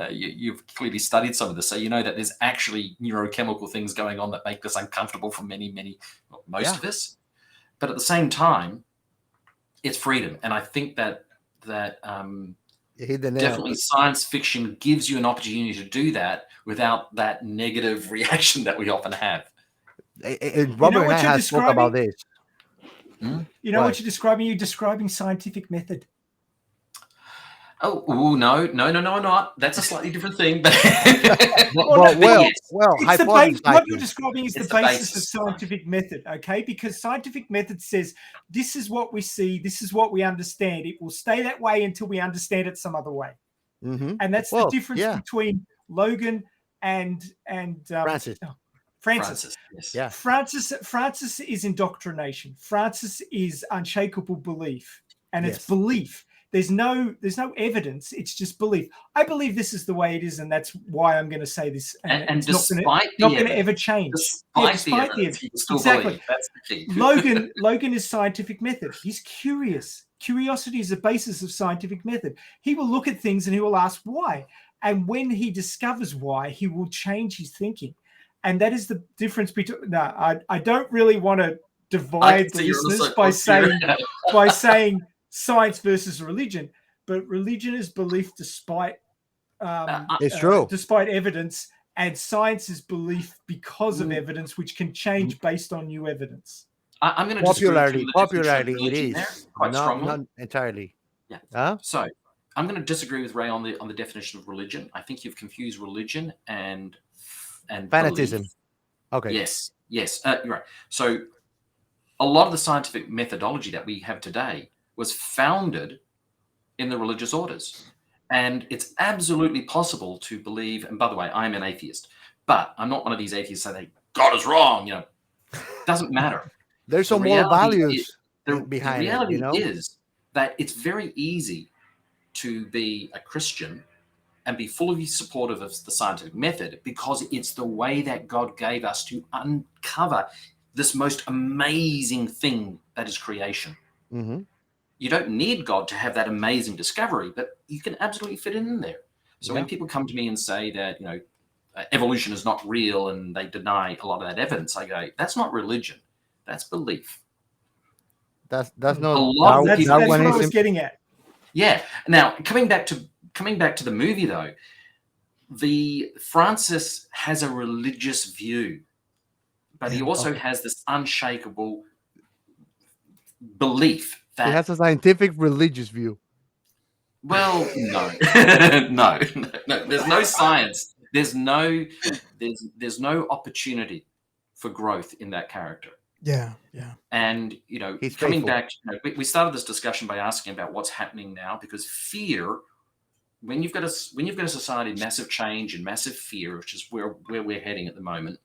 you've clearly studied some of this, so you know that there's actually neurochemical things going on that make this uncomfortable for most of us. But at the same time, it's freedom. And I think that definitely science fiction gives you an opportunity to do that without that negative reaction that we often have. Robert and I have spoken about this. You know what you're describing? You're describing scientific method. Oh no, not. That's a slightly different thing. But what you're describing is the basis of scientific method, okay? Because scientific method says this is what we see, this is what we understand. It will stay that way until we understand it some other way. And that's the difference between Logan and Francis. Francis. Yes. Yeah. Francis is indoctrination. Francis is unshakable belief, and it's belief. There's no evidence. It's just belief. I believe this is the way it is, and that's why I'm going to say this. And it's not going to ever change. Despite the evidence, exactly. That's the key. Logan is scientific method. He's curious. Curiosity is the basis of scientific method. He will look at things and he will ask why. And when he discovers why, he will change his thinking. And that is the difference between. No, I don't really want to divide the listeners by saying science versus religion, but religion is belief despite it's true, despite evidence, and science is belief because of evidence, which can change based on new evidence. I'm going to popularity it is quite strongly. Not entirely. So I'm going to disagree with Ray on the definition of religion. I think you've confused religion and fanatism. Belief. Okay. Yes, you're right. So a lot of the scientific methodology that we have today was founded in the religious orders. And it's absolutely possible to believe, and by the way, I'm an atheist, but I'm not one of these atheists that say God is wrong, doesn't matter. There's some more values behind it. The reality it, is that it's very easy to be a Christian and be fully supportive of the scientific method because it's the way that God gave us to uncover this most amazing thing that is creation. Mm-hmm. You don't need God to have that amazing discovery, but you can absolutely fit it in there. So when people come to me and say that, evolution is not real and they deny a lot of that evidence, I go, that's not religion. That's belief. That's not that's what I was getting at. Yeah. Now, coming back to the movie though, Francis has a religious view, but he also has this unshakable belief. He has a scientific religious view. Well, no. no. There's no science. There's no opportunity for growth in that character. Yeah. And he's coming faithful. back, we started this discussion by asking about what's happening now, because fear. When you've got a society, massive change and massive fear, which is where we're heading at the moment,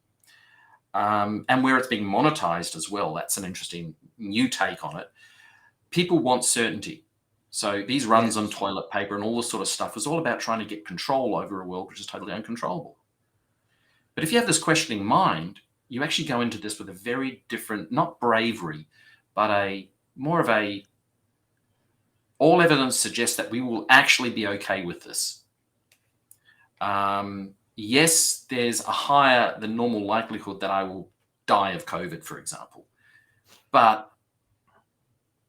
and where it's being monetized as well. That's an interesting new take on it. People want certainty. So these runs on toilet paper and all this sort of stuff is all about trying to get control over a world which is totally uncontrollable. But if you have this questioning mind, you actually go into this with a very different, not bravery, but more of a, all evidence suggests that we will actually be okay with this. Yes, there's a higher than normal likelihood that I will die of COVID, for example. But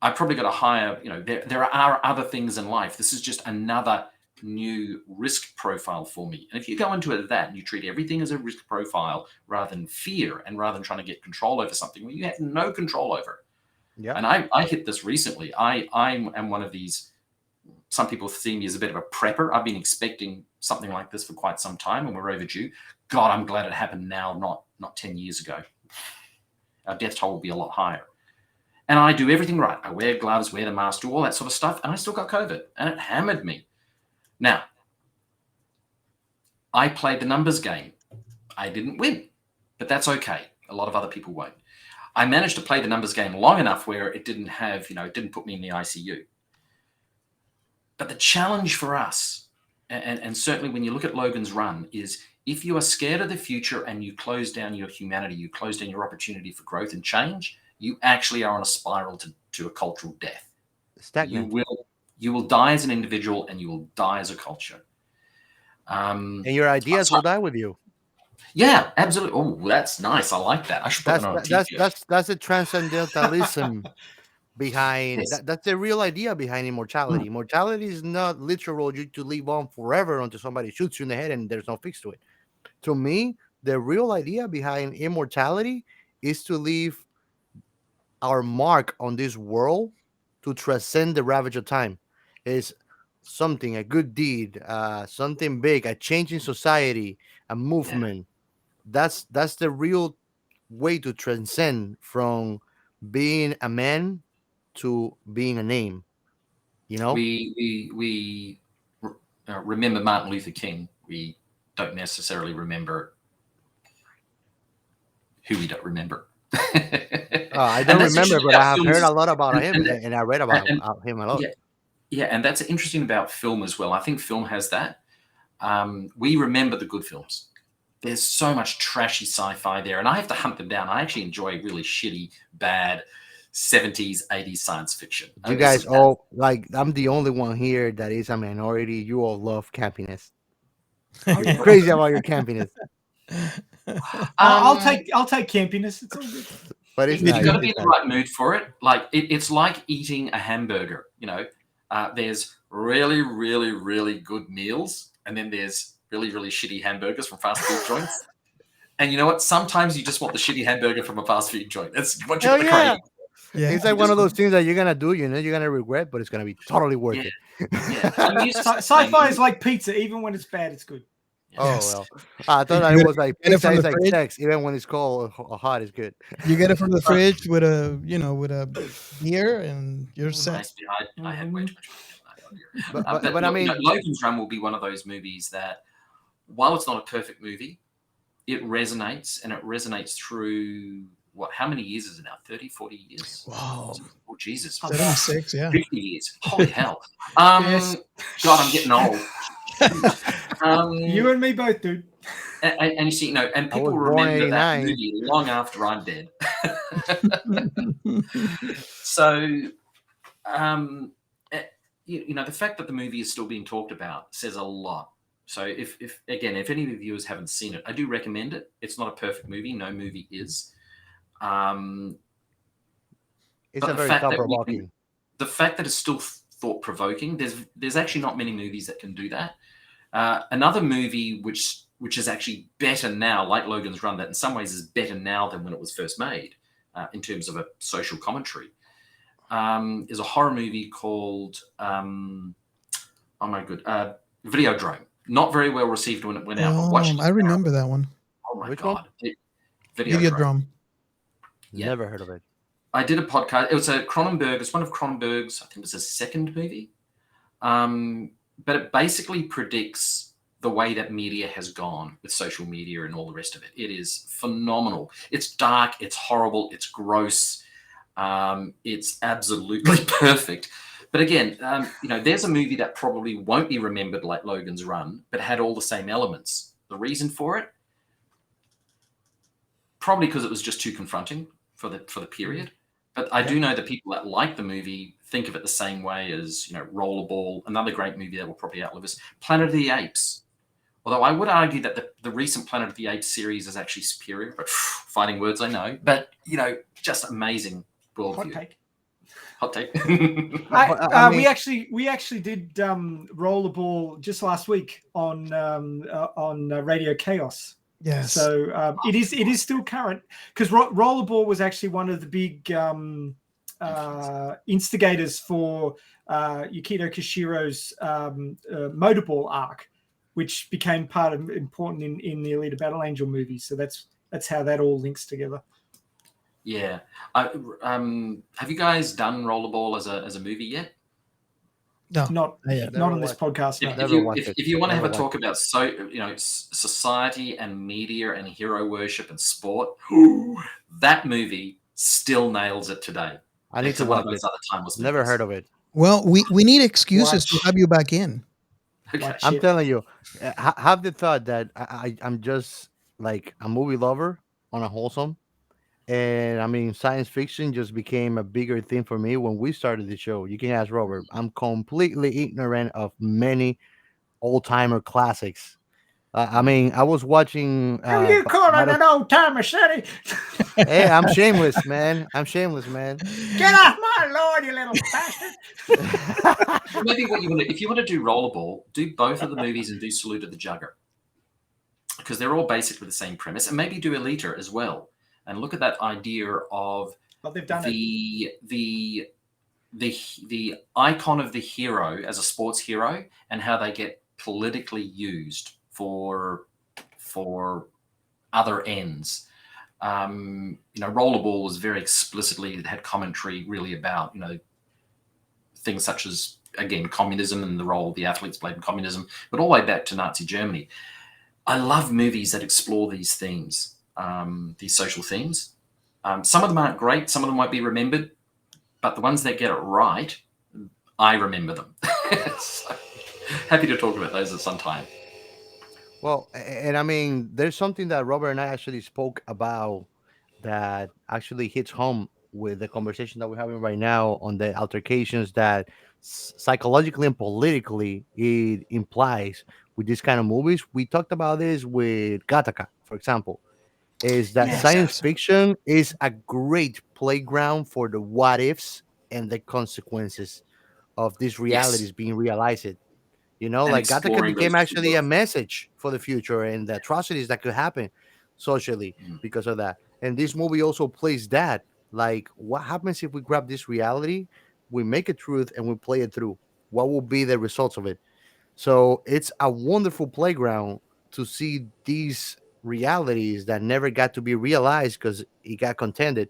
I probably got a higher, there are other things in life. This is just another new risk profile for me. And if you go into it that and you treat everything as a risk profile rather than fear and rather than trying to get control over something where you have no control over. Yeah. And I hit this recently. I am one of these, some people see me as a bit of a prepper. I've been expecting something like this for quite some time and we're overdue. God, I'm glad it happened now, not 10 years ago. Our death toll will be a lot higher. And I do everything right. I wear gloves, wear the mask, do all that sort of stuff, and I still got COVID, and it hammered me. Now, I played the numbers game. I didn't win, but that's okay. A lot of other people won't. I managed to play the numbers game long enough where it didn't have, it didn't put me in the ICU. But the challenge for us and certainly when you look at Logan's Run, is if you are scared of the future and you close down your humanity, you close down your opportunity for growth and change, you actually are on a spiral to a cultural death. Stagnant. You will die as an individual and you will die as a culture. And your ideas will die with you. Yeah, absolutely. Oh, that's nice. I like that. I should put that on a t-shirt. That's the transcendentalism behind Yes. that's the real idea behind immortality. Immortality is not literal you to live on forever until somebody shoots you in the head and there's no fix to it. To me, the real idea behind immortality is to leave our mark on this world to transcend the ravage of time. Is something, a good deed, something big, a change in society, a movement. That's the real way to transcend from being a man to being a name. You know, We remember Martin Luther King. We don't necessarily remember who we don't remember. I don't remember, but I have heard a lot about him, and I read about him a lot. Yeah, and that's interesting about film as well. I think film has that. We remember the good films. There's so much trashy sci-fi there, and I have to hunt them down. I actually enjoy really shitty, bad 70s, 80s science fiction. You guys all like, I'm the only one here that is a minority. You all love campiness. You're crazy about your campiness. I'll take campiness. It's all good. But it's you've got to be in the right mood for it. Like it's like eating a hamburger. You know, there's really, really, really good meals, and then there's really, really shitty hamburgers from fast food joints. And you know what? Sometimes you just want the shitty hamburger from a fast food joint. That's what you're craving. Yeah, it's like one of those things that you're gonna do. You know, you're gonna regret, but it's gonna be totally worth it. Yeah. Sci-fi is like pizza. Even when it's bad, it's good. Oh well, I thought it was like pizza is like sex. Even when it's cold or hot, it's good. You get it from the fridge with a beer, and you're set. I had way too much. But I mean, Logan's Run will be one of those movies that, while it's not a perfect movie, it resonates, and it resonates through how many years is it now? 30, 40 years? Wow. Oh, Jesus. 76, yeah. 50 years. Holy hell. Yes. God, I'm getting old. You and me both, dude. And you see, and people remember that movie long after I'm dead. So, the fact that the movie is still being talked about says a lot. So if any of the viewers haven't seen it, I do recommend it. It's not a perfect movie. No movie is. It's a very thought-provoking. The fact that it's still thought-provoking, there's actually not many movies that can do that. Another movie which is actually better now, like Logan's Run, that in some ways is better now than when it was first made, in terms of a social commentary, is a horror movie called Videodrome. Not very well received when it went out. I remember that one. Oh my Which God. one? Videodrome. Yeah. Never heard of it. I did a podcast. It was Cronenberg. It's one of Cronenberg's, I think it was his second movie. But it basically predicts the way that media has gone with social media and all the rest of it. It is phenomenal. It's dark. It's horrible. It's gross. It's absolutely perfect. But again, there's a movie that probably won't be remembered like Logan's Run, but had all the same elements. The reason for it? Probably because it was just too confronting for the period. But I do know that people that like the movie think of it the same way as, Rollerball, another great movie that will probably outlive us, Planet of the Apes. Although I would argue that the recent Planet of the Apes series is actually superior. But fighting words, I know. But, just amazing worldview. Hot take. We actually did Rollerball just last week on Radio Chaos. Yes. So it is still current, because Rollerball was actually one of the big instigators for Yukito Kishiro's Motorball arc, which became important in the Alita Battle Angel movie. So that's how that all links together. Yeah. Have you guys done Rollerball as a movie yet? No, not on this podcast. If you want to have a talk about society and media and hero worship and sport, that movie still nails it today. I need to watch it. Never heard of it. Well, we need excuses to have you back in. Okay. I'm Chip. telling you, have the thought that I'm just like a movie lover on a wholesome. And I mean, science fiction just became a bigger thing for me when we started the show. You can ask Robert. I'm completely ignorant of many old timer classics. I mean, I was watching. Who you calling an old timer, sonny? Hey, I'm shameless, man. I'm shameless, man. Get off my lawn, you little bastard! Well, maybe what you want to, if you want to do Rollerball, do both of the movies and do Salute of the Jugger, because they're all basically the same premise, and maybe do Elita as well, and look at that idea of They've done the icon of the hero as a sports hero and how they get politically used for other ends. Rollerball was very explicitly, it had commentary really about things such as, again, communism and the role the athletes played in communism, but all the way back to Nazi Germany. I love movies that explore these themes, these social themes. Some of them aren't great, some of them won't be remembered, but the ones that get it right, I remember them. So, happy to talk about those at some time. Well, and I mean, there's something that Robert and I actually spoke about that actually hits home with the conversation that we're having right now on the altercations that psychologically and politically it implies with these kind of movies. We talked about this with Gattaca, for example, is that Yes, science absolutely. fiction is a great playground for the what ifs and the consequences of these Yes, realities being realized. and Like Gattaca exploring those became two actually a worlds. message for the future and the atrocities that could happen socially because of that. And this movie also plays that. Like, what happens if we grab this reality, we make it truth, and we play it through? What will be the results of it? So it's a wonderful playground to see these realities that never got to be realized because it got contended.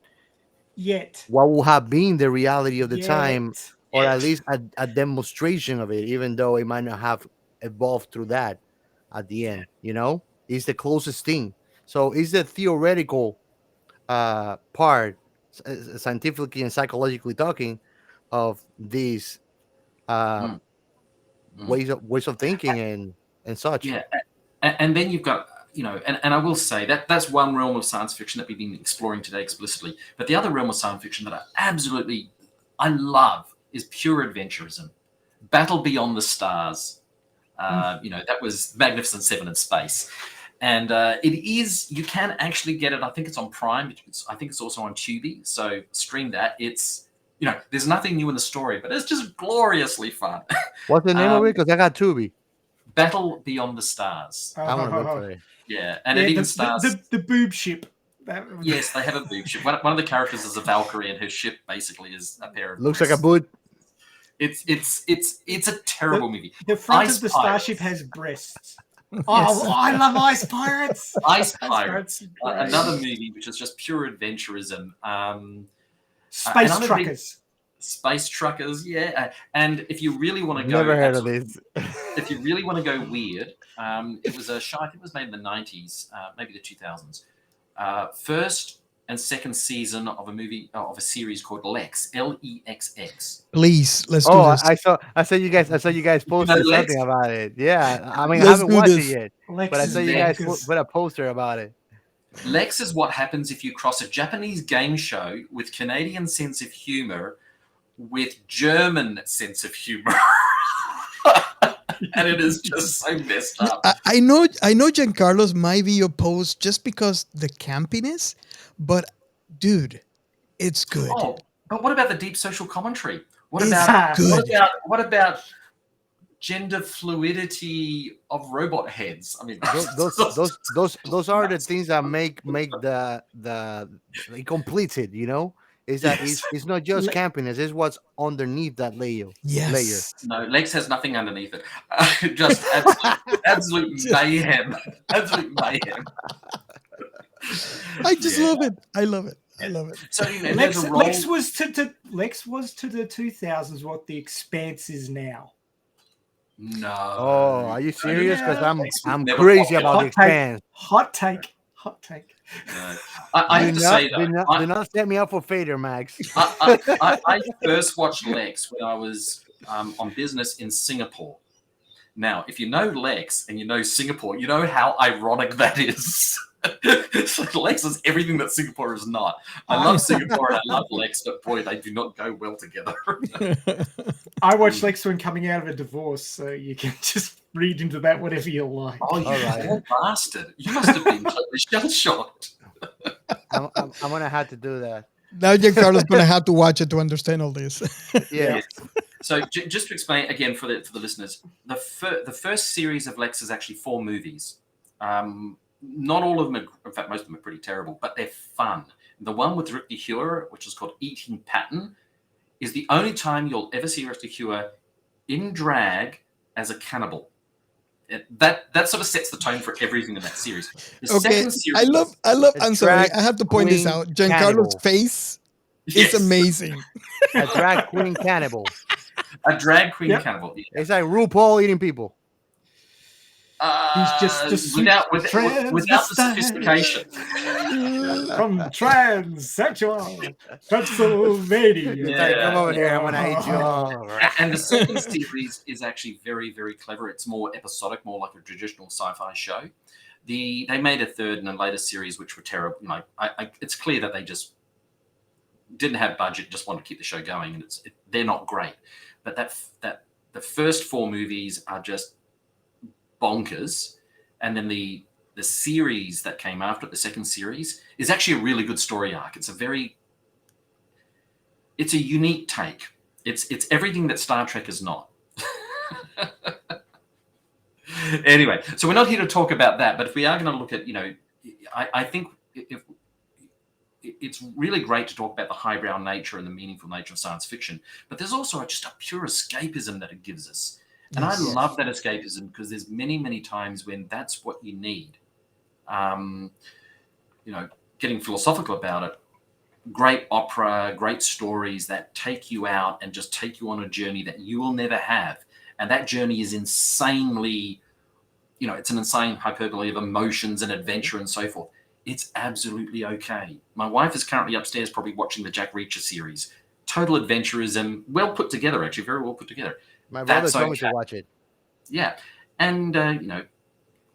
Yet. What will have been the reality of the time, Yet. or at least a demonstration of it, even though it might not have evolved through that at the end, is the closest thing. So it's the theoretical part, scientifically and psychologically talking, of these uh, Mm, mm. ways of thinking and such. Yeah, and then you've got, and I will say that that's one realm of science fiction that we've been exploring today explicitly. But the other realm of science fiction that I love is pure adventurism. Battle Beyond the Stars. That was Magnificent Seven in space. And you can actually get it. I think it's on Prime. I think it's also on Tubi. So stream that. It's, there's nothing new in the story, but it's just gloriously fun. What's the name of it? Because I got Tubi. Battle Beyond the Stars. I want to look for it. Yeah, and it even stars. The boob ship. Yes, they have a boob ship. One of the characters is a Valkyrie, and her ship basically is a pair of. Looks like a breasts. boot. It's a terrible movie. The front Ice of the Pirates. starship has breasts. Yes. Oh, I love Ice Pirates. Ice Pirates, great. another movie which is just pure adventurism. Space another truckers. Space truckers, yeah. And if you really want to go, Never heard of this. if you really want to go weird, it was I think it was made in the 90s, maybe the 2000s. First and second season of a series called Lex, Lexx. Please, let's do Oh, this. I saw you guys posted Lex? something about it. Yeah, I mean, I Let's haven't do watched this. it yet, Lex but I is saw you guys bonkers. put a poster about it. Lex is what happens if you cross a Japanese game show with Canadian sense of humor with German sense of humor. And it is just so messed up. I know Giancarlo's might be opposed just because the campiness, but dude, it's good. Oh, but what about the deep social commentary? What It's about good. what about gender fluidity of robot heads? I mean, Those are the things that make the it completes it. Is that Yes. it's not just campiness; it's what's underneath that layer. Yes. No, Lex has nothing underneath it. Just absolute mayhem. Absolute mayhem. I just love it. I love it. I love it. So Lex, there's a role. Lex was to the 2000s what the Expanse is now. No. Oh, are you serious? Because Yeah. I'm Never crazy popular. about the Expanse. Hot take. No. I have to say though, do not set me up for failure, Max. I first watched Lex when I was on business in Singapore, Now, if you know Lex and you know Singapore, you know how ironic that is. So Lex is everything that Singapore is not. I love Singapore and I love Lex, but boy, they do not go well together. I watched Lex when coming out of a divorce, so you can just read into that whatever you like. Oh, you poor bastard. You must have been totally shell-shocked. I'm gonna have to do that. Now Giancarlo's going to have to watch it to understand all this. Yeah. So just to explain again for the listeners, the first series of Lex is actually 4 movies. Not all of them are, in fact, most of them are pretty terrible, but they're fun. The one with Ricky Heuer, which is called Eating Pattern, is the only time you'll ever see Ricky Heuer in drag as a cannibal. That sort of sets the tone for everything in that series. The second series, I love. I'm sorry, I have to point this out. Giancarlo's face is amazing. A drag queen cannibal. A drag queen cannibal. Yeah. It's like RuPaul eating people. He's just without the sophistication. From transsexual Pennsylvania. Yeah. Come over here, I'm gonna hate you all. And the second series is actually very, very clever. It's more episodic, more like a traditional sci-fi show. They made a third and a later series which were terrible. You know, it's clear that they just didn't have budget, just wanted to keep the show going, and they're not great. But that the first 4 movies are just bonkers, and then the series that came after it, the second series, is actually a really good story arc. It's a unique take. It's everything that Star Trek is not. Anyway, so we're not here to talk about that, but if we are going to look at, I think it's really great to talk about the highbrow nature and the meaningful nature of science fiction, but there's also just a pure escapism that it gives us. And I love that escapism because there's many, many times when that's what you need. Getting philosophical about it, great opera, great stories that take you out and just take you on a journey that you will never have. And that journey is insanely, it's an insane hyperbole of emotions and adventure and so forth. It's absolutely okay. My wife is currently upstairs probably watching the Jack Reacher series. Total adventurism, well put together, actually, very well put together. My brother told me to watch it. Yeah. And,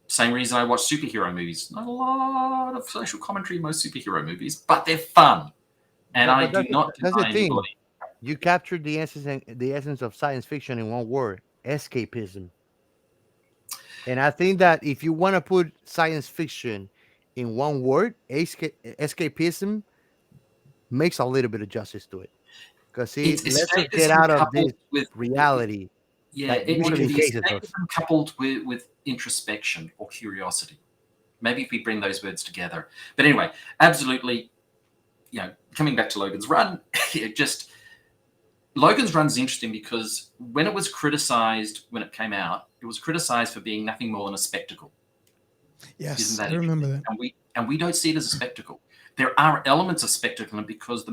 same reason I watch superhero movies. Not a lot of social commentary in most superhero movies, but they're fun. And I do not deny anybody. You captured the essence of science fiction in one word: escapism. And I think that if you want to put science fiction in one word, escapism makes a little bit of justice to it. Because let's just get out of this reality. Yeah, it can be escapism coupled with introspection or curiosity. Maybe if we bring those words together. But anyway, absolutely, coming back to Logan's Run, Logan's Run is interesting because when it was criticized when it came out, it was criticized for being nothing more than a spectacle. Yes, I remember that. And we don't see it as a spectacle. There are elements of spectacle, and because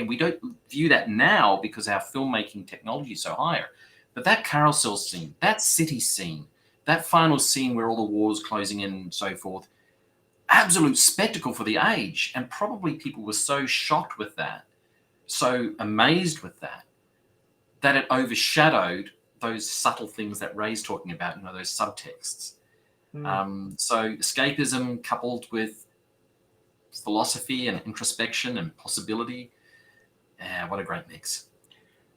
we don't view that now because our filmmaking technology is so higher. But that carousel scene, that city scene, that final scene where all the wars closing in and so forth, absolute spectacle for the age. And probably people were so shocked with that, so amazed with that it overshadowed those subtle things that Ray's talking about, those subtexts. So escapism coupled with philosophy and introspection and possibility. What a great mix.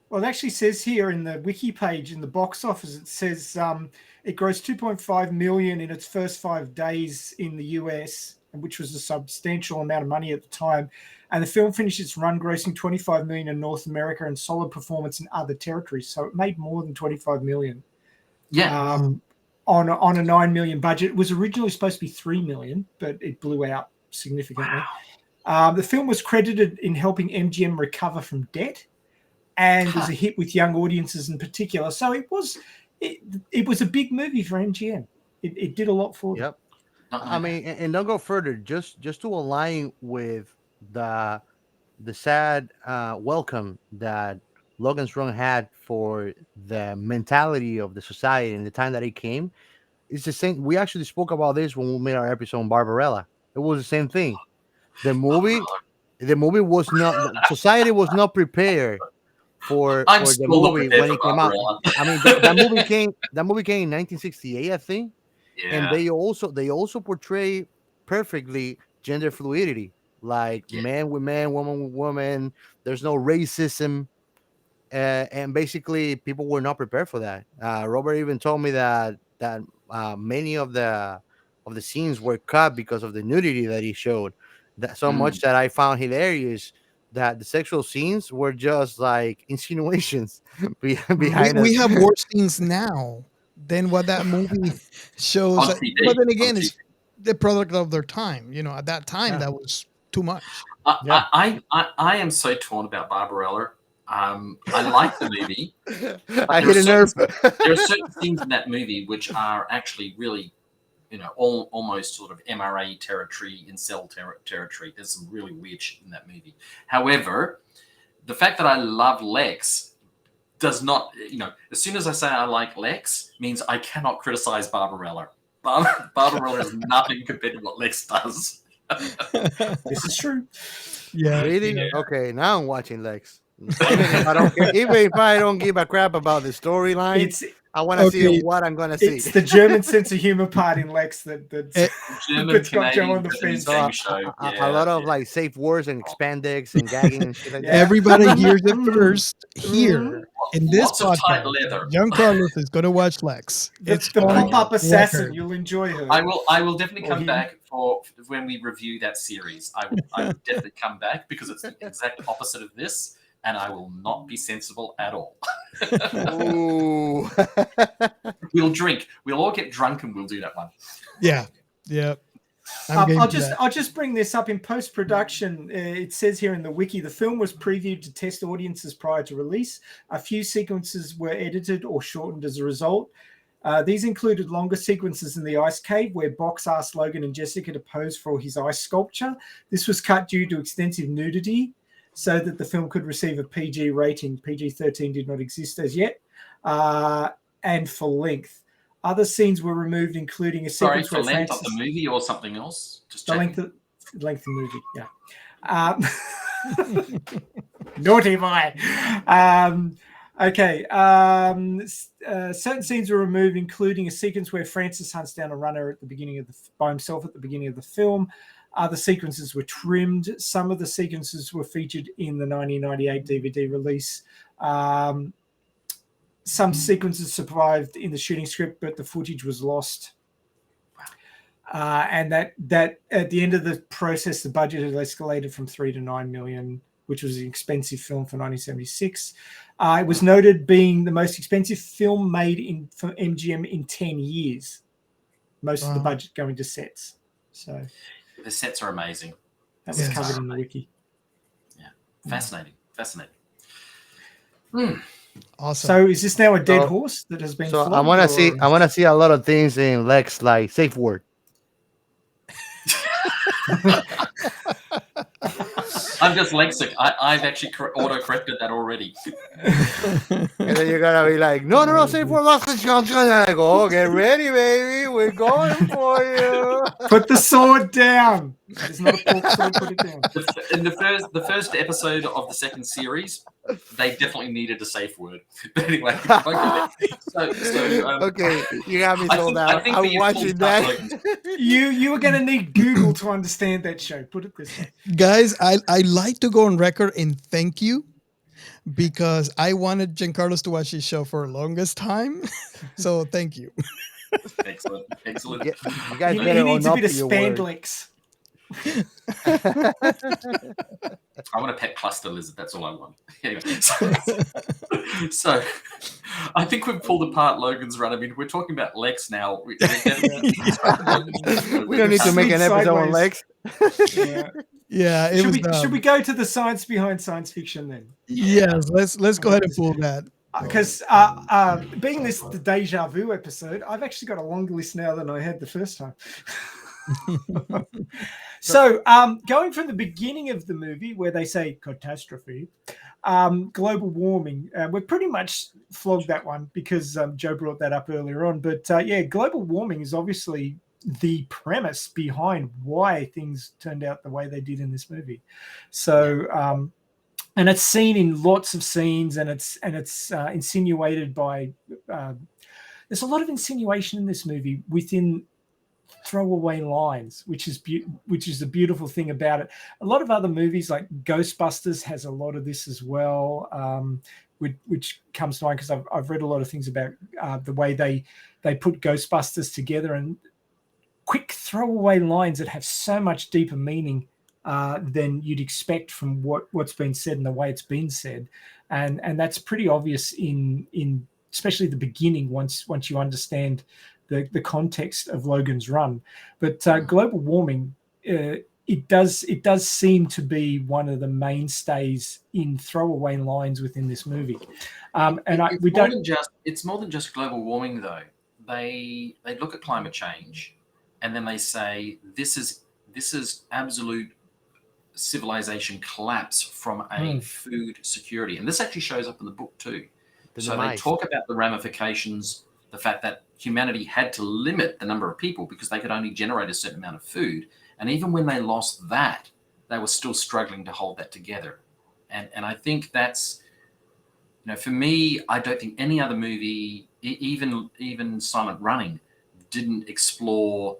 Well, it actually says here in the wiki page in the box office, it says it grossed 2.5 million in its first 5 days in the US, which was a substantial amount of money at the time. And the film finished its run grossing 25 million in North America and solid performance in other territories. So it made more than 25 million. Yeah. On a 9 million budget. It was originally supposed to be 3 million, but it blew out significantly. Wow. The film was credited in helping MGM recover from debt and was a hit with young audiences in particular. So it was a big movie for MGM. It did a lot for them. Yep. I mean, and don't go further, just to align with the sad welcome that Logan's Run had for the mentality of the society and the time that it came. It's the same. We actually spoke about this when we made our episode on Barbarella. It was the same thing. The movie was not, society was not prepared I'm for the still not movie prepared when for it came out. Barbarella. I mean, that movie came in 1968, I think, and Yeah. they also portray perfectly gender fluidity, like Yeah. man with man, woman with woman. There's no racism, and basically people were not prepared for that. Robert even told me that many of the scenes were cut because of the nudity that he showed. That so much Mm. that I found hilarious that the sexual scenes were just like insinuations we behind we us. have worse scenes now than what that movie shows. On TV. But then On again, TV. it's the product of their time. At that time, Yeah. that was too much. Yeah. I am so torn about Barbarella. I like the movie, but I hit a nerve. there are certain scenes in that movie which are actually really, almost sort of MRA territory, incel territory. There's some really weird shit in that movie. However, the fact that I love Lex does not, as soon as I say I like Lex, means I cannot criticize Barbarella. Barbarella is nothing compared to what Lex does. This is true. Yeah. Really? yeah. Okay, now I'm watching Lex. Even if I don't give a crap about the storyline, It's I want to see Okay. what I'm gonna see. it's the German sense of humor part in Lex that's German, that's got Joe Canadian, on the Japanese fence. game show. A lot of like safe words and expandex and gagging and shit like Yeah. that. Everybody hears it first here in this Lots of tight podcast. leather. Young Carlos is going to watch Lex. The It's the on pop-up assassin, record. you'll enjoy her. I will definitely Or come him. back for when we review that series. I will definitely come back because it's the exact opposite of this, and I will not be sensible at all. Ooh. We'll drink. We'll all get drunk and we'll do that one. Yeah. Yeah. I'm game I'll for just that. I'll just bring this up in post-production. It says here in the wiki, the film was previewed to test audiences prior to release. A few sequences were edited or shortened as a result. These included longer sequences in the ice cave where Box asked Logan and Jessica to pose for his ice sculpture. This was cut due to extensive nudity so that the film could receive a PG rating. PG-13 did not exist as yet. And for length. Other scenes were removed, including a Sorry, sequence for where length of Francis... the movie or something else? Just The checking. length of movie, yeah. Naughty boy. Okay. Certain scenes were removed, including a sequence where Francis hunts down a runner at the beginning of by himself at the beginning of the film. Other sequences were trimmed. Some of the sequences were featured in the 1998 DVD release. Some sequences survived in the shooting script, but the footage was lost. And that at the end of the process, the budget had escalated from $3 to $9 million, which was an expensive film for 1976. It was noted being the most expensive film made for MGM in 10 years. Most of the budget going to sets. So The sets are amazing. that was covered in the wiki. Yeah, fascinating. Awesome. So is this now a dead horse that has been? So flogged, I want to see a lot of things in Lex, like safe word. I'm dyslexic. I've actually auto-corrected that already. And then you're gonna be like, no, safe word. I go, get ready, baby. We're going for you. Put the sword down. It's not a pork sword. Put it down. In the first episode of the second series, they definitely needed a safe word. But anyway, Okay, you got me sold I out. think I'm the watching full that. title- You were going to need Google to understand that show. Put it this way. Guys, I like to go on record and thank you because I wanted Giancarlos to watch this show for the longest time. So thank you. Excellent. You guys He better needs own a up bit of to your word. Spandlex. I want a pet cluster lizard. That's all I want. Anyway, so I think we've pulled apart Logan's run. I mean, we're talking about Lex now. We don't need to make an episode on Lex. Yeah. Yeah, Should we go to the science behind science fiction then? Yes, let's go ahead and pull that. Because being this the deja vu episode, I've actually got a longer list now than I had the first time. So going from the beginning of the movie where they say catastrophe, global warming, we've pretty much flogged that one because Joe brought that up earlier on. But yeah, global warming is obviously the premise behind why things turned out the way they did in this movie. So and it's seen in lots of scenes, and it's insinuated by. There's a lot of insinuation in this movie within throwaway lines, which is the beautiful thing about it. A lot of other movies like Ghostbusters has a lot of this as well, which comes to mind because I've read a lot of things about the way they put Ghostbusters together, and quick throwaway lines that have so much deeper meaning than you'd expect from what's been said and the way it's been said, and that's pretty obvious in especially the beginning once you understand the context of Logan's run. But global warming, it does seem to be one of the mainstays in throwaway lines within this movie. It's more than just global warming, though. They look at climate change, and then they say this is absolute civilization collapse from a food security, and this actually shows up in the book too. So they talk about the ramifications, the fact that humanity had to limit the number of people because they could only generate a certain amount of food. And even when they lost that, they were still struggling to hold that together. And I think that's, for me, I don't think any other movie, even Silent Running, didn't explore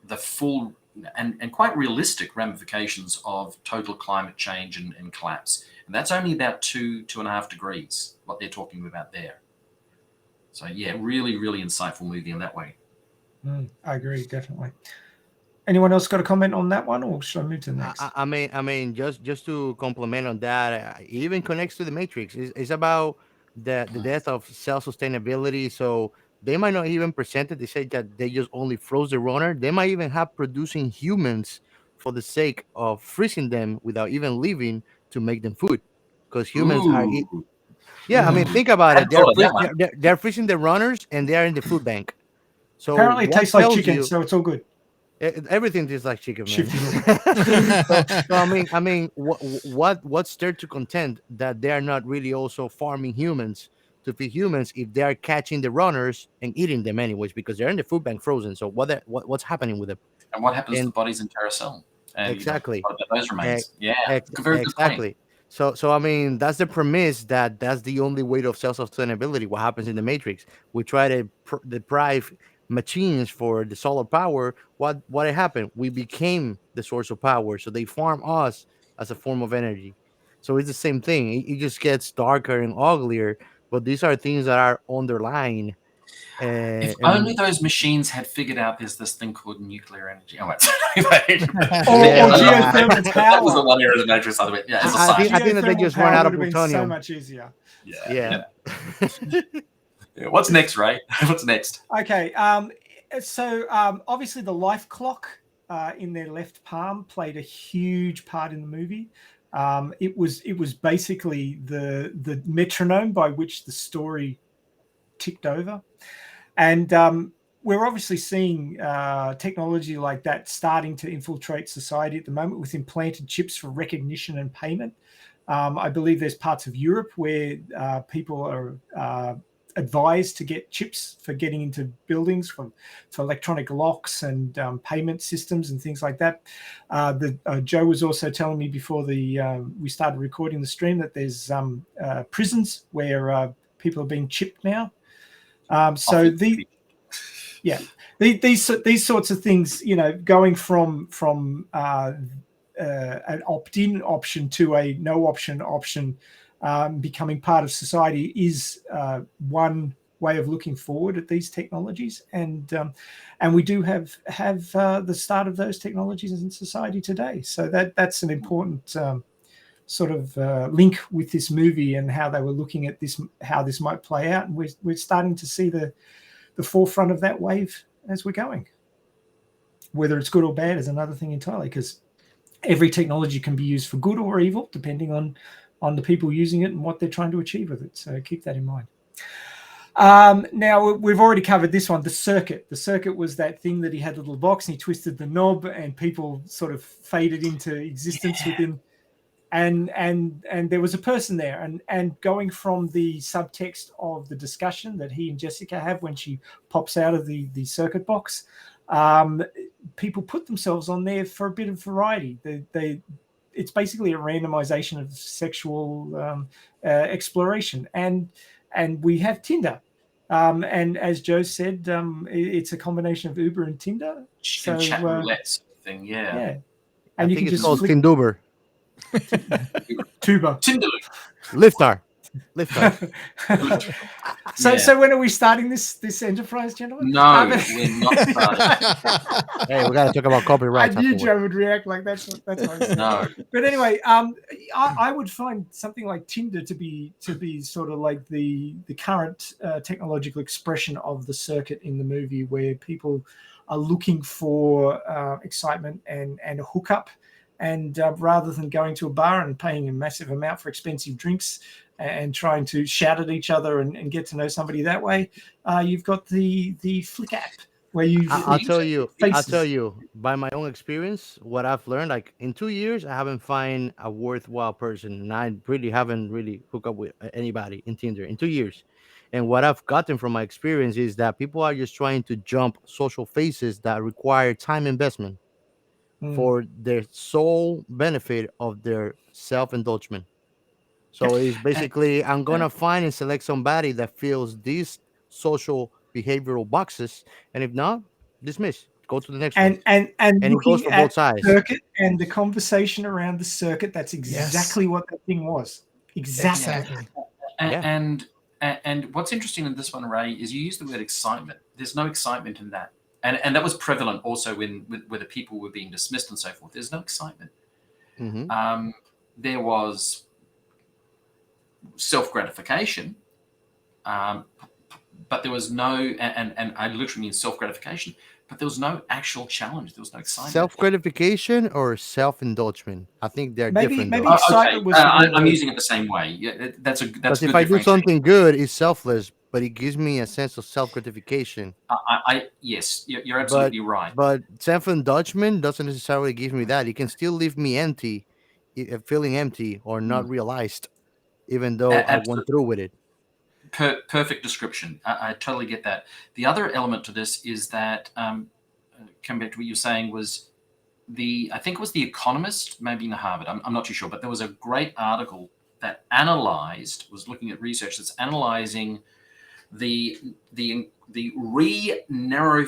the full and quite realistic ramifications of total climate change and collapse. And that's only about 2.5 degrees, what they're talking about there. So yeah, really, really insightful movie in that way. I agree, definitely. Anyone else got a comment on that one, or should I move to the next? I mean, just to complement on that, it even connects to the Matrix. It's about the death of self-sustainability. So they might not even present it. They say that they just only froze the runner. They might even have producing humans for the sake of freezing them without even living to make them food, because humans are. Yeah, I mean, think about it. They're freezing the runners, and they are in the food bank. So apparently, it tastes like chicken, so it's all good. Everything tastes like chicken, man. so I mean, what's there to contend that they are not really also farming humans to feed humans if they are catching the runners and eating them anyways, because they're in the food bank frozen. So what's happening with them? And what happens to the bodies in Carousel? Exactly. Those remains. Very exactly. So I mean, that's the premise that's the only way of self-sustainability. What happens in the Matrix? We try to deprive machines for the solar power. What happened? We became the source of power. So they farm us as a form of energy. So it's the same thing. It just gets darker and uglier. But these are things that are underlying. If only those machines had figured out there's this thing called nuclear energy. Oh, wait. Geothermal power. That was the one area of the Matrix. I think that they just run out of plutonium. So much easier. Yeah. What's next, Ray? What's next? Okay. So obviously the life clock in their left palm played a huge part in the movie. It was basically the metronome by which the story ticked over. And we're obviously seeing technology like that starting to infiltrate society at the moment with implanted chips for recognition and payment. I believe there's parts of Europe where people are advised to get chips for getting into buildings for electronic locks and payment systems and things like that. Joe was also telling me before we started recording the stream that there's prisons where people are being chipped now. These sorts of things, going from an opt-in option to a no option, becoming part of society is one way of looking forward at these technologies, and we do have the start of those technologies in society today. So that's an important sort of link with this movie and how they were looking at this, how this might play out, and we're starting to see the forefront of that wave as we're going. Whether it's good or bad is another thing entirely, because every technology can be used for good or evil depending on the people using it and what they're trying to achieve with it. So keep that in mind. Now, we've already covered this one, the circuit. The circuit was that thing that he had a little box and he twisted the knob and people sort of faded into existence within. And there was a person there, and going from the subtext of the discussion that he and Jessica have when she pops out of the circuit box, people put themselves on there for a bit of variety. it's basically a randomization of sexual exploration, and we have Tinder. And as Joe said, it's a combination of Uber and Tinder. Chicken chat roulette sort of thing, yeah. Yeah, I and you think can it's just called flick Tinduber. tuber. Tinder. Liftar. Liftar. So, Yeah. so when are we starting this enterprise, gentlemen? No, we're not starting. Hey, we gotta talk about I copyrights knew afterwards. Joe would react like that's what No. But anyway, I would find something like Tinder to be sort of like the current technological expression of the circuit in the movie, where people are looking for excitement and a hookup, and rather than going to a bar and paying a massive amount for expensive drinks and trying to shout at each other and get to know somebody that way, you've got the Flick app where you I'll tell you. I'll faces. tell you by my own experience what I've learned. Like in 2 years, I haven't find a worthwhile person, and I really haven't really hooked up with anybody in Tinder in 2 years. And what I've gotten from my experience is that people are just trying to jump social phases that require time investment for their sole benefit of their self indulgence. So it's basically I'm gonna find and select somebody that fills these social behavioral boxes, and if not, dismiss. Go to the next one. And And it goes looking for both at sides. circuit and the conversation around the circuit, that's exactly what that thing was. Exactly. And what's interesting in this one, Ray, is you use the word excitement. There's no excitement in that. And that was prevalent also when where the people were being dismissed and so forth. There's no excitement. There was self-gratification, but there was no, and I literally mean self-gratification, but there was no actual challenge. There was no excitement. Self-gratification or self-indulgence? I think they're different. Maybe though. excitement was. I'm using it the same way. Yeah, that's a Because good if I do differentiation. something good, it's selfless, but it gives me a sense of self-gratification. Yes, you're absolutely right. But self-indulgence doesn't necessarily give me that. It can still leave me empty, feeling empty or not realized, even though I went through with it. Perfect description. I totally get that. The other element to this is that, come back to what you were saying, was I think it was The Economist, maybe in Harvard, I'm not too sure, but there was a great article that was looking at research that's analyzing the re-narrowing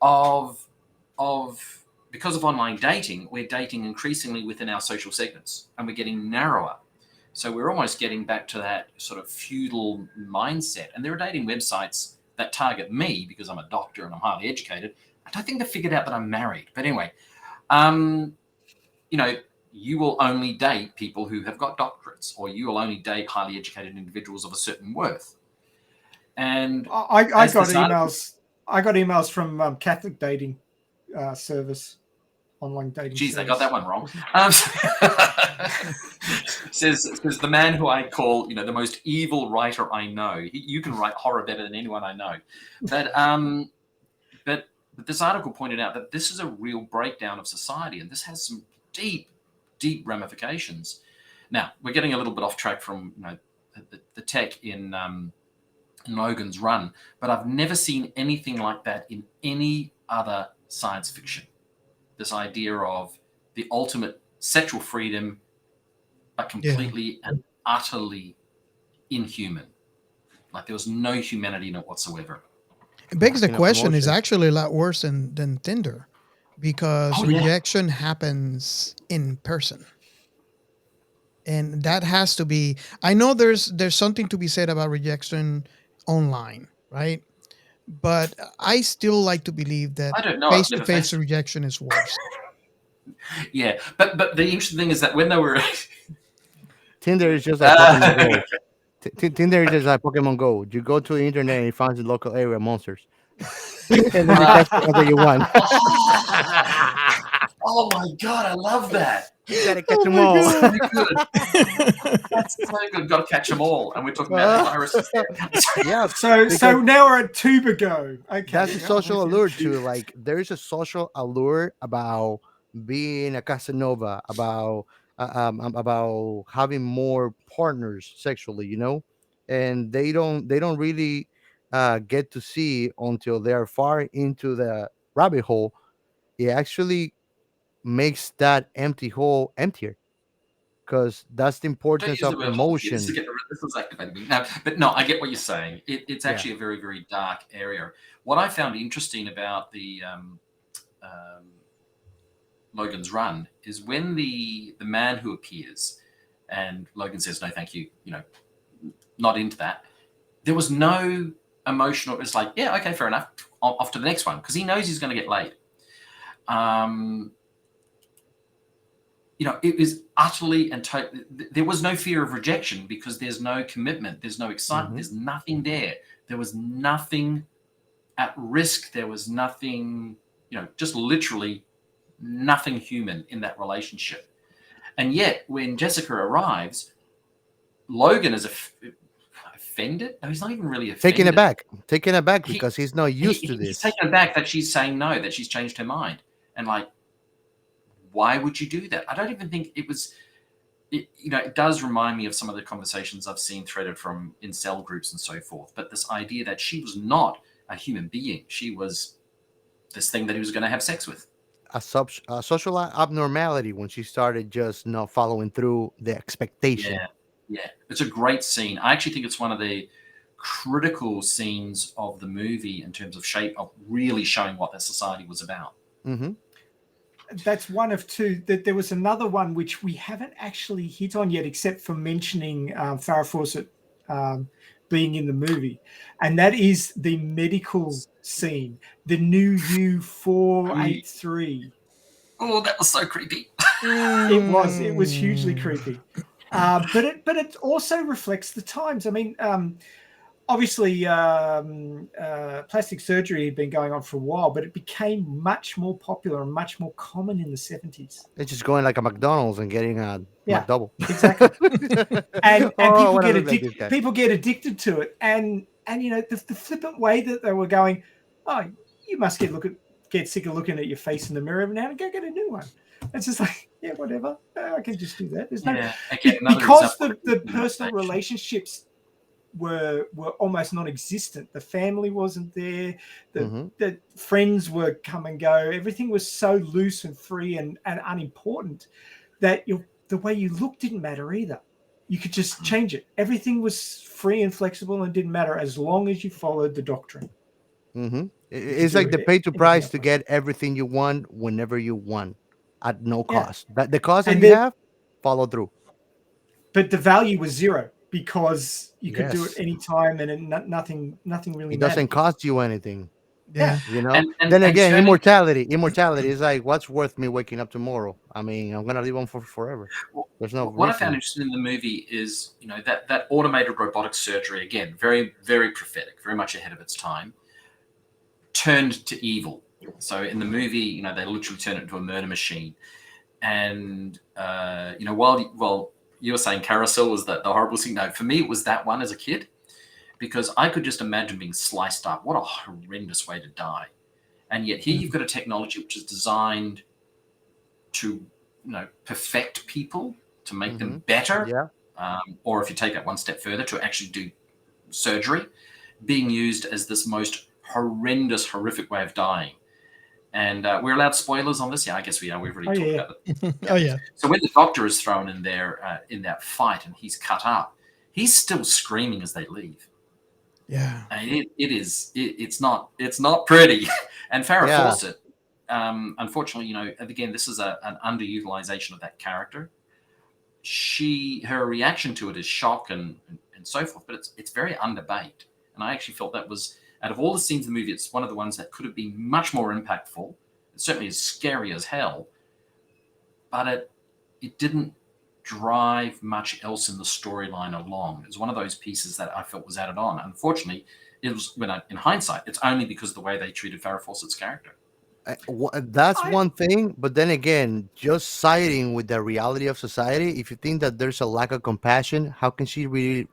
of because of online dating, we're dating increasingly within our social segments, and we're getting narrower. So we're almost getting back to that sort of feudal mindset. And there are dating websites that target me because I'm a doctor and I'm highly educated. I don't think they figured out that I'm married. But anyway, you will only date people who have got doctorates, or you will only date highly educated individuals of a certain worth. And I got emails. I got emails from Catholic dating service, online dating. Geez, service. they got that one wrong. Says the man who I call, the most evil writer I know. You can write horror better than anyone I know. But this article pointed out that this is a real breakdown of society, and this has some deep, deep ramifications. Now, we're getting a little bit off track from the tech in Logan's run, but I've never seen anything like that in any other science fiction. This idea of the ultimate sexual freedom, but completely and utterly inhuman. Like there was no humanity in it whatsoever. It begs the question, is actually a lot worse than Tinder, because rejection happens in person. And that has to be, I know there's something to be said about rejection online, right? But I still like to believe that face-to-face rejection is worse. Yeah, but the interesting thing is that when they were Tinder is just like Pokemon Go. Tinder is just like Pokemon Go. You go to the internet and you find the local area monsters, and then you catch whatever you want. Oh my god, I love that. You gotta catch them all. That's so good. Got to catch them all, and we're talking about viruses. Yeah. So now we're at Tuba Go. Okay, that's a social allure too. Like there is a social allure about being a Casanova, about having more partners sexually, and they don't really get to see until they are far into the rabbit hole. It actually makes that empty hole emptier, because that's the Don't importance use the of word hole here. emotion. This is activating me. No, but no, I get what you're saying. It's Yeah. actually a very, very dark area. What I found interesting about the um, Logan's run is when the man who appears and Logan says, "No, thank you," not into that. There was no emotional. It's like, yeah, okay, fair enough. Off to the next one, because he knows he's going to get laid. Um, it was utterly and totally. There was no fear of rejection because there's no commitment, there's no excitement, there's nothing there. There was nothing at risk. There was nothing, just literally nothing human in that relationship. And yet, when Jessica arrives, Logan is offended. No, he's not even really offended. Taken aback because he's not used to He's this. taken aback that she's saying no, that she's changed her mind, and like, why would you do that? I don't even think it was. It does remind me of some of the conversations I've seen threaded from incel groups and so forth. But this idea that she was not a human being, she was this thing that he was going to have sex with. A social abnormality when she started just not following through the expectation. Yeah, it's a great scene. I actually think it's one of the critical scenes of the movie in terms of really showing what that society was about. Mm-hmm. That's one of two. That there was another one which we haven't actually hit on yet, except for mentioning Farrah Fawcett being in the movie, and that is the medical scene, the new U483. Oh, that was so creepy. It was hugely creepy, but it also reflects the times. I mean, obviously, plastic surgery had been going on for a while, but it became much more popular and much more common in the 70s. It's just going like a McDonald's and getting a McDouble. Exactly. and people get addicted to it. And the flippant way that they were going, oh, you must get sick of looking at your face in the mirror every now and go get a new one. It's just like, yeah, whatever. I can just do that. There's because the personal relationships were almost non-existent. The family wasn't there. The friends were come and go. Everything was so loose and free and unimportant that the way you looked didn't matter either. You could just change it. Everything was free and flexible and didn't matter as long as you followed the doctrine. Mm-hmm. It's like the pay to price to get everything you want whenever you want at no cost. But the cost that you have, follow through. But the value was zero because you could do it anytime and nothing really it doesn't mattered. cost you anything. Yeah. And then again, immortality is like, what's worth me waking up tomorrow? I mean, I'm gonna live on for forever. There's no what I found interesting in the movie is that automated robotic surgery, again, very, very prophetic, very much ahead of its time, turned to evil. So in the movie, they literally turn it into a murder machine. And while you were saying Carousel was the horrible thing, no, for me it was that one as a kid, because I could just imagine being sliced up. What a horrendous way to die. And yet here you've got a technology which is designed to perfect people, to make them better. Or if you take it one step further, to actually do surgery, being used as this most horrendous, horrific way of dying. And we're allowed spoilers on this? Yeah, I guess we are. We've already talked about it. Oh, yeah. So when the doctor is thrown in there in that fight and he's cut up, he's still screaming as they leave. Yeah. And it's not pretty. And Farrah Fawcett, unfortunately, again, this is an underutilization of that character. Her reaction to it is shock and so forth, but it's very underbaked. And I actually felt that was, out of all the scenes in the movie, it's one of the ones that could have been much more impactful. It's certainly as scary as hell, but it didn't drive much else in the storyline along. It was one of those pieces that I felt was added on. Unfortunately, it was, in hindsight, it's only because of the way they treated Farrah Fawcett's character. That's one thing, but then again, just siding with the reality of society, if you think that there's a lack of compassion, how can she really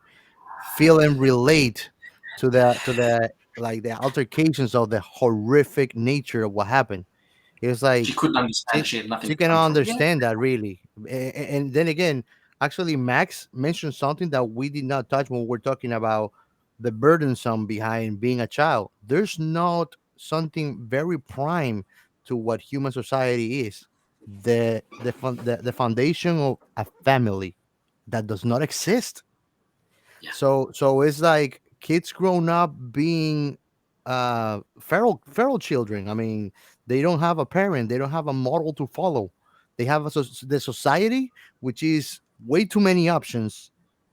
feel and relate to the like the altercations of the horrific nature of what happened? It's like she couldn't understand. She had nothing. She cannot understand that really. And then again, actually, Max mentioned something that we did not touch when we're talking about the burdensome behind being a child. There's not something very prime to what human society is. the foundation of a family that does not exist. Yeah. So it's like kids grown up being feral children. I mean, they don't have a parent, they don't have a model to follow. They have the society, which is way too many options,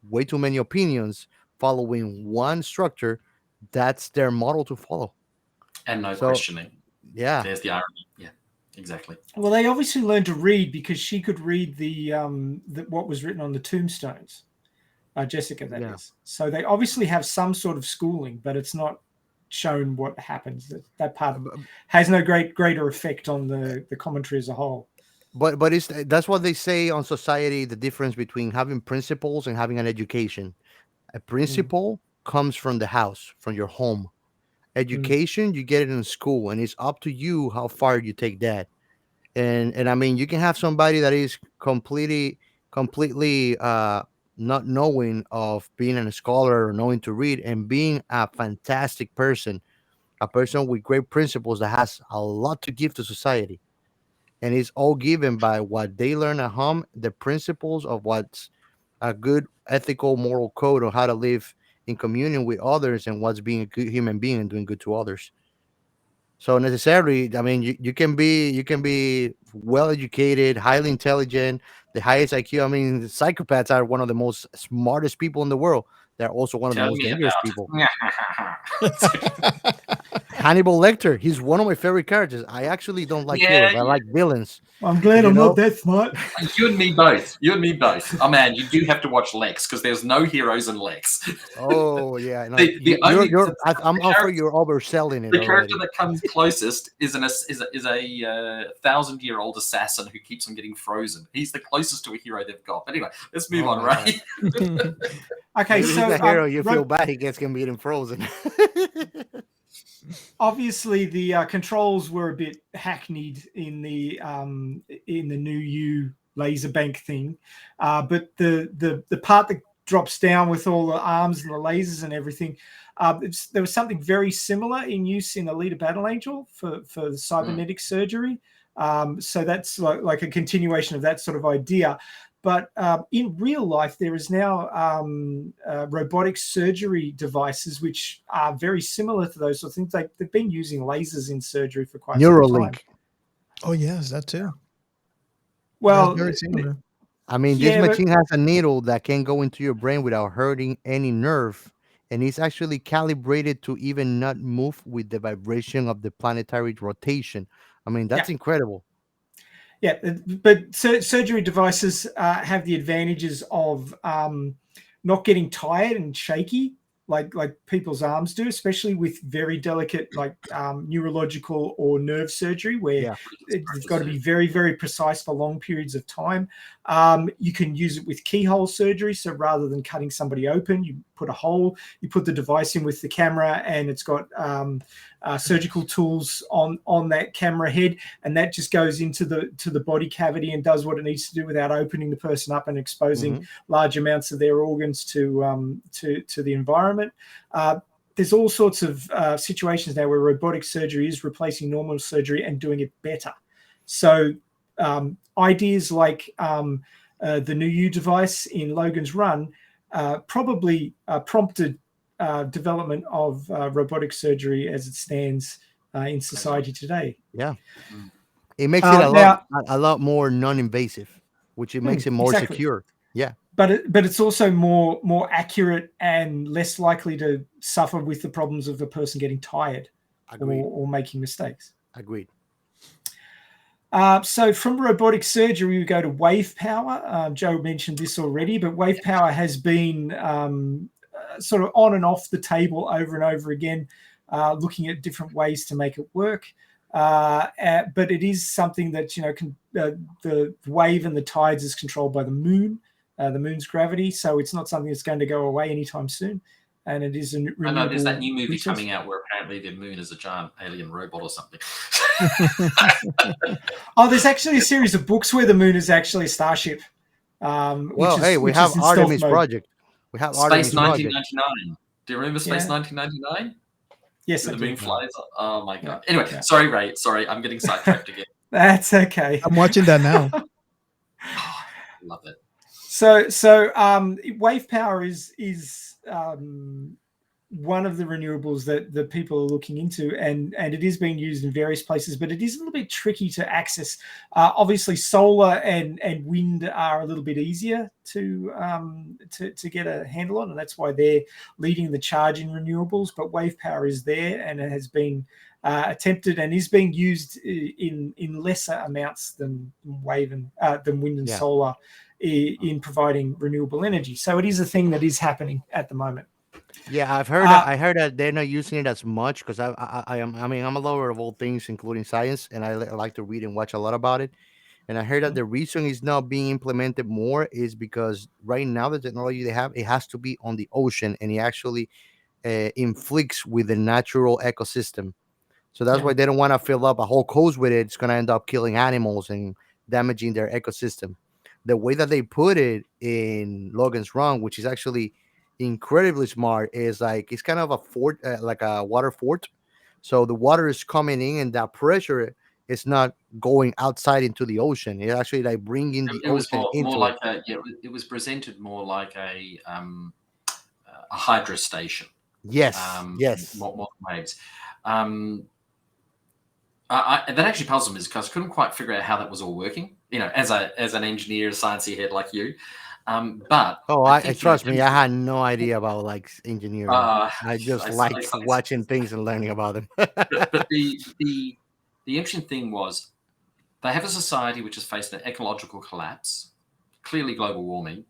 way too many opinions, following one structure. That's their model to follow. And no So questioning. yeah, There's the irony. Yeah, exactly. Well, they obviously learned to read because she could read what was written on the tombstones. Jessica, that yeah. is. So they obviously have some sort of schooling, but it's not shown what happens. That part has no greater effect on the commentary as a whole. But that's what they say on society. The difference between having principles and having an education. A principle comes from the house, from your home. Education, you get it in school, and it's up to you how far you take that. And I mean, you can have somebody that is completely not knowing of being a scholar or knowing to read and being a fantastic person, a person with great principles that has a lot to give to society, and it's all given by what they learn at home, the principles of what's a good ethical moral code of how to live in communion with others and what's being a good human being and doing good to others. So necessarily, I mean, you can be well educated, highly intelligent, the highest IQ. I mean, psychopaths are one of the most smartest people in the world. They're also one of the Tell most me dangerous people. about. Hannibal Lecter, he's one of my favorite characters. I actually don't like Yeah, heroes. I like villains. I'm glad You I'm know? not that smart. You and me both. You and me both. Oh man, you do have to watch Lex because there's no heroes in Lex. Oh yeah, no, The only I'm afraid you're overselling it the already. character that comes closest is a 1,000-year-old assassin who keeps on getting frozen. He's the closest to a hero they've got. But anyway, let's move Oh on, my right? Okay, Maybe so he's a hero. You feel bad he gets getting frozen. obviously the controls were a bit hackneyed in the new U laser bank thing, but the part that drops down with all the arms and the lasers and everything, there was something very similar in use in Alita Battle Angel for the cybernetic surgery. So that's like a continuation of that sort of idea. But in real life, there is now robotic surgery devices which are very similar to those sort of things. They've been using lasers in surgery for quite some time. Neuralink. Oh yes, that too. Well, That's very similar. I mean, this machine has a needle that can go into your brain without hurting any nerve, and it's actually calibrated to even not move with the vibration of the planetary rotation. I mean, that's incredible. Yeah, but surgery devices have the advantages of not getting tired and shaky like people's arms do, especially with very delicate like neurological or nerve surgery where it's got to be very, very precise for long periods of time. You can use it with keyhole surgery. So rather than cutting somebody open, you put a hole, you put the device in with the camera, and it's got surgical tools on that camera head, and that just goes into the body cavity and does what it needs to do without opening the person up and exposing large amounts of their organs to the environment. There's all sorts of situations now where robotic surgery is replacing normal surgery and doing it better. So ideas like the new U device in Logan's Run probably prompted development of robotic surgery as it stands in society today. Yeah, it makes it a lot more non-invasive, which it makes it more secure. Yeah, but it's also more accurate and less likely to suffer with the problems of the person getting tired or making mistakes. Agreed. So from robotic surgery, we go to wave power. Joe mentioned this already, but wave power has been sort of on and off the table over and over again, looking at different ways to make it work. But it is something that, the wave and the tides is controlled by the moon's gravity. So it's not something that's going to go away anytime soon. And it is a renewable. I know there's that new movie resource coming out where apparently the moon is a giant alien robot or something. Oh, there's actually a series of books where the moon is actually a starship. Well, hey, we have Artemis Project. We have Space 1999. Do you remember Space 1999? Yes, the moon flies. Oh my god. Yeah. Anyway, sorry, Ray. Sorry, I'm getting sidetracked again. That's okay. I'm watching that now. Love it. So wave power is one of the renewables that people are looking into, and it is being used in various places, but it is a little bit tricky to access. Obviously, solar and wind are a little bit easier to get a handle on, and that's why they're leading the charge in renewables. But wave power is there, and it has been attempted and is being used in lesser amounts than wind and solar in providing renewable energy. So it is a thing that is happening at the moment. Yeah, I've heard that. I heard that they're not using it as much because I mean, I'm a lover of all things, including science, and I like to read and watch a lot about it. And I heard that the reason it's not being implemented more is because right now the technology they have, it has to be on the ocean, and it actually inflicts with the natural ecosystem. So that's why they don't want to fill up a whole coast with it. It's going to end up killing animals and damaging their ecosystem. The way that they put it in Logan's Run, which is actually incredibly smart, is like it's kind of a fort, like a water fort. So the water is coming in, and that pressure is not going outside into the ocean. It's actually like bringing the It was ocean more into it. like it was presented more like a hydro station. Yes, yes. More waves. That actually puzzled me because I couldn't quite figure out how that was all working. You know, as an engineer, sciencey head like you. But I think, trust me, I had no idea about like engineering. I just like I watching things and learning about them. but the interesting thing was they have a society which has faced an ecological collapse, clearly global warming.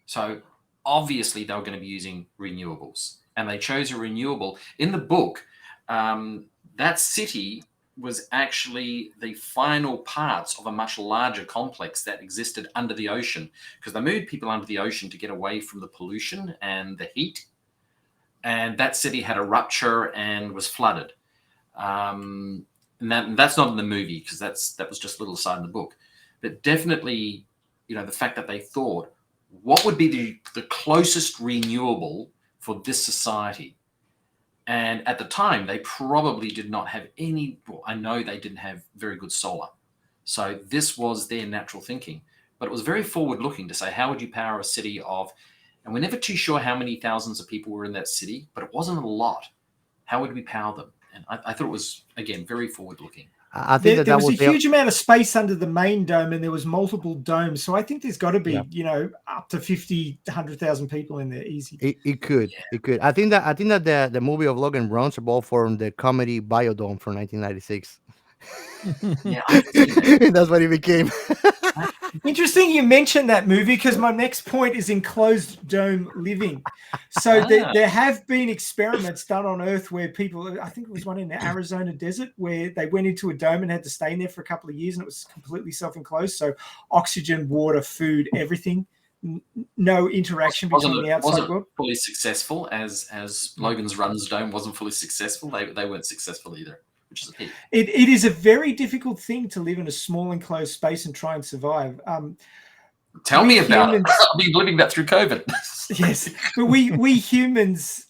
So obviously they were going to be using renewables, and they chose a renewable. In the book, that city was actually the final parts of a much larger complex that existed under the ocean, because they moved people under the ocean to get away from the pollution and the heat. And that city had a rupture and was flooded. And that's not in the movie because that was just a little aside in the book. But definitely, the fact that they thought, what would be the closest renewable for this society? And at the time, they probably did not have any. Well, I know they didn't have very good solar. So this was their natural thinking. But it was very forward-looking to say, how would you power a city of, and we're never too sure how many thousands of people were in that city, but it wasn't a lot. How would we power them? And I thought it was, again, very forward-looking. I think there was a huge amount of space under the main dome, and there was multiple domes. So I think there's got to be, up to 50, 100,000 people in there, easy. It could. I think that the movie of Logan runs about from the comedy Biodome from 1996. Yeah, I've seen that. That's what it became. Interesting you mentioned that movie, because my next point is enclosed dome living. So there have been experiments done on Earth where people, I think it was one in the Arizona desert, where they went into a dome and had to stay in there for a couple of years, and it was completely self-enclosed. So oxygen, water, food, everything, no interaction between the outside world. Fully successful as Logan's Run's dome wasn't fully successful. They weren't successful either, which is a pity. It is a very difficult thing to live in a small enclosed space and try and survive. Tell me about it. I've been living that through COVID. Yes, but we humans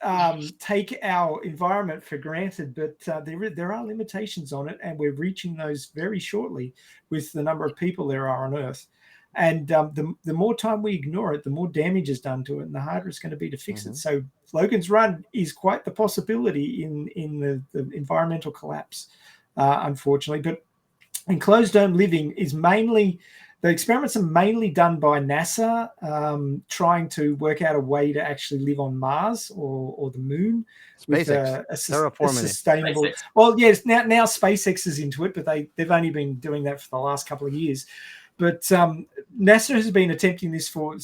take our environment for granted, but there are limitations on it, and we're reaching those very shortly with the number of people there are on Earth. And the more time we ignore it, the more damage is done to it, and the harder it's going to be to fix it. So Logan's Run is quite the possibility in the environmental collapse, unfortunately. But enclosed dome living is mainly, the experiments are mainly done by NASA, trying to work out a way to actually live on Mars or the moon. SpaceX, with a sustainable. SpaceX. Well, yes, now SpaceX is into it, but they've only been doing that for the last couple of years. But NASA has been attempting this for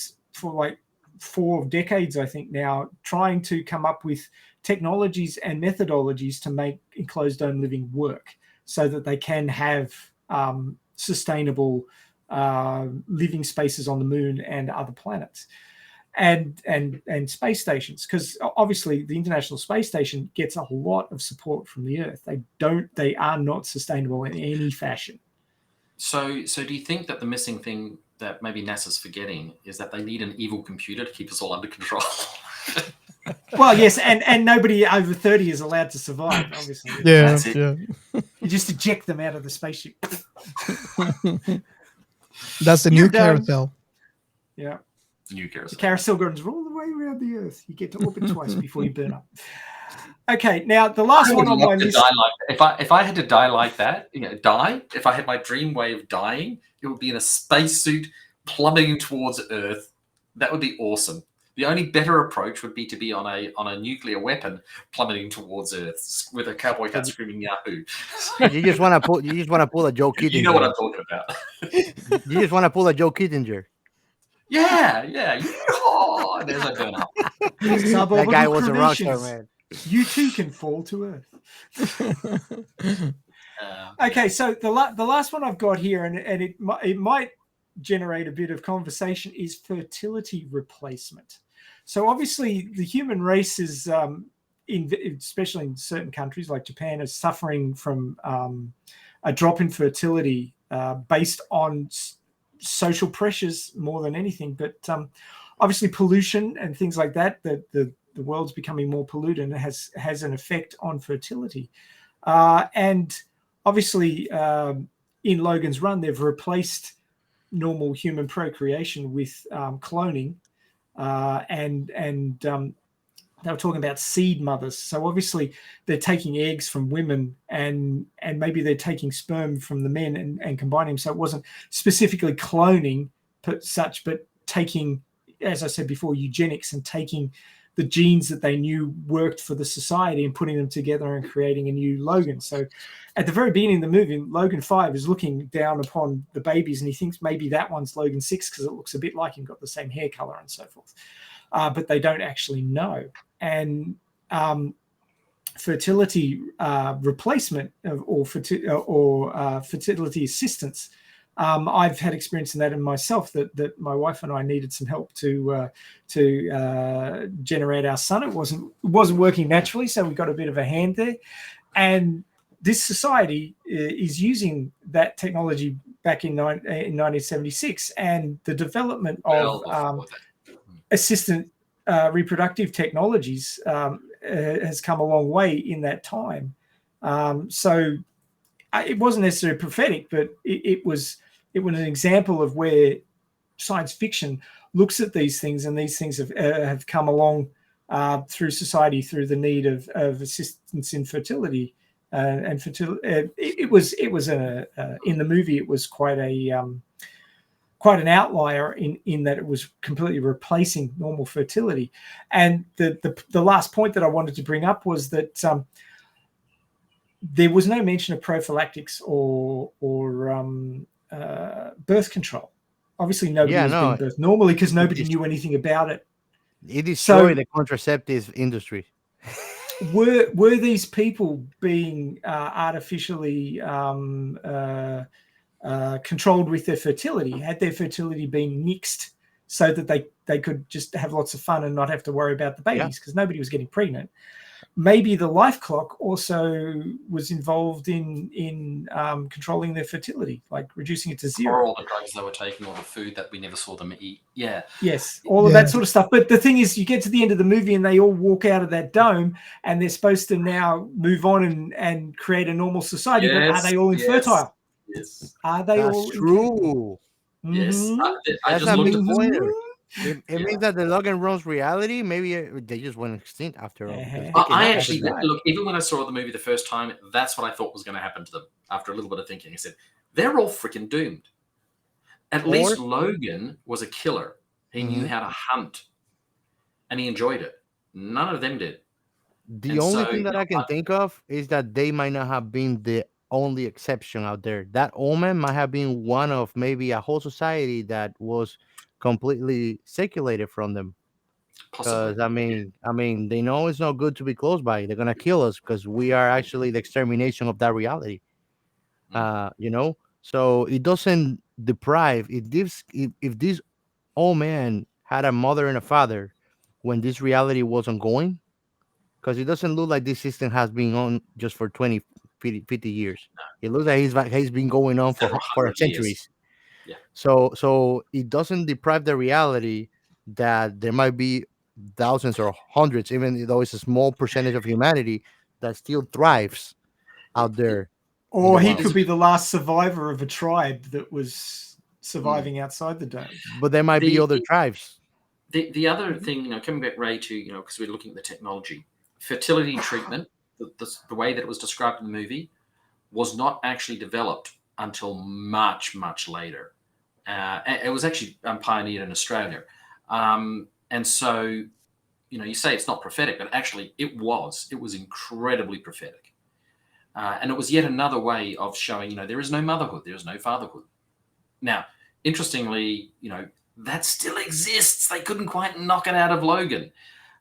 like 4 decades, I think now, trying to come up with technologies and methodologies to make enclosed dome living work, so that they can have sustainable living spaces on the moon and other planets, and space stations. Because obviously the International Space Station gets a lot of support from the Earth. They are not sustainable in any fashion. So do you think that the missing thing that maybe NASA's forgetting is that they need an evil computer to keep us all under control? Well, yes, and nobody over 30 is allowed to survive, obviously. Yeah, That's it. yeah. You just eject them out of the spaceship. That's the You're new done. carousel. Yeah. New The carousel. carousel goes all the way around the Earth. You get to orbit twice before you burn up. Okay, now the last I one would on love my to list. die like that. If I had to die like that, die. If I had my dream way of dying, it would be in a spacesuit plummeting towards Earth. That would be awesome. The only better approach would be to be on a nuclear weapon plummeting towards Earth with a cowboy hat screaming Yahoo. You just want to pull a Joe Kittinger. You know what I'm talking about. You just want to pull a Joe Kittinger. Yeah. Yeehaw! And as I burn up. That guy Suborbital was a rock star, crevations. man. You too can fall to Earth. Okay, so the last one I've got here, and it might generate a bit of conversation, is fertility replacement. So obviously, the human race is, especially in certain countries like Japan, is suffering from a drop in fertility based on social pressures more than anything. But obviously, pollution and things like that. The world's becoming more polluted, and it has an effect on fertility. And obviously, in Logan's Run, they've replaced normal human procreation with cloning, and they were talking about seed mothers. So obviously, they're taking eggs from women, and maybe they're taking sperm from the men and combining them. So it wasn't specifically cloning, but taking, as I said before, eugenics, and taking the genes that they knew worked for the society and putting them together and creating a new Logan. So at the very beginning of the movie, Logan 5 is looking down upon the babies, and he thinks maybe that one's Logan 6 because it looks a bit like him, got the same hair color and so forth. But they don't actually know. And fertility replacement or fertility assistance, I've had experience in that in myself, that my wife and I needed some help to generate our son. It wasn't working naturally, so we got a bit of a hand there. And this society is using that technology back in 1976, and the development of assistant reproductive technologies has come a long way in that time. So it wasn't necessarily prophetic, but it was an example of where science fiction looks at these things, and these things have come along through society through the need of assistance in fertility. And fertility, it was in the movie, it was quite an outlier in that it was completely replacing normal fertility. And the last point that I wanted to bring up was that there was no mention of prophylactics or birth control. Obviously, nobody was being birthed normally because nobody knew anything about it. It destroyed the contraceptive industry. Were these people being artificially controlled with their fertility? Had their fertility been mixed so that they could just have lots of fun and not have to worry about the babies because nobody was getting pregnant? Maybe the life clock also was involved in controlling their fertility, like reducing it to zero. Or all the drugs they were taking, or the food that we never saw them eat. Yeah. Yes, all of that sort of stuff. But the thing is, you get to the end of the movie and they all walk out of that dome, and they're supposed to now move on and create a normal society. But are they all infertile? Yes. Are they all true? Yes. I That's just looked a at spoiler. It means that the Logan Runs reality, maybe they just went extinct after all. I actually, look, even when I saw the movie the first time, that's what I thought was going to happen to them. After a little bit of thinking, I said, they're all freaking doomed. At least Logan was a killer. He knew how to hunt, and he enjoyed it. None of them did. The only thing that I can think of is that they might not have been the only exception out there. That Omen might have been one of maybe a whole society that was completely circulated from them. Because I mean, they know it's not good to be close by. They're gonna kill us because we are actually the extermination of that reality. So it doesn't deprive. It gives if this old man had a mother and a father when this reality was ongoing, because it doesn't look like this system has been on just for 20, 50 years. It looks like he's been going on for centuries. Yeah. So it doesn't deprive the reality that there might be thousands or hundreds, even though it's a small percentage of humanity that still thrives out there in the Or he world. could be the last survivor of a tribe that was surviving outside the dome. But there might be other tribes. The other thing, coming back, Ray, to, because we're looking at the technology, fertility treatment, the way that it was described in the movie, was not actually developed until much, much later. It was actually pioneered in Australia. And so, you say it's not prophetic, but actually it was. It was incredibly prophetic. And it was yet another way of showing, there is no motherhood, there is no fatherhood. Now, interestingly, that still exists. They couldn't quite knock it out of Logan.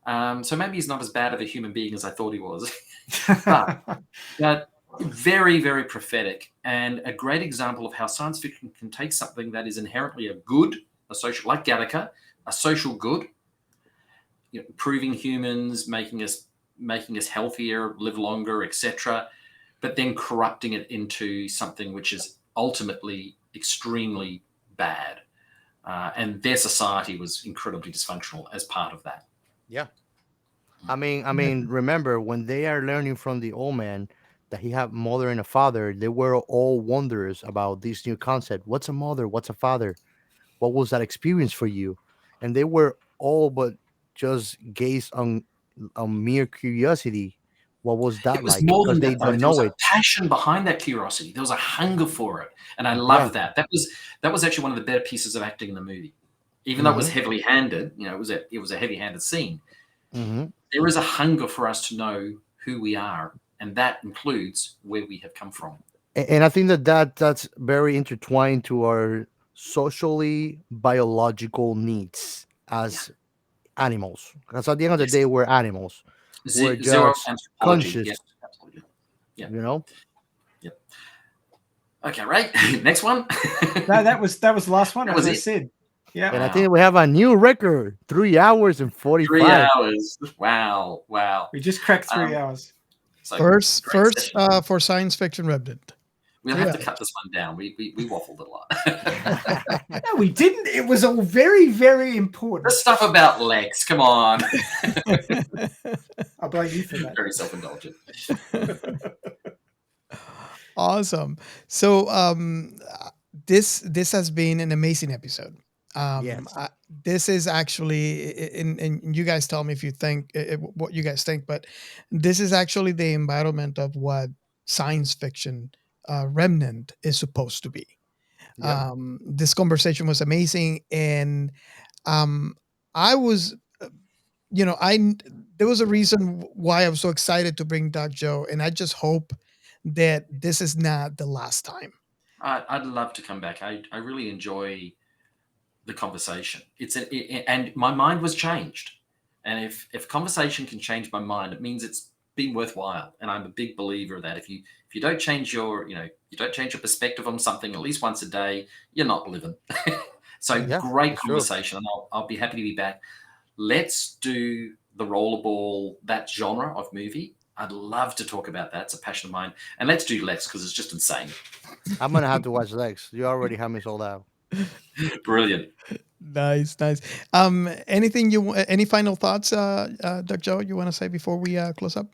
So maybe he's not as bad of a human being as I thought he was. but very, very prophetic, and a great example of how science fiction can take something that is inherently a good, a social, like Gattaca, a social good, improving humans, making us healthier, live longer, etc., but then corrupting it into something which is ultimately extremely bad. And their society was incredibly dysfunctional as part of that. Yeah. I mean, remember when they are learning from the old man that he had mother and a father, they were all wonders about this new concept. What's a mother? What's a father? What was that experience for you? And they were all but just gazed on mere curiosity. What was that It was like? more Because than they that, though. don't There was know a it. passion behind that curiosity. There was a hunger for it, and I Yeah. love that. That was actually one of the better pieces of acting in the movie. Even though it was heavily handed, it was a heavy-handed scene. Mm-hmm. There is a hunger for us to know who we are, and that includes where we have come from. And I think that's very intertwined to our socially biological needs Yeah. as animals. Because at the end of the Yes. day, we're animals. We're Zero just anthropology. conscious, Yeah, absolutely. Yeah. Yep. Okay, right. Next one. No, that was the last one, That as was I it. said. Yeah. And I Wow. think we have a new record: 3 hours and 3 45. hours. Wow. We just cracked 3 hours. So First, great session. for science fiction Revenant. We'll 3 have to hours. cut this one down. We waffled a lot. No, we didn't. It was all very, very important. The stuff about Lex. Come on. I'll blame you for that. Very self-indulgent. Awesome. So this has been an amazing episode. Yes. This is actually, and you guys tell me if you think what you guys think, but this is actually the embodiment of what science fiction remnant is supposed to be. Yep. This conversation was amazing, and I was, there was a reason why I was so excited to bring Doc Joe, and I just hope that this is not the last time. I'd love to come back. I really enjoy the conversation. And my mind was changed. And if conversation can change my mind, it means it's been worthwhile. And I'm a big believer that if you don't change your perspective on something at least once a day, you're not living. So Yeah, great that's true. conversation, and I'll be happy to be back. Let's do the rollerball, that genre of movie. I'd love to talk about that. It's a passion of mine. And let's do Lex because it's just insane. I'm gonna have to watch Lex. You already have me sold out. Brilliant. Nice. Any final thoughts, Doc Joe, you want to say before we close up?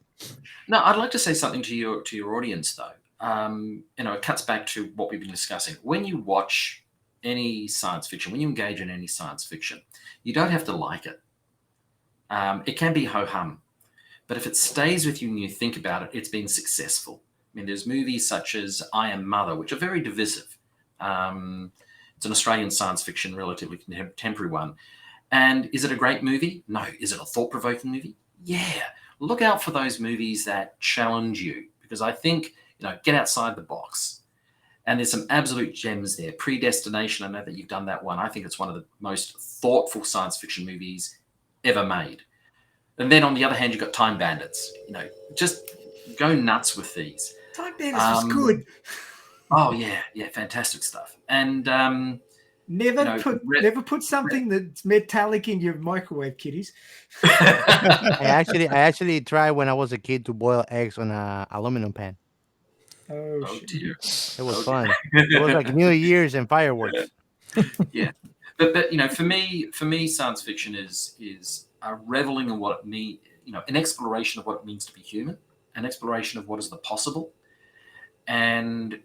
No, I'd like to say something to your audience though. It cuts back to what we've been discussing. When you watch any science fiction, when you engage in any science fiction, you don't have to like it. It can be ho-hum, but if it stays with you and you think about it, it's been successful. I mean, there's movies such as I Am Mother, which are very divisive. It's an Australian science fiction, relatively contemporary one. And is it a great movie? No. Is it a thought-provoking movie? Yeah. Look out for those movies that challenge you, because I think, get outside the box. And there's some absolute gems there. Predestination, I know that you've done that one. I think it's one of the most thoughtful science fiction movies ever made. And then on the other hand, you've got Time Bandits. Just go nuts with these. Time Bandits was good. Oh yeah, fantastic stuff. And never put something that's metallic in your microwave, kiddies. I actually tried when I was a kid to boil eggs on a aluminum pan. Oh dear. It was fun. It was like New Year's and fireworks. Yeah. But for me, science fiction is reveling in what it means, an exploration of what it means to be human, an exploration of what is the possible. And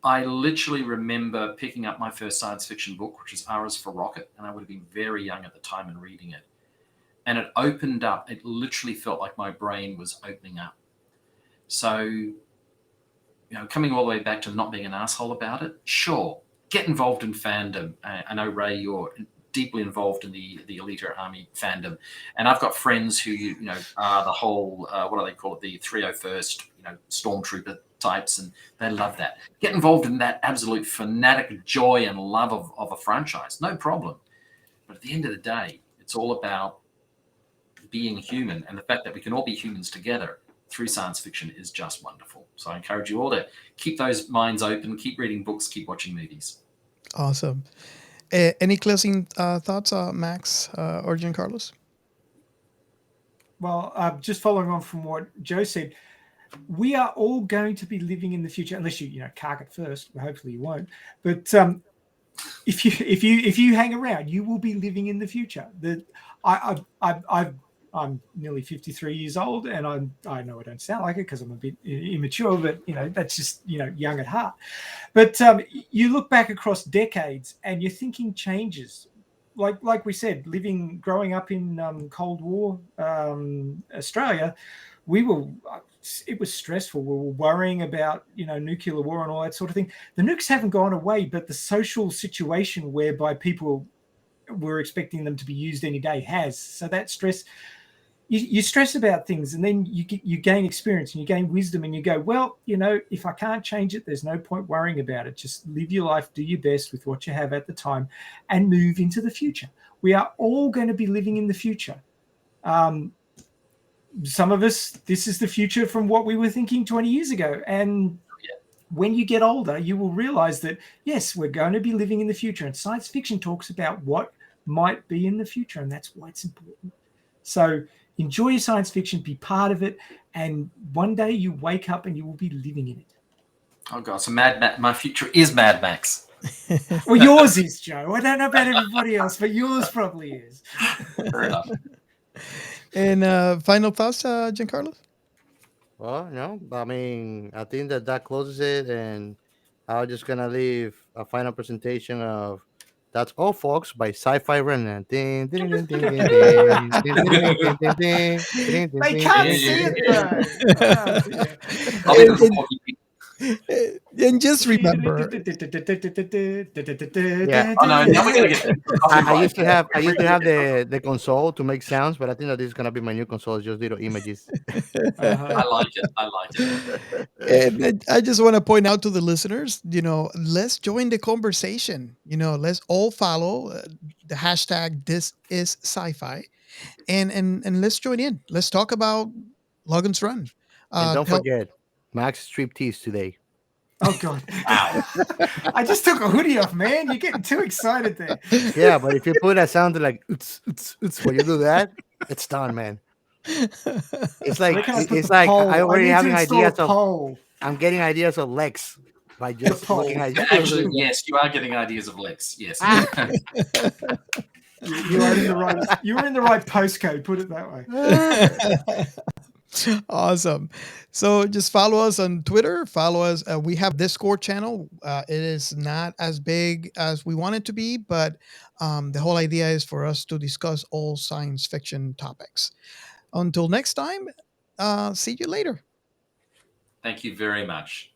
I literally remember picking up my first science fiction book, which was R is for Rocket, and I would have been very young at the time and reading it. And it opened up. It literally felt like my brain was opening up. So, coming all the way back to not being an asshole about it, sure, get involved in fandom. I know, Ray, you're deeply involved in the Elite Army fandom, and I've got friends who are the whole what do they call it, the 301st stormtrooper types, and they love that. Get involved in that absolute fanatic joy and love of a franchise, no problem. But at the end of the day, it's all about being human, and the fact that we can all be humans together through science fiction is just wonderful. So I encourage you all to keep those minds open, keep reading books, keep watching movies. Awesome. Any closing thoughts, Max or Giancarlos? Well, just following on from what Joe said, we are all going to be living in the future, unless you cark it first. Hopefully you won't. But if you hang around, you will be living in the future. I'm nearly 53 years old, and I know I don't sound like it because I'm a bit immature, but that's just young at heart. But you look back across decades, and your thinking changes. Like we said, growing up in Cold War Australia, it was stressful. We were worrying about nuclear war and all that sort of thing. The nukes haven't gone away, but the social situation whereby people were expecting them to be used any day has. So that stress. You stress about things, and then you gain experience and you gain wisdom, and you go, well, if I can't change it, there's no point worrying about it. Just live your life, do your best with what you have at the time, and move into the future. We are all going to be living in the future. Some of us, this is the future from what we were thinking 20 years ago. And when you get older, you will realize that, yes, we're going to be living in the future. And science fiction talks about what might be in the future, and that's why it's important. So enjoy your science fiction, be part of it, and one day you wake up and you will be living in it. Oh God, so my future is Mad Max. Well, yours is, Joe. I don't know about everybody else, but yours probably is. Fair enough. And final thoughts, Giancarlo? Well, no, I mean, I think that closes it, and I'm just gonna leave a final presentation of "That's All, Folks" by Sci-Fi Remnant. Ding, ding, ding, ding, ding, ding, ding, ding, ding, ding, ding, ding, ding, They ding, can't ding, see ding, it, ding. though. Oh, dear. I'll be the Porky Pig. And just remember, Yeah, Oh no, now we're gonna get I used to have the console to make sounds, but I think that this is gonna be my new console. It's just little images. I like it. and I just want to point out to the listeners, let's join the conversation. Let's all follow the hashtag This Is Sci-Fi, and let's join in. Let's talk about Logan's Run. And don't Tell, forget, Max striptease today. Oh, God. Wow. I just took a hoodie off, man. You're getting too excited there. Yeah, but if you put a sound like when you do that, it's done, man. It's like Where can I put it's the like poll? I already need to having install ideas a of. poll. I'm getting ideas of Lex by just poll. looking at you. Actually, yes, you are getting ideas of Lex. Yes. You are in the right. You are in the right postcode. Put it that way. Awesome. So just follow us on Twitter. Follow us. We have Discord channel. It is not as big as we want it to be, but the whole idea is for us to discuss all science fiction topics. Until next time, see you later. Thank you very much.